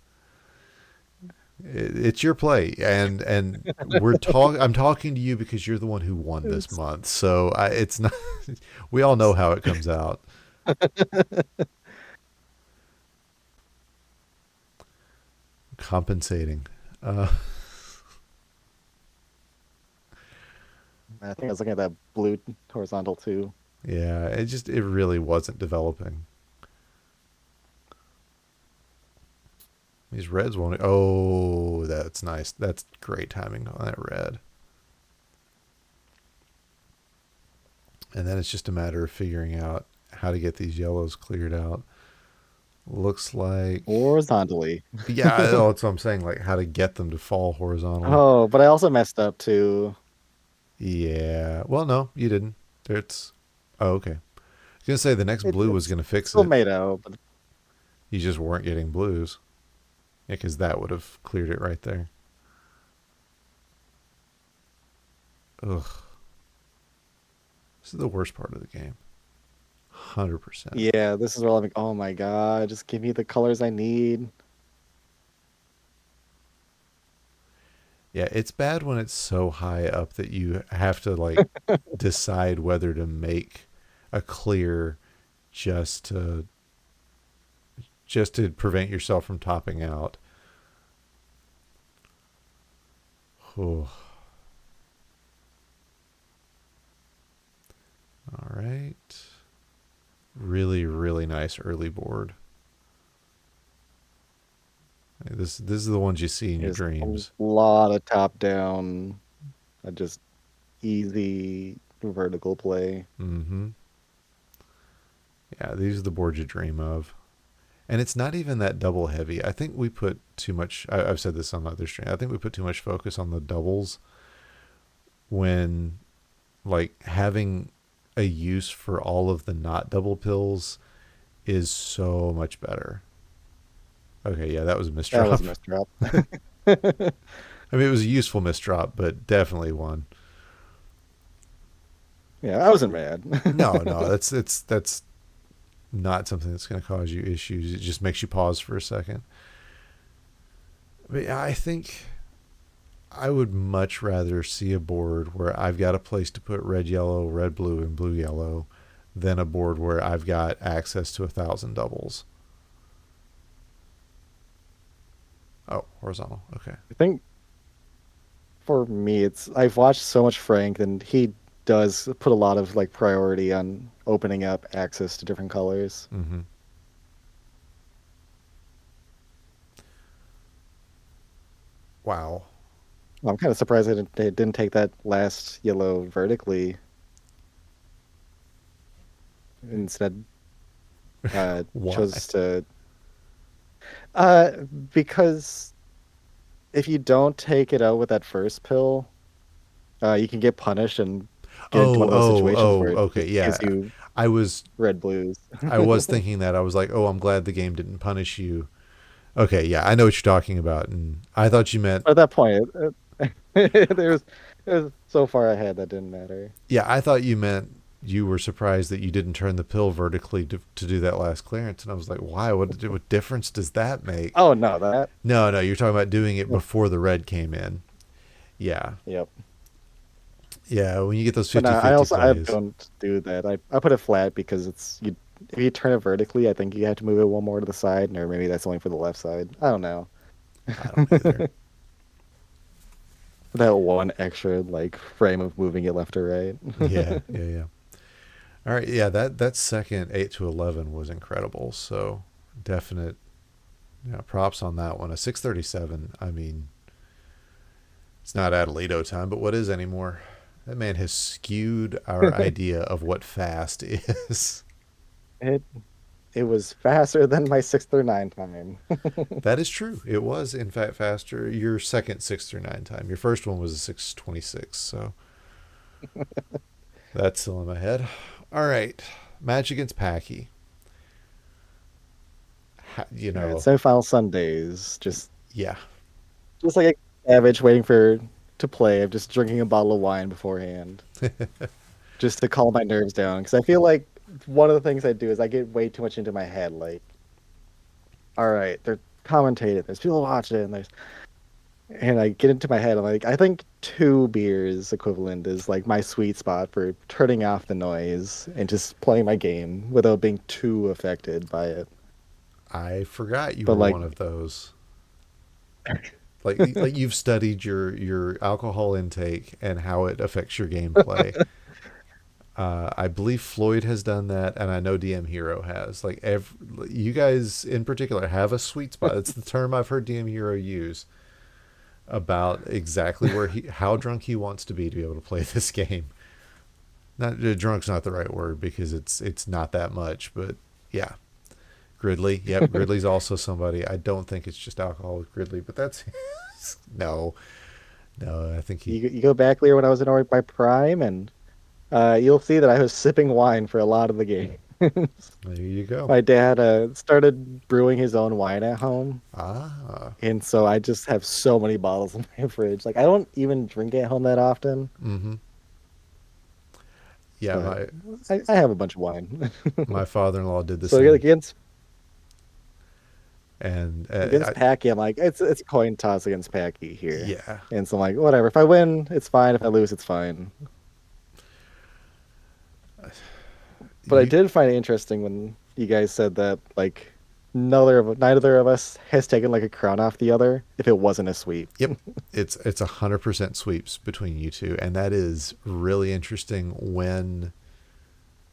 your play, and I'm talking to you because you're the one who won this It's- month. So it's not. We all know how it comes out. Compensating. Uh, I think I was looking at that blue horizontal too. yeah, it really wasn't developing. These reds won't. Oh, that's nice. That's great timing on that red. And then it's just a matter of figuring out how to get these yellows cleared out. Looks like, Horizontally. yeah, that's what I'm saying. Like how to get them to fall horizontally. Oh, but I also messed up too. Yeah. Well, no, you didn't. It's. Oh, okay. I was gonna say the next blue was It's gonna fix still it. made out, but You just weren't getting blues. Yeah, because that would have cleared it right there. Ugh. This is the worst part of the game. 100%. yeah, this is where I'm like, oh my God, just give me the colors I need. Yeah, it's bad when it's so high up that you have to like decide whether to make a clear just to prevent yourself from topping out. Oh, all right. Really, really nice early board. This is the ones you see in your There's a dreams. lot of top down, just easy vertical play. Mm-hmm. Yeah, these are the boards you dream of. And it's not even that double heavy. I think we put too much. I've said this on the other stream. I think we put too much focus on the doubles when like having a use for all of the not double pills is so much better. Okay, yeah, that was a That was misdrop. a misdrop. I mean, it was a useful misdrop, but definitely one. Yeah, I wasn't mad. No, no, that's not something that's going to cause you issues. It just makes you pause for a second. But yeah, I think I would much rather see a board where I've got a place to put red, yellow, red, blue, and blue, yellow than a board where I've got access to 1,000 doubles. Oh, horizontal. Okay. I think for me, it's I've watched so much Frank, and he does put a lot of like priority on opening up access to different colors. Mm-hmm. Wow. I'm kind of surprised they didn't take that last yellow vertically instead. Why? Chose to uh because if you don't take it out with that first pill, you can get punished and get into Oh, one of those oh, situations where oh. it Okay. just gives Yeah. you I was red blues. I was thinking that. I was like, oh, I'm glad the game didn't punish you. Okay. Yeah, I know what you're talking about, and I thought you meant. But at that point, it was so far ahead that didn't matter. Yeah, I thought you meant you were surprised that you didn't turn the pill vertically to do that last clearance, and I was like, why? What difference does that make? Oh no, that No, no, you're talking about doing it before the red came in. Yeah. yep. Yeah, when you get those But no, 50-50 I plays. don't do that. I put it flat because it's you. If you turn it vertically, I think you have to move it one more to the side, or maybe that's only for the left side. I don't know. I don't know either. That one extra like frame of moving it left or Yeah, right. yeah, yeah. All right, yeah, that second 8 to 11 was incredible. So, definite props on that one. A 637, I mean, it's not Adelito time, but what is anymore? That man has skewed our idea of what fast is. It it was faster than my 6 through 9 time. That is true. It was, in fact, faster. Your second 6 through 9 time. Your first one was a 6:26. So that's still in my head. All right. Match against Packy. You All right, know, semifinal Sundays. yeah. Just like a savage waiting for to play. I'm just drinking a bottle of wine beforehand, just to calm my nerves down. Because I feel like one of the things I do is I get way too much into my head. Like, all right, they're commentating. There's people watching, and I get into my head. I'm like, I think 2 beers equivalent is like my sweet spot for turning off the noise and just playing my game without being too affected by it. I forgot you But were like, one of those. Like you've studied your alcohol intake and how it affects your gameplay. I believe Floyd has done that, and I know DM Hero has. You guys in particular have a sweet spot. It's the term I've heard DM Hero use about exactly how drunk he wants to be able to play this game. Not drunk's not the right word because it's not that much, but yeah, Gridley. Yep, Gridley's also somebody. I don't think it's just alcohol with Gridley, but that's no, no. I think he. you go back there when I was in my prime, and you'll see that I was sipping wine for a lot of the game. There you go. My dad started brewing his own wine at home, Ah, and so I just have so many bottles in my fridge. Like I don't even drink at home that often, mm-hmm. Yeah, but I have a bunch of wine. my father-in-law did the So same, and against Packy, I'm like it's a coin toss against Packy here, yeah, and so I'm like whatever. If I win, it's fine. If I lose, it's fine. But I you. did find it interesting when you guys said that like neither of us has taken like a crown off the other if it wasn't a sweep. Yep, it's 100% sweeps between you two, and that is really interesting when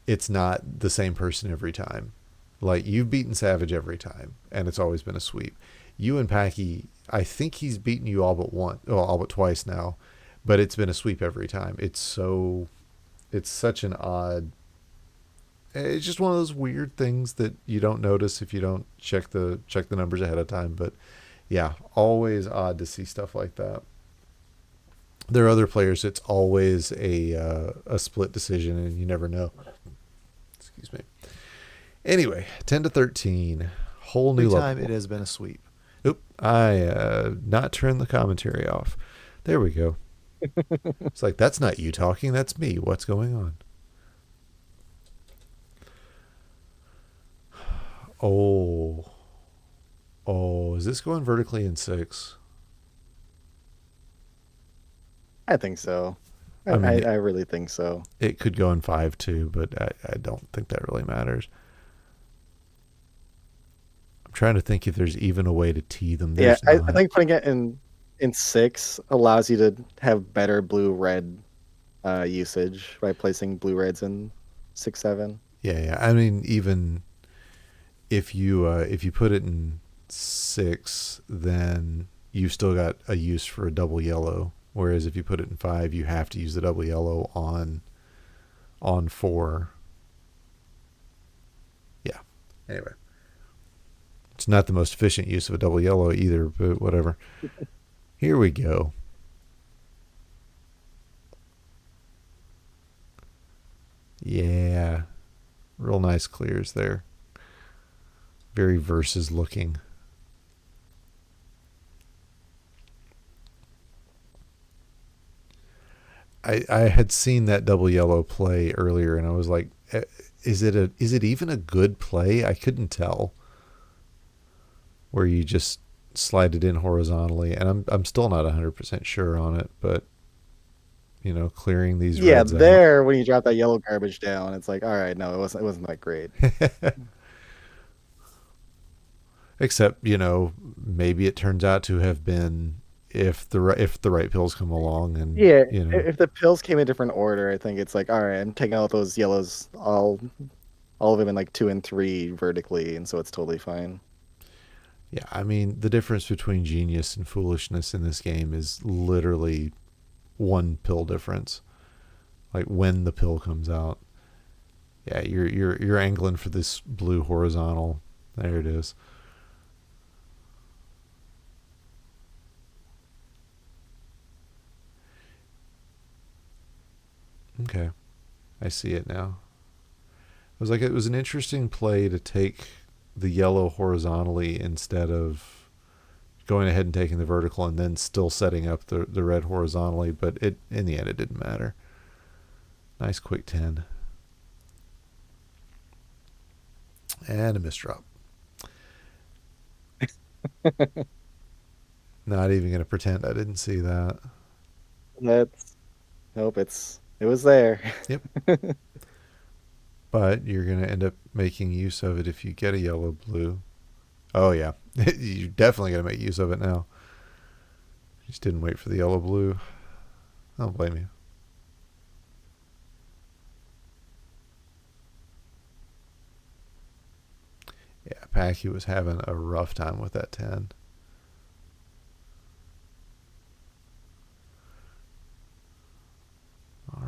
it's not the same person every time. Like you've beaten Savage every time, and it's always been a sweep. You and Packy, I think he's beaten you all but one, well, all but twice now, but it's been a sweep every time. It's such an odd. It's just one of those weird things that you don't notice if you don't check the numbers ahead of time. But yeah, always odd to see stuff like that. There are other players. It's always a split decision, and you never know. Excuse me. Anyway, 10-13, whole new level. Time it has been a sweep. Oop, I not turned the commentary off. There we go. It's like that's not you talking. That's me. What's going on? Oh, oh, is this going vertically in 6? I think so. I mean, I really think so. it could go in 5 too, but I don't think that really matters. I'm trying to think if there's even a way to tee them. Yeah, There's I not. think putting it in 6 allows you to have better blue red usage by placing blue reds in 6 7. Yeah, yeah. I mean, even if you put it in 6, then you've still got a use for a double yellow. Whereas if you put it in 5, you have to use the double yellow on 4. Yeah. Anyway, it's not the most efficient use of a double yellow either, but whatever. Here we go. Yeah, real nice clears there. Very versus looking. I had seen that double yellow play earlier, and I was like, is it even a good play? I couldn't tell. Where you just slide it in horizontally, and I'm still not 100% sure on it, but clearing these Yeah, reds out. there when you drop that yellow garbage down, it's like, all right, no, it wasn't that great. Except maybe it turns out to have been if the right pills come along, and Yeah, if the pills came in different order, I think it's like, all right, I'm taking out those yellows, all of them in like 2 and 3 vertically, and so it's totally fine. yeah, I mean the difference between genius and foolishness in this game is literally one pill difference. Like when the pill comes out. Yeah, you're angling for this blue horizontal. There it is. Okay, I see it now. It was an interesting play to take the yellow horizontally instead of going ahead and taking the vertical and then still setting up the red horizontally, but it in the end it didn't matter. Nice quick 10. And a misdrop. Not even going to pretend I didn't see that. That's nope, it was there. Yep. But you're going to end up making use of it if you get a yellow blue. Oh, yeah. You're definitely going to make use of it now. Just didn't wait for the yellow blue. I don't blame you. Yeah, Packy was having a rough time with that 10. All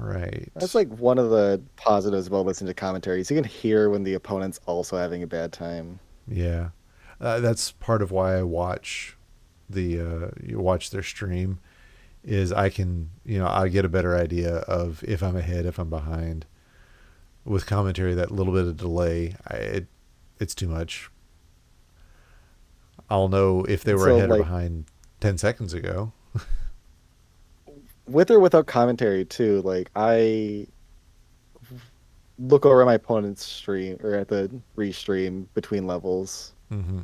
That's right. like one of the positives about listening to commentaries. You can hear when the opponent's also having a bad time. Yeah. That's part of why I watch you watch their stream is I can, I get a better idea of if I'm ahead, if I'm behind. With commentary, that little bit of delay, it's too much. I'll know if they And were so ahead or like behind 10 seconds ago. with or without commentary too, like I look over at my opponent's stream or at the restream between levels. Mm-hmm.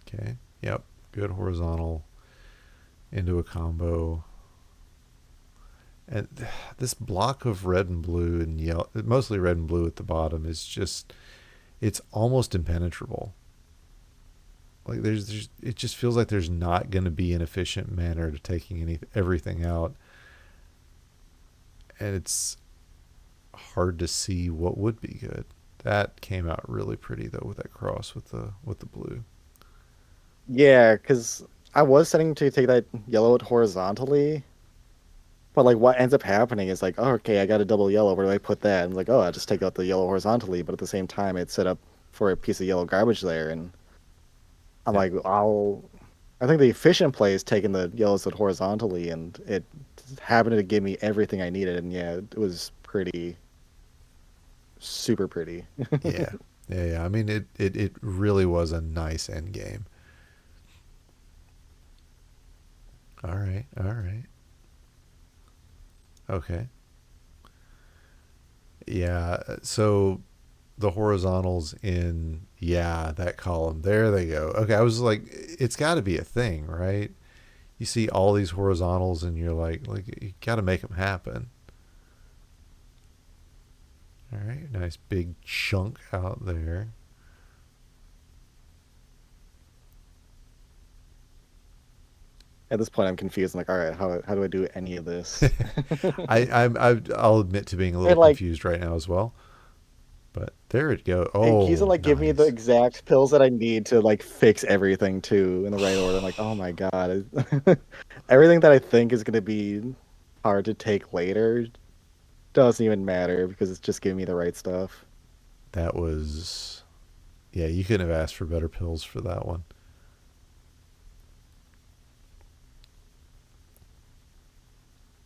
Okay. Yep. Good horizontal into a combo. And this block of red and blue and yellow, mostly red and blue at the bottom, is just, it's almost impenetrable. Like it just feels like there's not going to be an efficient manner to taking everything out, and it's hard to see what would be good. That came out really pretty though with that cross with the blue. Yeah, because I was setting to take that yellow horizontally, but like what ends up happening is like, oh, okay, I got a double yellow. Where do I put that? And I'm like, oh, I just take out the yellow horizontally, but at the same time, it's set up for a piece of yellow garbage there, and I'm Yeah, like, I think the efficient play is taking the yellows out horizontally, and it happened to give me everything I needed, and yeah, it was pretty, super pretty. yeah, yeah. I mean, it really was a nice end game. All right, all right, okay. Yeah. So the horizontals in that column. There they go. Okay, I was like, it's got to be a thing, right? You see all these horizontals, and you're like you got to make them happen. All right, nice big chunk out there. At this point, I'm confused. I'm like, all right, how do I do any of this? I'll admit to being a little And like, confused right now as well. But there it go. and keys to Oh, like give me the nice. exact pills that I need to like fix everything too in the right order. I'm like, oh my God. Everything that I think is gonna be hard to take later doesn't even matter because it's just giving me the right stuff. That was yeah. You couldn't have asked for better pills for that one.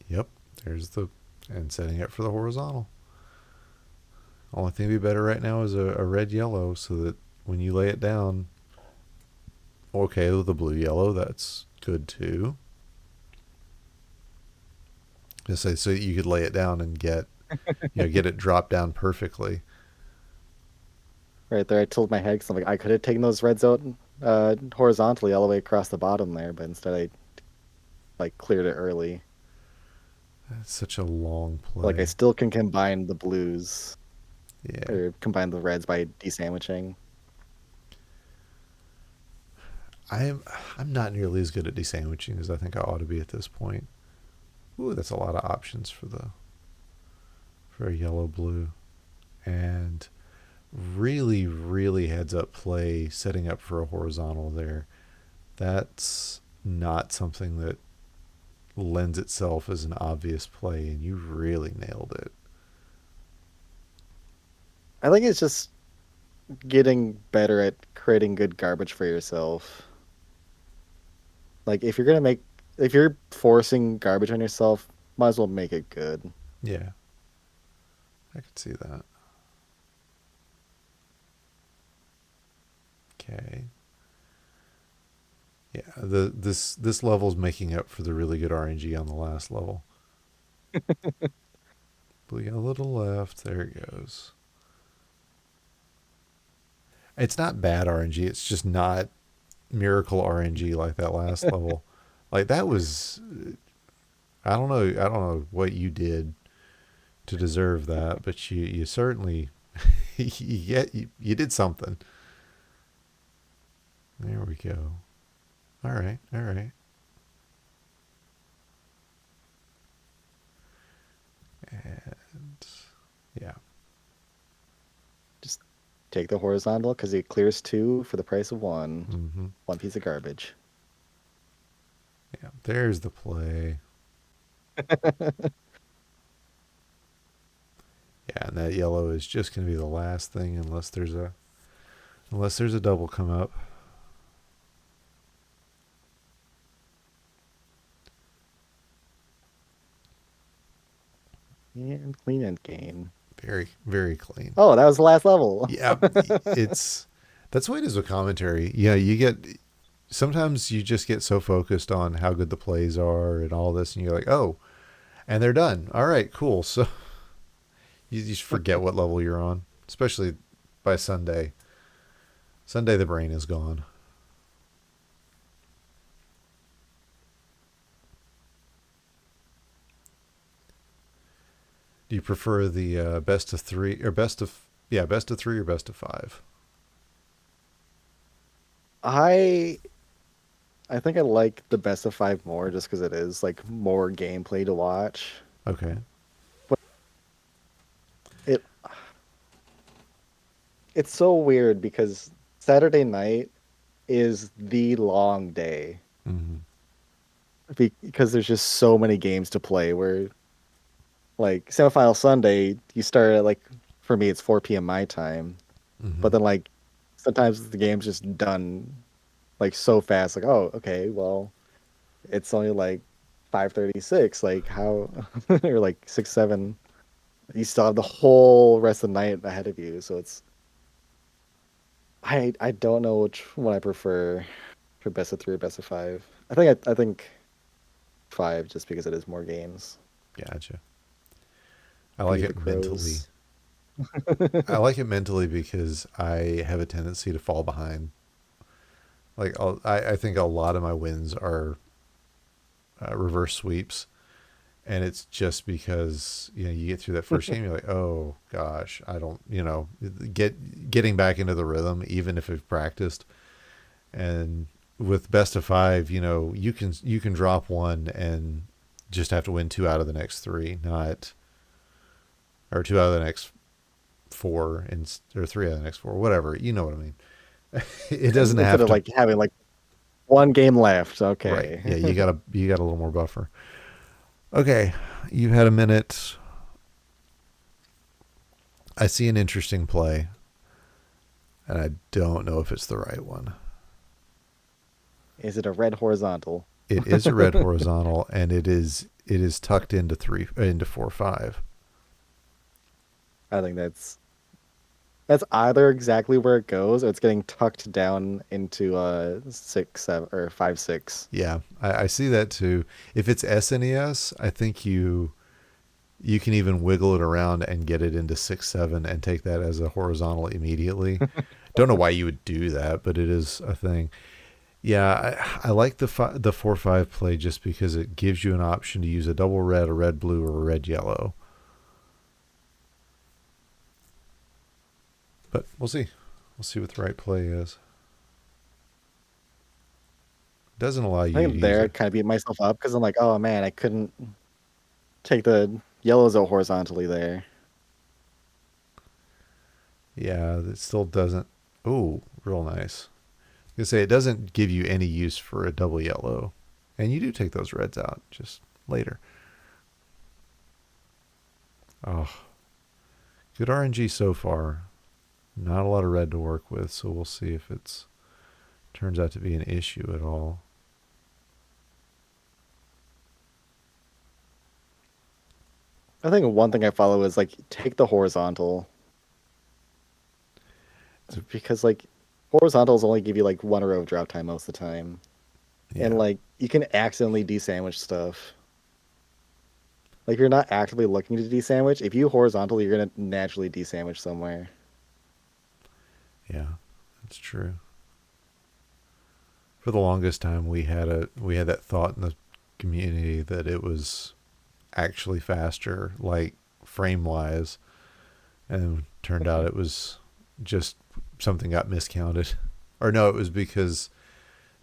Yep. There's the and setting it for the horizontal. Only thing to be better right now is a red yellow so that when you lay it down, okay, with the blue yellow, that's good too. Just say so you could lay it down and get it dropped down perfectly. Right there, I tilted my head because I'm like, I could have taken those reds out horizontally all the way across the bottom there, but instead I like cleared it early. That's such a long Like I play. still can combine the blues Yeah. or combine the reds by desandwiching. I'm I'm not nearly as good at desandwiching as I think I ought to be at this point. Ooh, that's a lot of options for a yellow blue. And really heads up play setting up for a horizontal there. That's not something that lends itself as an obvious play, and you really nailed it. I think it's just getting better at creating good garbage for yourself. Like if you're forcing garbage on yourself, might as well make it good. Yeah, I could see that. Okay. Yeah, this level's making up for the really good RNG on the last level. But we got a little left. There it goes. It's not bad RNG. It's just not miracle RNG like that last level. Like that was, I don't know. I don't know what you did to deserve that, but you certainly you did something. There we go. All right, all right. And yeah. Just take the horizontal because it clears two for the price of one. Mm-hmm. One piece of garbage. Yeah. There's the play. Yeah, and that yellow is just going to be the last thing unless there's a double come up. And clean end gain. Very very clean. Oh, that was the last level. Yeah, it's that's the way it is with commentary. Yeah, you get sometimes you just get so focused on how good the plays are and all this, and you're like, oh, and they're done. All right, cool. So you just forget what level you're on, especially by Sunday. Sunday, the brain is gone. Do you prefer the best of three or best of three or best of five? I I think I like the best of five more just because it is like more gameplay to watch. Okay. But it it's so weird because Saturday night is the long day Mm-hmm. because there's just so many games to play where like semifinal Sunday you start at like for me it's 4 p.m. my time, Mm-hmm. but then like sometimes the game's just done like so fast like oh okay well it's only like 5:36 like how or like 6 7 you still have the whole rest of the night ahead of you so it's I don't know which one I prefer for best of three or best of five. I think five just because it is more games. Gotcha. I like Feed the it mentally. crows. I like it mentally because I have a tendency to fall behind. Like I think a lot of my wins are reverse sweeps, and it's just because you get through that first game, you're like, oh gosh, I don't getting back into the rhythm, even if I've practiced. And with best of five, you can drop one and just have to win two out of the next three, not or two out of the next four and or three out of the next four, whatever. You know what I mean? It doesn't Instead have of to. like having like one game left. Right. Okay. Yeah, you got a little more buffer. Okay, you've had a minute. I see an interesting play, and I don't know if it's the right one. Is it a red horizontal? It is a red horizontal, and it is tucked into 4 5. I think that's either exactly where it goes or it's getting tucked down into 6 7 or 5 6. Yeah, I see that too. If it's SNES, I think you can even wiggle it around and get it into 6 7 and take that as a horizontal immediately. Don't know why you would do that, but it is a thing. Yeah, I like the 4 5 play just because it gives you an option to use a double red, a red blue, or a red yellow. But we'll see. We'll see what the right play is. It doesn't allow I you to think use there I it. kind of beat myself up because I'm like, oh man, I couldn't take the yellows out horizontally there. Yeah, it still doesn't. Oh, real nice. I was gonna say it doesn't give you any use for a double yellow. And you do take those reds out just later. Oh, good RNG so far. Not a lot of red to work with, so we'll see if it's turns out to be an issue at all. I think one thing I follow is like take the horizontal It's a, because like horizontals only give you like one row of drop time most of the time, and yeah, like you can accidentally desandwich stuff. Like if you're not actively looking to desandwich, if you horizontal, you're gonna naturally desandwich somewhere. yeah, that's true. For the longest time, we had that thought in the community that it was actually faster, like frame wise, and turned out it was just something got miscounted, or no, it was because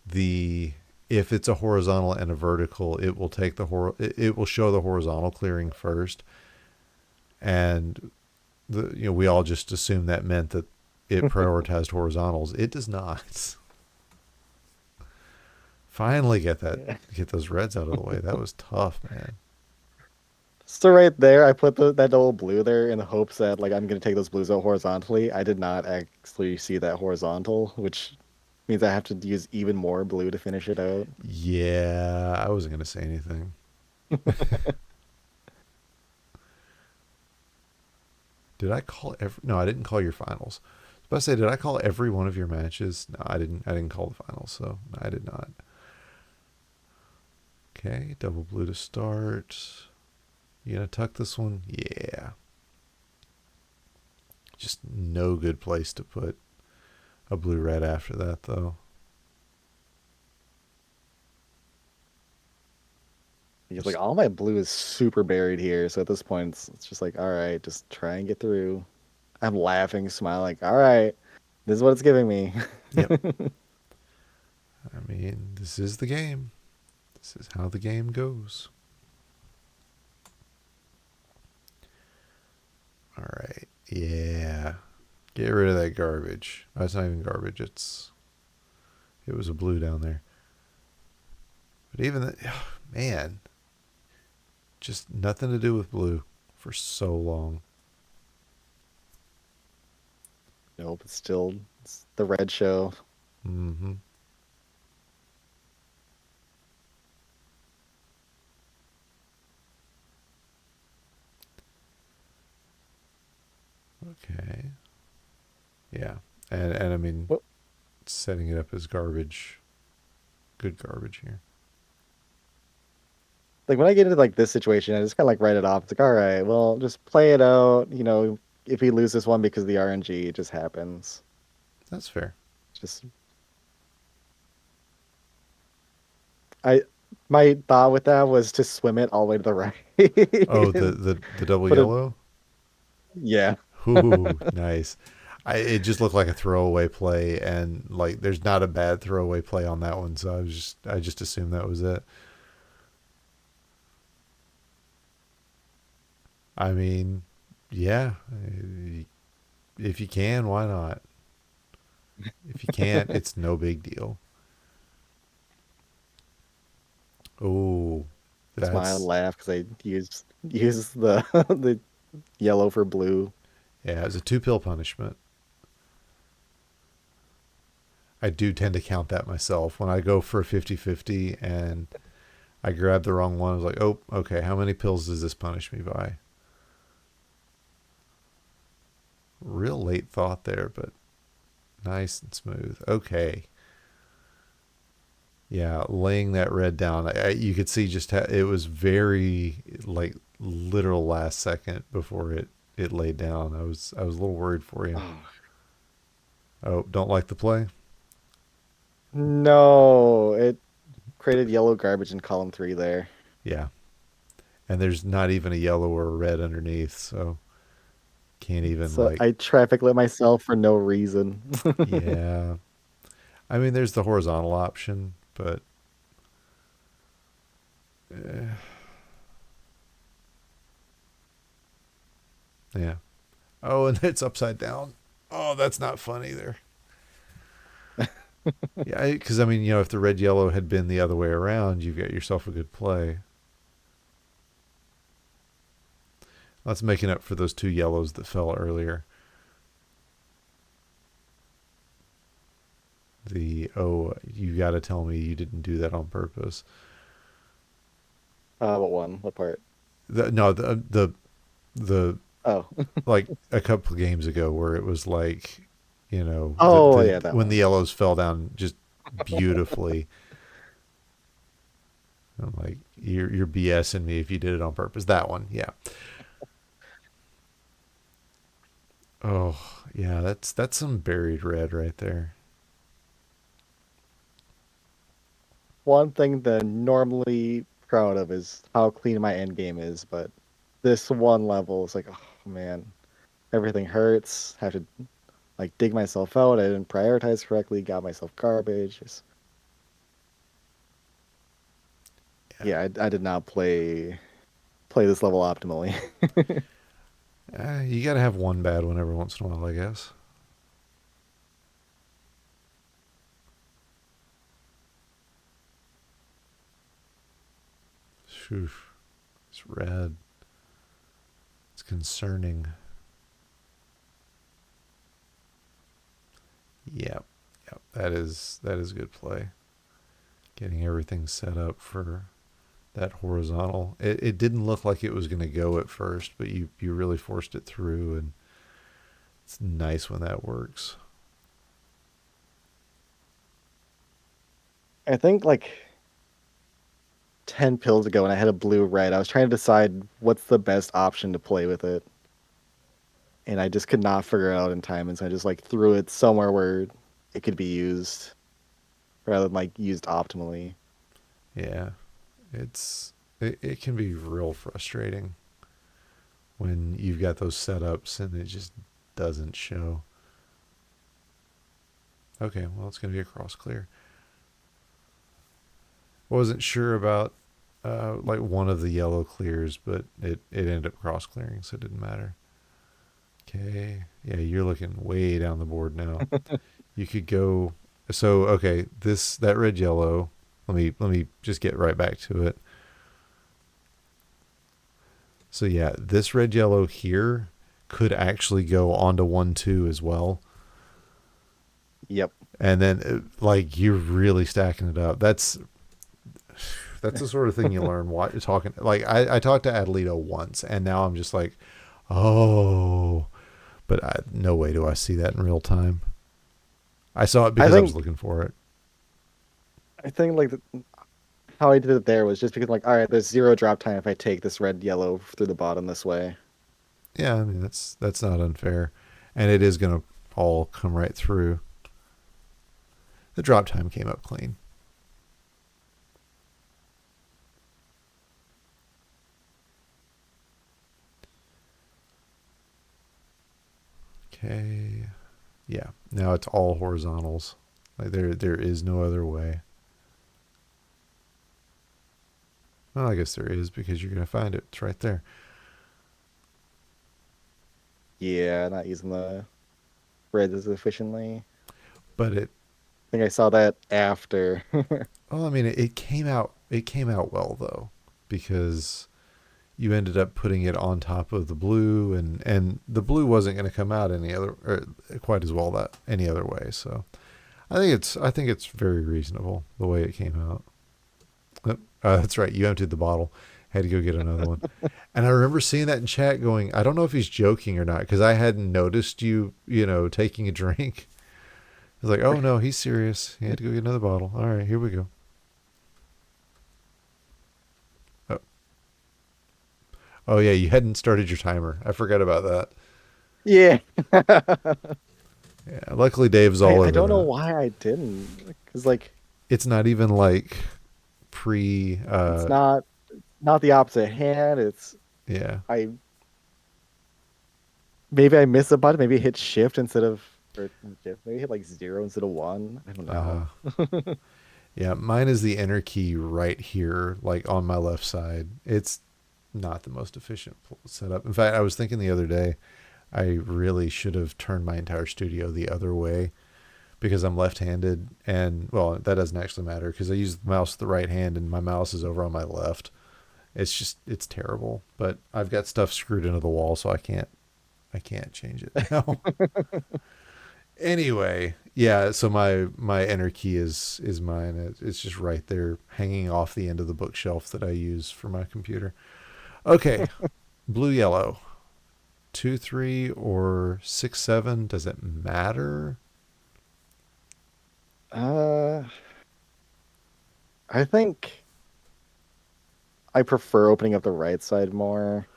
the if it's a horizontal and a vertical, it will take it will show the horizontal clearing first, and we all just assumed that meant that it prioritized horizontals. It does not. Finally Yeah. get those reds out of the way. That was tough, man. So right there, I put that double blue there in the hopes that like I'm gonna take those blues out horizontally. I did not actually see that horizontal, which means I have to use even more blue to finish it out. Yeah, I wasn't gonna say anything. Did I call every? No, I didn't call your finals. I was about to say, did I call every one of your matches? No, I didn't. I didn't call the finals, so no, I did not. Okay, double blue to start. You gonna tuck this one? Yeah. Just no good place to put a blue red after that, though. Because like Just all my blue is super buried here, so at this point it's just like, all right, just try and get through. I'm laughing, smiling, like, all right, this is what it's giving me. yep. I mean, this is the game. This is how the game goes. All right. Yeah. Get rid of that garbage. That's not even garbage. It was a blue down there. But even that, man, just nothing to do with blue for so long. Nope, it's the red show. Mm-hmm. Okay. Yeah. And I mean, What setting it up as garbage, good garbage here. like when I get into like this situation, I just kind of like write it off. It's like, all right, well, just play it out. If we lose this one because of the RNG, it just happens. That's fair. Just I my thought with that was to swim it all the way to the Oh, right the and the double put it. yellow. Yeah, Ooh, nice. It just looked like a throwaway play, and like there's not a bad throwaway play on that one, so I just assumed that was it. I mean, yeah, if you can, why not? If you can't, it's no big deal. Oh, that's why I that's laugh because I use the the yellow for blue. yeah, it's a two pill punishment. I do tend to count that myself when I go for a 50-50 and I grab the wrong one. I was like, oh, okay, how many pills does this punish me by? Real late thought there, but nice and smooth. Okay. Yeah, laying that red down, you could see just how it was very like literal last second before it laid down. I was a little worried for you. Oh, Oh, don't like the play? no, it created yellow garbage in column three there. Yeah, and there's not even a yellow or a red underneath, so can't even So like I traffic lit myself for no reason. yeah. I mean, there's the horizontal option, but eh, yeah. Oh, and it's upside down. Oh, that's not fun either. Yeah, because I mean, if the red yellow had been the other way around, you've got yourself a good play. That's making up for those two yellows that fell earlier. You got to tell me you didn't do that on purpose. What one? What part? No, the Oh. like a couple of games ago where it was like, Oh yeah, that when the one. yellows fell down just beautifully. I'm like, you're BSing me if you did it on purpose. That one, yeah. Oh, yeah, that's some buried red right there. One thing that I'm normally proud of is how clean my end game is, but this one level is like, oh man, everything hurts. Have to like dig myself out. I didn't prioritize correctly. Got myself garbage. Yeah, Yeah, I did not play this level optimally. you got to have one bad one every once in a while, I guess. Phew, it's red. It's concerning. Yep, yep. That is good play. Getting everything set up for that horizontal. It didn't look like it was going to go at first, but you really forced it through, and it's nice when that works. I think like 10 pills ago when I had a blue red, I was trying to decide what's the best option to play with it. And I just could not figure it out in time. And so I just like threw it somewhere where it could be used rather than like used optimally. Yeah, it can be real frustrating when you've got those setups and it just doesn't show. Okay, well it's going to be a cross clear. Wasn't sure about like one of the yellow clears, but it ended up cross clearing, so it didn't matter. Okay, yeah, you're looking way down the board now. You could go. So okay, that red yellow. Let me just get right back to it. So yeah, this red yellow here could actually go onto 1-2 as well. Yep. And then like you're really stacking it up. That's the sort of thing you learn talking. Like I talked to Adelito once, and now I'm just like, oh, but no way do I see that in real time. I saw it I because I was think looking for it. I think like how I did it there was just because like all right, there's zero drop time if I take this red yellow through the bottom this way. Yeah, I mean that's not unfair, and it is gonna all come right through. The drop time came up clean. Okay, yeah. Now it's all horizontals. Like there is no other way. Well, I guess there is because you're gonna find it. It's right there. Yeah, not using the red as efficiently. But it. I think I saw that after. Well, I mean, it came out. It came out well though, because you ended up putting it on top of the blue, and the blue wasn't going to come out any other or quite as well that any other way. So I think it's very reasonable the way it came out. That's right. You emptied the bottle. Had to go get another one. And I remember seeing that in chat going, I don't know if he's joking or not because I hadn't noticed taking a drink. I was like, oh no, he's serious. He had to go get another bottle. All right, here we go. Oh, oh yeah, you hadn't started your timer. I forgot about that. Yeah. Yeah, luckily Dave's I all I over don't know that. why I didn't. Because like It's not even like pre. it's not the opposite hand. It's Yeah. I maybe I missed a button. Maybe hit shift instead of or shift. Maybe hit like zero instead of one. I don't know. Uh, yeah. Mine is the enter key right here, like on my left side. It's not the most efficient setup. In fact, I was thinking the other day, I really should have turned my entire studio the other way because I'm left-handed, and well, that doesn't actually matter because I use the mouse with the right hand and my mouse is over on my left. It's terrible, but I've got stuff screwed into the wall, so I can't change it now. Anyway, yeah, so my enter key is mine. It's just right there hanging off the end of the bookshelf that I use for my computer. Okay, blue yellow. 2 3 or 6 7, does it matter? Uh, I think I prefer opening up the right side more.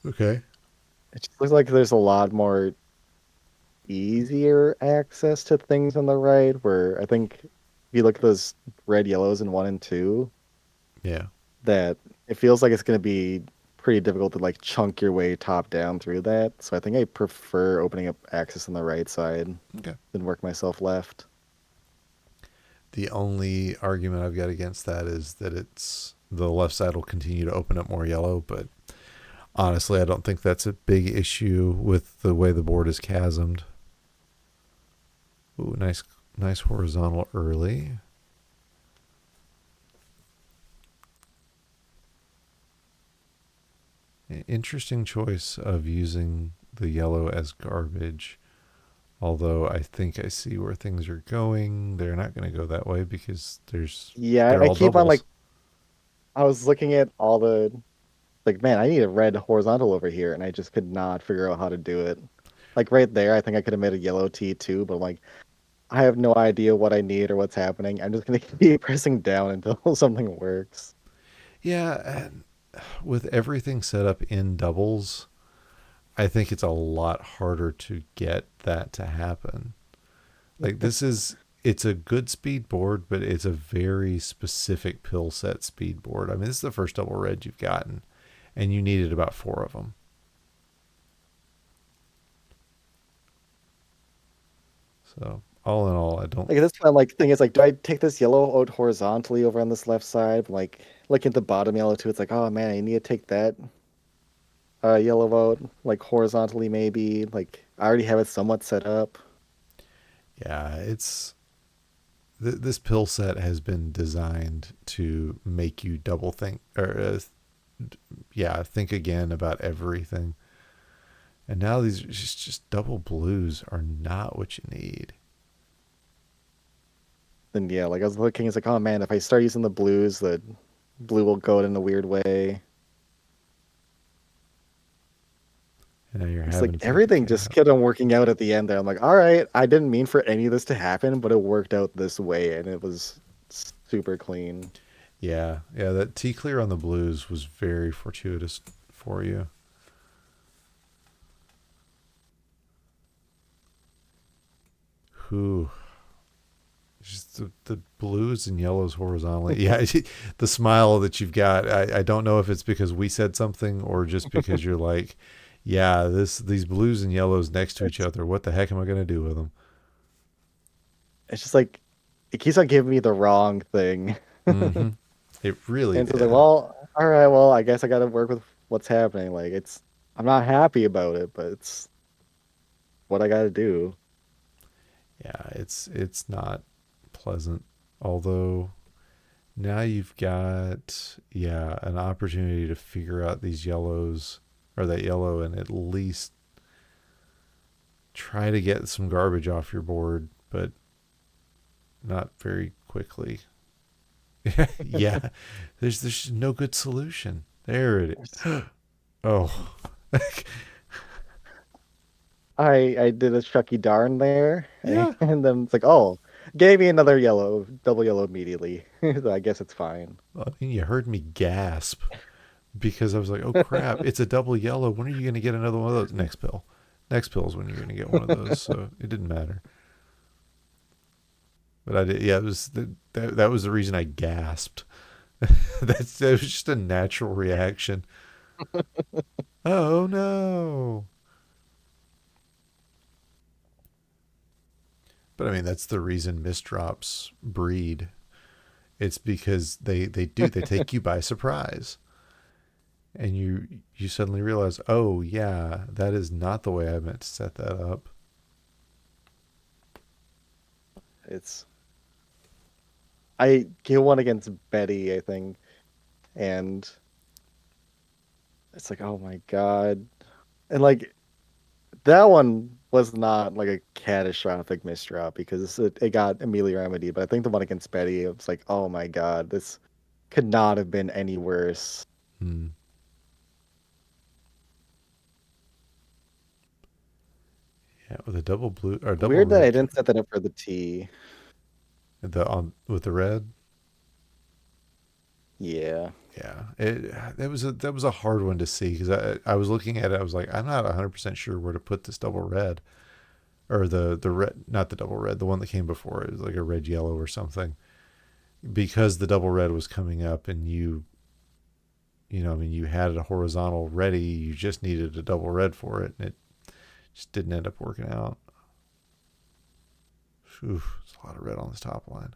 Okay. It just looks like there's a lot more easier access to things on the right, where I think if you look at those red yellows in one and two, Yeah. that it feels like it's going to be pretty difficult to like chunk your way top down through that. So I think I prefer opening up access on the right side Okay. than work myself left. The only argument I've got against that is that it's the left side will continue to open up more yellow, but honestly, I don't think that's a big issue with the way the board is chasmed. Ooh, nice horizontal early. Interesting choice of using the yellow as garbage. Although I think I see where things are going. They're not going to go that way because Yeah, they're I all keep on like doubles. I was looking at all the like man, I need a red horizontal over here, and I just could not figure out how to do it. Like right there, I think I could have made a yellow T too, but I'm like I have no idea what I need or what's happening. I'm just gonna keep pressing down until something works. Yeah, and with everything set up in doubles, I think it's a lot harder to get that to happen. Like it's a good speed board, but it's a very specific pill set speed board. I mean, this is the first double red you've gotten, and you needed about four of them. So all in all, I don't. Like at this point, like thing is like, do I take this yellow out horizontally over on this left side? Like looking at the bottom yellow too, it's like, oh man, I need to take that yellow out like horizontally maybe. Like I already have it somewhat set up. Yeah, this pill set has been designed to make you double think or yeah, think again about everything. And now these just double blues are not what you need. Then yeah, like I was looking, it's like, oh man, if I start using the blues, the blue will go out in a weird way. And now you're It's like having to take the everything cat just out. kept on working out at the end there. I'm like, all right, I didn't mean for any of this to happen, but it worked out this way, and it was super clean. Yeah, yeah, that T clear on the blues was very fortuitous for you. Who just the blues and yellows horizontally. Yeah, the smile that you've got. I don't know if it's because we said something or just because you're like, yeah, these blues and yellows next to each It's other. What the heck am I gonna do with them? it's just like it keeps on giving me the wrong thing. Mm-hmm. It really And so it's like, did. well, all right, well, I guess I got to work with what's happening. Like I'm not happy about it, but it's what I got to do. Yeah, it's not pleasant. Although now you've got an opportunity to figure out these yellows or that yellow and at least try to get some garbage off your board, but not very quickly. Yeah, there's no good solution. There it There's- is. Oh, I did a Chucky darn there, yeah. and then it's like, oh, gave me another yellow, double yellow immediately. So I guess it's fine. I mean, you heard me gasp because I was like, "Oh crap! It's a double yellow. When are you going to get another one of those?" Next pill. Next pill is when you're going to get one of those. So it didn't matter. But I did. Yeah, it was that was the reason I gasped. That was just a natural reaction. Oh no! But I mean, that's the reason misdrops breed. It's because they take you by surprise, and you suddenly realize, oh yeah, that is not the way I meant to set that up. it's I get one against Betty, I think, and it's like, oh my God. And like that one was not like a catastrophic misdrop because it got immediately remedied. But I think the one against Betty, it was like, oh my God, this could not have been any worse. Hmm. Yeah, with a double blue or double Weird that I red, didn't set that up for the T. the on with the red. Yeah. Yeah, that was a hard one to see because I was looking at it. I was like, I'm not 100% sure where to put this double red or the red, not the double red, the one that came before it was like a red yellow or something because the double red was coming up and you know, I mean, you had a horizontal ready. You just needed a double red for it, and it just didn't end up working out. Oof, there's a lot of red on this top line.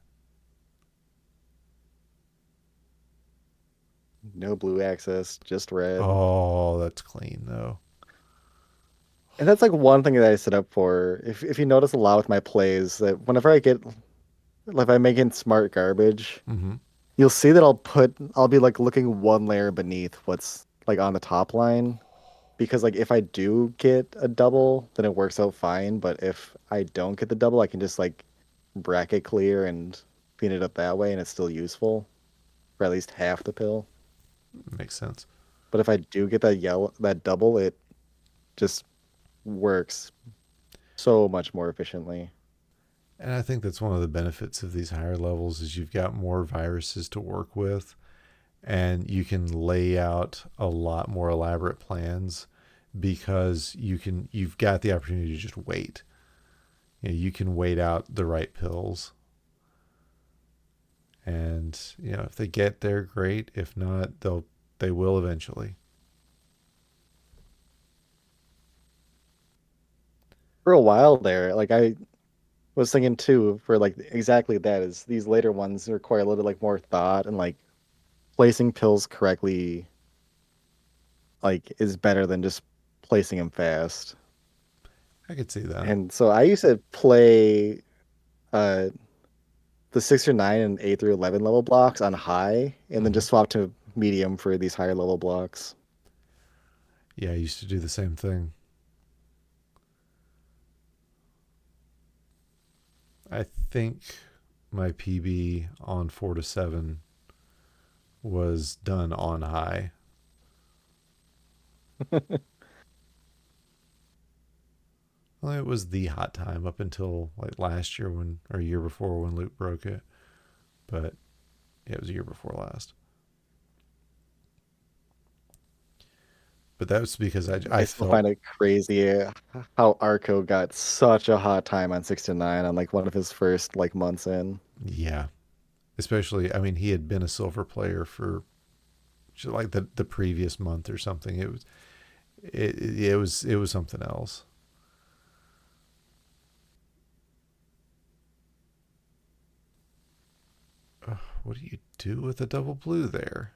No blue access, just red. Oh, that's clean though. And that's like one thing that I set up for. If you notice a lot with my plays, that whenever I get like if I make it smart garbage, Mm-hmm. you'll see that I'll be like looking one layer beneath what's like on the top line. Because like if I do get a double, then it works out fine. But if I don't get the double, I can just like bracket clear and clean it up that way, and it's still useful for at least half the pill. Makes sense. But if I do get that double, it just works so much more efficiently. And I think that's one of the benefits of these higher levels is you've got more viruses to work with and you can lay out a lot more elaborate plans because you've got the opportunity to just wait. You know, you can wait out the right pills and you know if they get there great, if not they will eventually. For a while there, like I was thinking too, for like exactly that is these later ones require a little bit like more thought and like placing pills correctly like is better than just placing them fast. I could see that. And so I used to play uh the 6 through 9 and 8 through 11 level blocks on high and then Hmm. just swap to medium for these higher level blocks. Yeah, I used to do the same thing. I think my PB on 4 to 7 was done on high. Well, it was the hot time up until like last year when, or a year before when Luke broke it. But yeah, it was a year before last. But that was because I I still felt, find it crazy how Arco got such a hot time on 6 to 9 on like one of his first like months in. yeah, especially, I mean, he had been a silver player for like the previous month or something. It was something else. What do you do with a double blue there?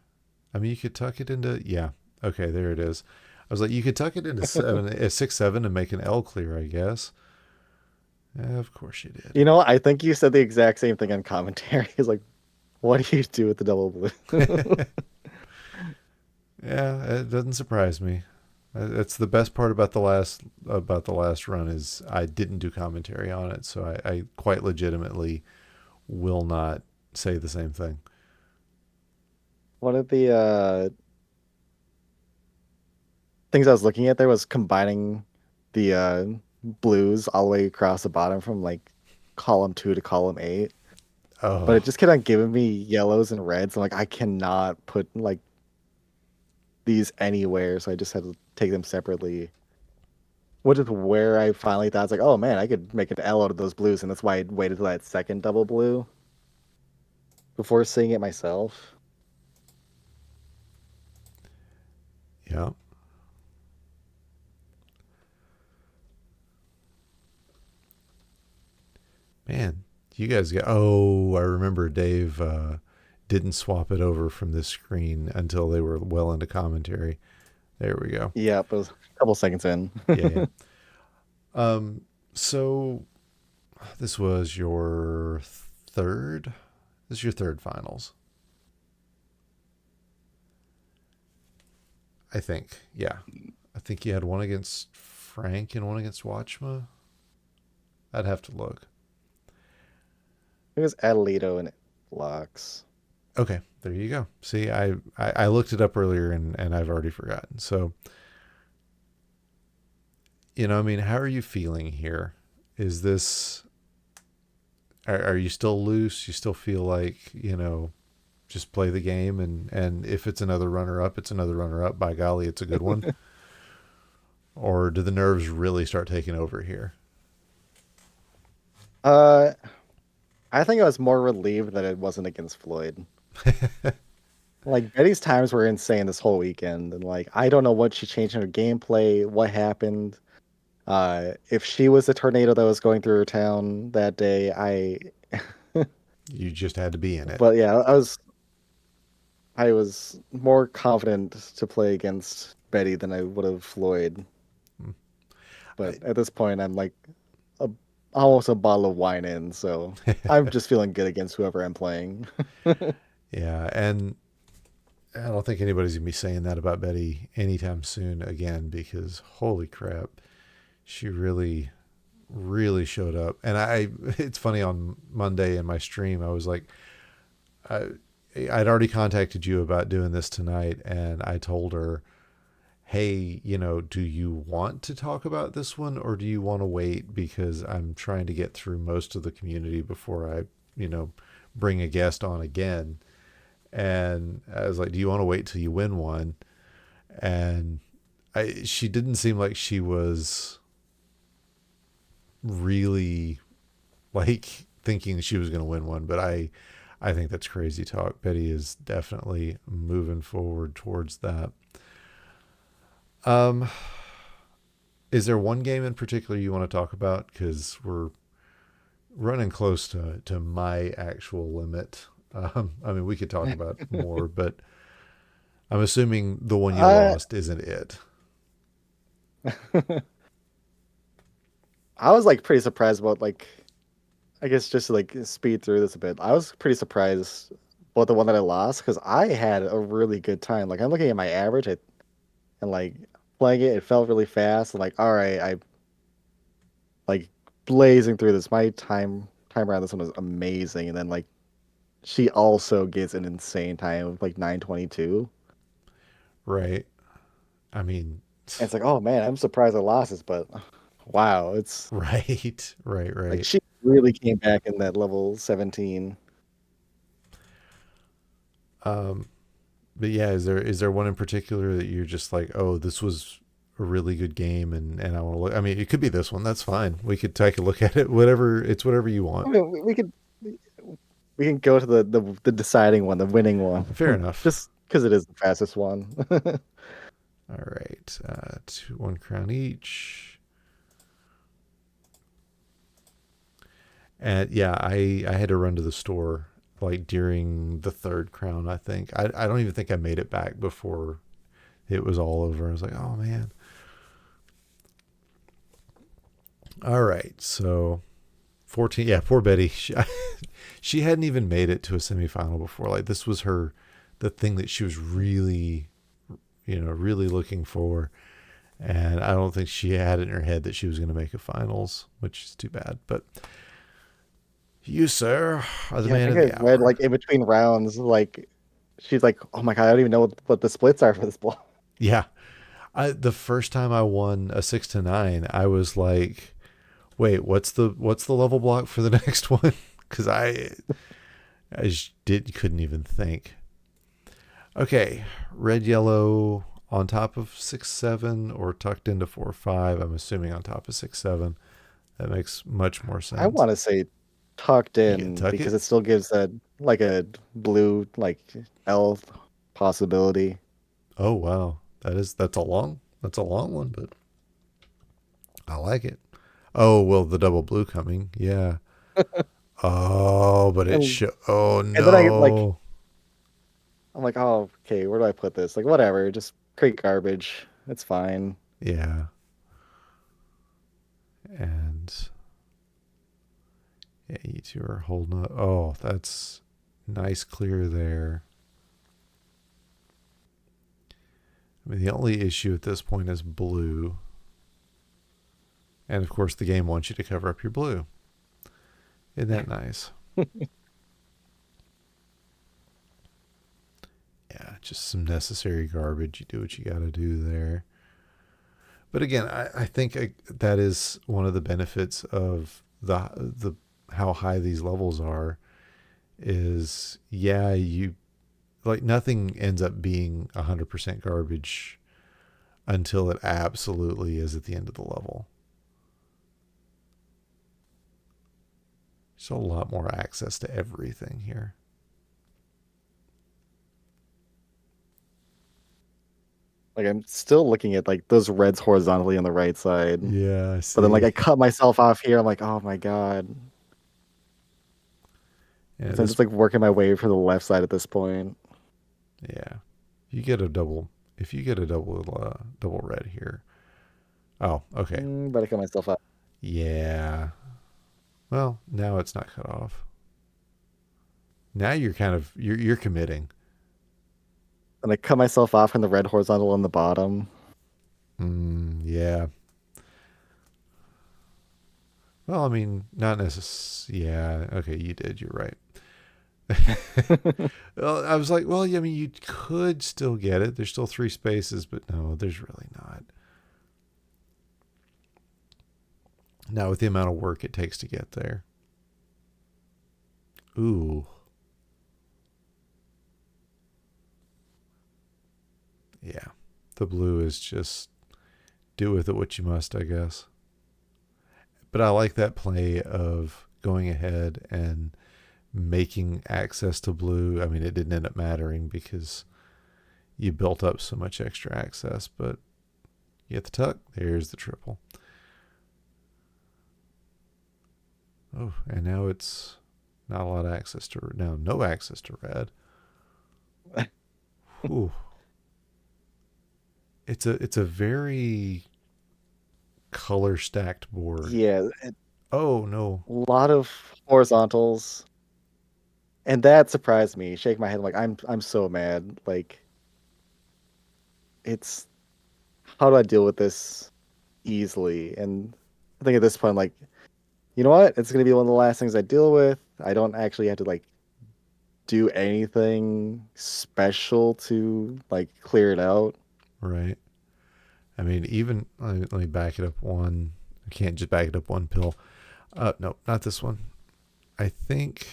I mean, you could tuck it into, yeah. Okay, there it is. I was like, you could tuck it into seven, a 6/7 and make an L clear, I guess. Of course you did. You know, I think you said the exact same thing on commentary. He's like, what do you do with the double blue? Yeah, it doesn't surprise me. That's the best part about the last run is I didn't do commentary on it, so I quite legitimately will not say the same thing. One of the things I was looking at there was combining the blues all the way across the bottom from like column 2 to column 8. But it Oh, just kept on giving me yellows and reds. I'm like, I cannot put like these anywhere, so I just had to take them separately. Which is where I finally thought, it's like, oh man, I could make an L out of those blues, and that's why I waited till that second double blue before seeing it myself. yeah, man. You guys got. Oh, I remember Dave didn't swap it over from this screen until they were well into commentary. There we go. Yeah, but it was a couple seconds in. Yeah, yeah. Um, so This was your third. This is your third finals, I think. Yeah, I think you had one against Frank and one against Watchma. I'd have to look. It was Adelito and blocks. Okay, there you go. See, I looked it up earlier and I've already forgotten. So, I mean, how are you feeling here? Is this, are you still loose? You still feel like, just play the game and if it's another runner up, it's another runner up. By golly, it's a good one. Or do the nerves really start taking over here? Uh, I think I was more relieved that it wasn't against Floyd. Like Betty's times were insane this whole weekend, and like I don't know what she changed in her gameplay, what happened. If she was the tornado that was going through her town that day, I. You just had to be in it. But yeah, I was more confident to play against Betty than I would have Floyd. I, But at this point, I'm like a, almost a bottle of wine in, so I'm just feeling good against whoever I'm playing. yeah, and I don't think anybody's gonna be saying that about Betty anytime soon again because holy crap, she really, really showed up. And it's funny on Monday in my stream, I was like, I, I'd already contacted you about doing this tonight, and I told her, hey, do you want to talk about this one or do you want to wait because I'm trying to get through most of the community before I, you know, bring a guest on again. And I was like, do you want to wait till you win one? And she didn't seem like she was really like thinking she was going to win one, but I think that's crazy talk. Betty is definitely moving forward towards that. Um, is there one game in particular you want to talk about? Because we're running close to my actual limit. I mean, we could talk about more, but I'm assuming the one you uh, lost isn't it. I was like pretty surprised about like I guess just to like speed through this a bit. I was pretty surprised about the one that I lost because I had a really good time. Like I'm looking at my average and like playing it, it felt really fast. And like, all right, I like blazing through this. My time around this one was amazing. And then like she also gets an insane time of like 9:22. Right. I mean, And it's like, oh man, I'm surprised I lost this, but wow, it's right, right, like right. she really came back in that level 17. Um, but yeah, is there one in particular that you're just like, oh, this was a really good game, and I want to look. I mean, it could be this one. That's fine. We could take a look at it. Whatever. It's whatever you I want. mean, we can go to the deciding one, the winning one, Fair enough. just because it is the fastest one. All right. One crown each. And yeah, I had to run to the store like during the third crown. I think I don't even think I made it back before it was all over. I was like, oh man. All right. So 14. Yeah, poor Betty. She hadn't even made it to a semifinal before. Like this was the thing that she was really, really looking for. And I don't think she had it in her head that she was going to make a finals, which is too bad. But you, sir, are the Yeah, I man think of I the read hour. like in between rounds, like she's like, "Oh my God, I don't even know what the splits are for this block." Yeah. The first time I won a 6 to 9, I was like, wait, what's the level block for the next one? Because I just couldn't even think. Okay, red yellow on top of 6 7 or tucked into 4 5. I'm assuming on top of 6 7. That makes much more I sense. want to say tucked You can in tuck because it. it still gives that like a blue like L possibility. Oh wow, that's a long one, but I like it. Oh well, the double blue coming. Yeah. Oh, but it And show. Oh and then I like no. I'm like, "Oh, okay, where do I put this?" Like whatever, just create garbage. It's fine. Yeah. And Yeah, you two are holding up. Oh, that's nice clear there. I mean, the only issue at this point is blue. And of course, the game wants you to cover up your blue. Isn't that nice? Yeah, just some necessary garbage. You do what you got to do there. But again, I think that is one of the benefits of the how high these levels are. Is yeah, you like nothing ends up being 100% garbage until it absolutely is at the end of the level. So a lot more access to everything here. Like I'm still looking at like those reds horizontally on the right side. Yeah, I But then like see. I cut myself off here. I'm like, oh my God. Yeah, So I'm this. just like working my way for the left side at this point. Yeah, you get a double. If you get a double red here. Oh, okay. But I cut myself off. Yeah. Well, now it's not cut off. Now you're kind of you're committing. And I cut myself off from the red horizontal on the bottom. Yeah. Well, I mean, not necessarily. Yeah. Okay, you did. You're right. Well, I was like, well, yeah, I mean, you could still get it. There's still three spaces, but no, there's really not. Not with the amount of work it takes to get there. Ooh. Yeah. The blue is just do with it what you must, I guess. But I like that play of going ahead and making access to blue. I mean, it didn't end up mattering because you built up so much extra access, but you get the tuck. There's the triple. Oh, and now it's not a lot of access to now, no access to red. Ooh, it's a very color stacked board. Yeah, Oh no, a lot of horizontals. And that surprised me. Shake my head like I'm so mad. Like it's how do I deal with this easily? And I think at this point, like, you know what? It's gonna be one of the last things I deal with. I don't actually have to like do anything special to like clear it out. right? I mean, even let me back it up one. I can't just back it up one pill. No, not this one. I think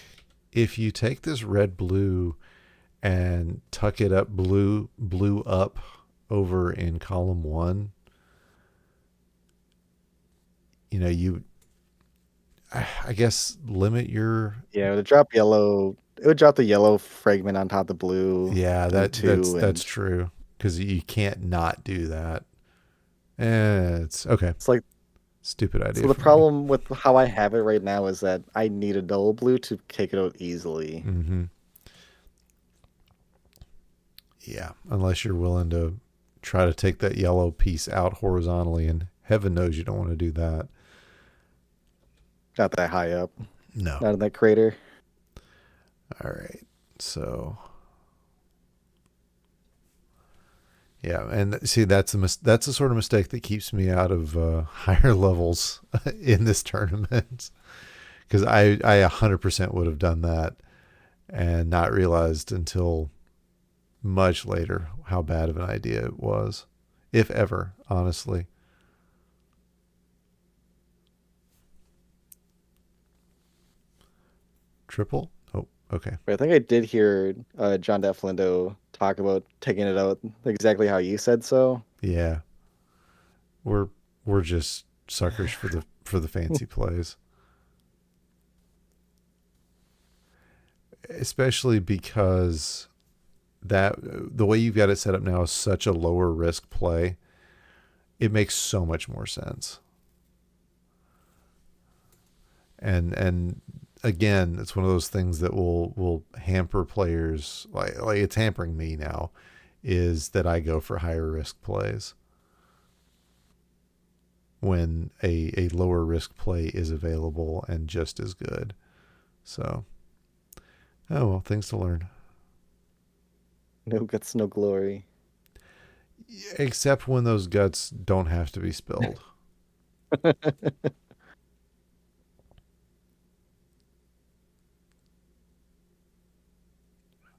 if you take this red blue and tuck it up blue up over in column one, you know, you I guess limit your Yeah, it would drop yellow. It would drop the yellow fragment on top of the blue yeah, to that's two, that's and true because you can't not do that. It's okay. it's like Stupid so. idea The for me. problem with how I have it right now is that I need a double blue to take it out easily. Mm-hmm. Yeah, unless you're willing to try to take that yellow piece out horizontally, and heaven knows you don't want to do that. Not that high up, No. not in that crater. All right. So yeah, and see that's the sort of mistake that keeps me out of higher levels in this tournament because I 100% would have done that and not realized until much later how bad of an idea it was, if ever, honestly. Triple? Oh, okay. But I think I did hear John Deflindo talk about taking it out exactly how you said so. Yeah, we're we're just suckers for the fancy plays, especially because that the way you've got it set up now is such a lower risk play. It makes so much more sense. And again, it's one of those things that will hamper players. Like it's hampering me now, is that I go for higher risk plays when a lower risk play is available and just as good. So, oh well, things to learn. No guts, no glory. Except when those guts don't have to be spilled.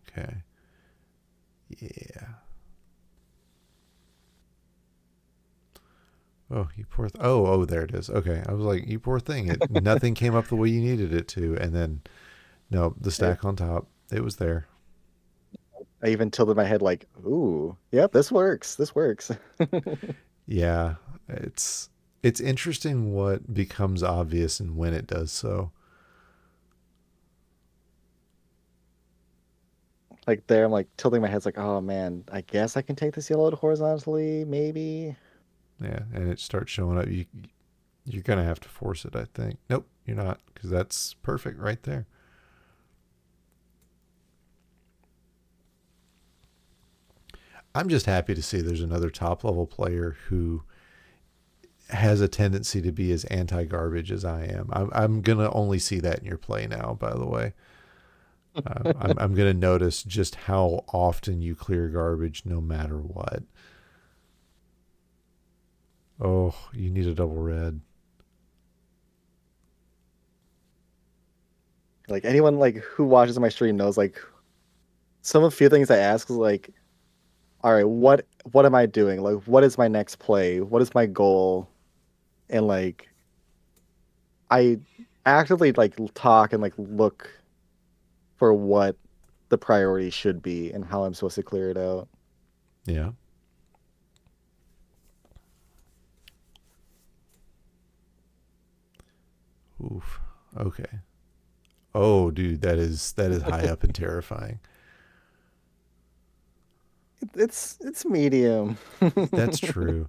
Okay. Yeah. Oh, you poor. Oh, there it is. Okay, I was like, you poor thing. It nothing came up the way you needed it to, and then no, the It, stack on top. It was there. I even tilted my head like, ooh, yep, this works. This works. Yeah, it's it's interesting what becomes obvious and when it does so. Like there, I'm like tilting my head, it's like, oh man, I guess I can take this yellow horizontally, maybe. Yeah, and it starts showing up. You're gonna have to force it. I think. Nope, you're not, because that's perfect right there. I'm just happy to see there's another top level player who has a tendency to be as anti garbage as I am. I'm gonna only see that in your play now. By the way, I'm gonna notice just how often you clear garbage, no matter what. Oh, you need a double red. Like anyone like who watches my stream knows like some of the few things I ask is like, all right, what am I doing? Like what is my next play? What is my goal? And like I actively like talk and like look for what the priority should be and how I'm supposed to clear it out. Yeah. Oof. Okay. Oh, dude, that is high up and terrifying. It's medium. That's true.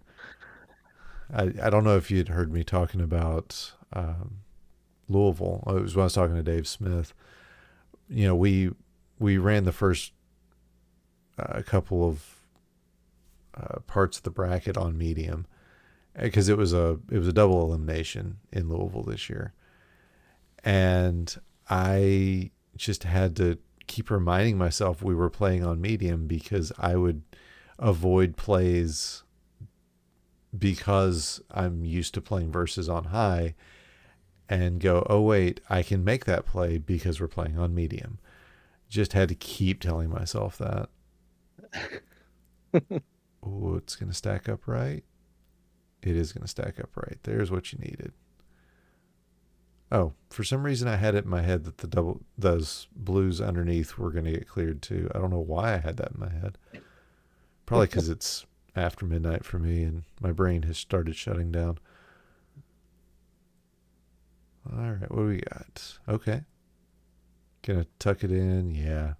I don't know if you'd heard me talking about Louisville. It was when I was talking to Dave Smith. You know, we ran the first couple of parts of the bracket on medium because it was a double elimination in Louisville this year, and I just had to keep reminding myself we were playing on medium because I would avoid plays because I'm used to playing versus on high and go, oh, wait, I can make that play because we're playing on medium. Just had to keep telling myself that. Oh, it's going to stack up right. It is going to stack up right. There's what you needed. Oh, for some reason I had it in my head that those blues underneath were going to get cleared too. I don't know why I had that in my head. Probably because it's after midnight for me and my brain has started shutting down. All right, what do we got? Okay, gonna tuck it in. Yeah,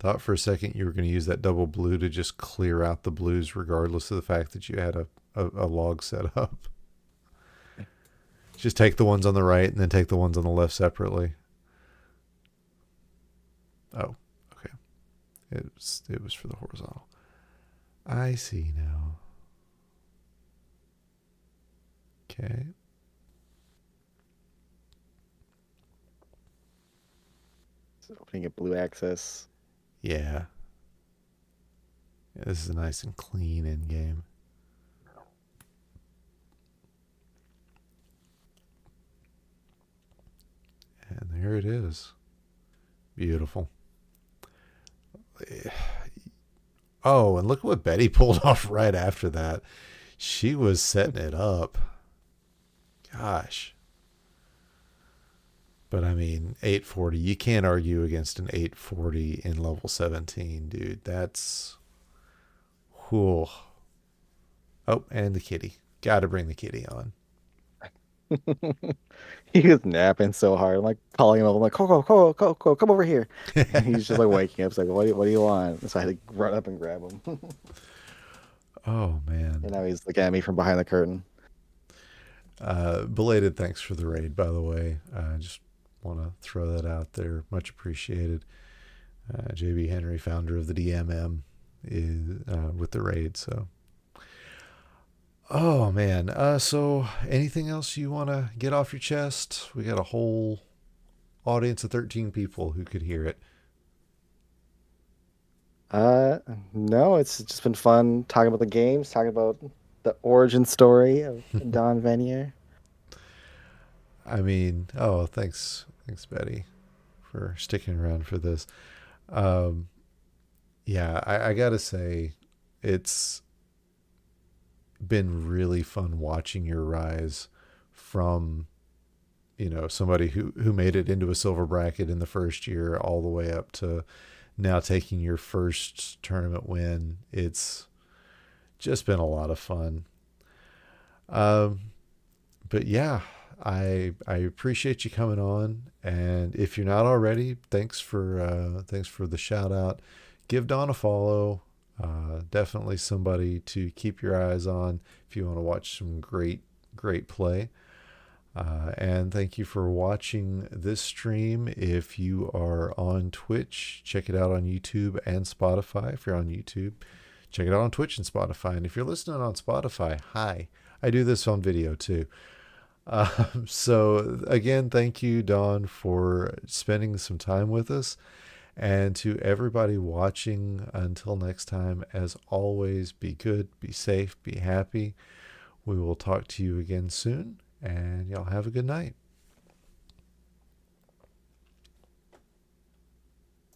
thought for a second you were going to use that double blue to just clear out the blues, regardless of the fact that you had a log set up. Just take the ones on the right and then take the ones on the left separately. Oh, okay. It was for the horizontal. I see now. Okay. So opening a blue access. Yeah. Yeah, this is a nice and clean end game. And there it is. Beautiful. Oh, and look what Betty pulled off right after that. She was setting it up. Gosh. But I mean, 840, you can't argue against an 840 in level 17, dude. That's. Whew. Oh, and the kitty. Gotta bring the kitty on. He was napping so hard. I'm like calling him up. I'm like, Coco, Coco, Coco, come over here. And he's just like waking up. It's like, what do you want? So I had to run up and grab him. Oh, And man. now he's looking at me from behind the curtain. Belated thanks for the raid, by the way. I just want to throw that out there. Much appreciated. JB Henry, founder of the DMM. with the raid. So, oh man. So anything else you want to get off your chest? We got a whole audience of 13 people who could hear it. Uh, no, it's just been fun talking about the games, talking about the origin story of Don Venier. I mean, oh, thanks, Betty, for sticking around for this. Um, yeah, I gotta say, it's been really fun watching your rise from somebody who made it into a silver bracket in the first year all the way up to now taking your first tournament win. It's just been a lot of fun. Um, but yeah, I appreciate you coming on. And if you're not already, thanks for the shout out. Give Don a follow. Definitely somebody to keep your eyes on if you want to watch some great play. And thank you for watching this stream. If you are on Twitch, check it out on YouTube and Spotify. If you're on YouTube, check it out on Twitch and Spotify. And if you're listening on Spotify, hi. I do this on video too. So, again, thank you, Don, for spending some time with us. And to everybody watching, until next time, as always, be good, be safe, be happy. We will talk to you again soon, and y'all have a good night.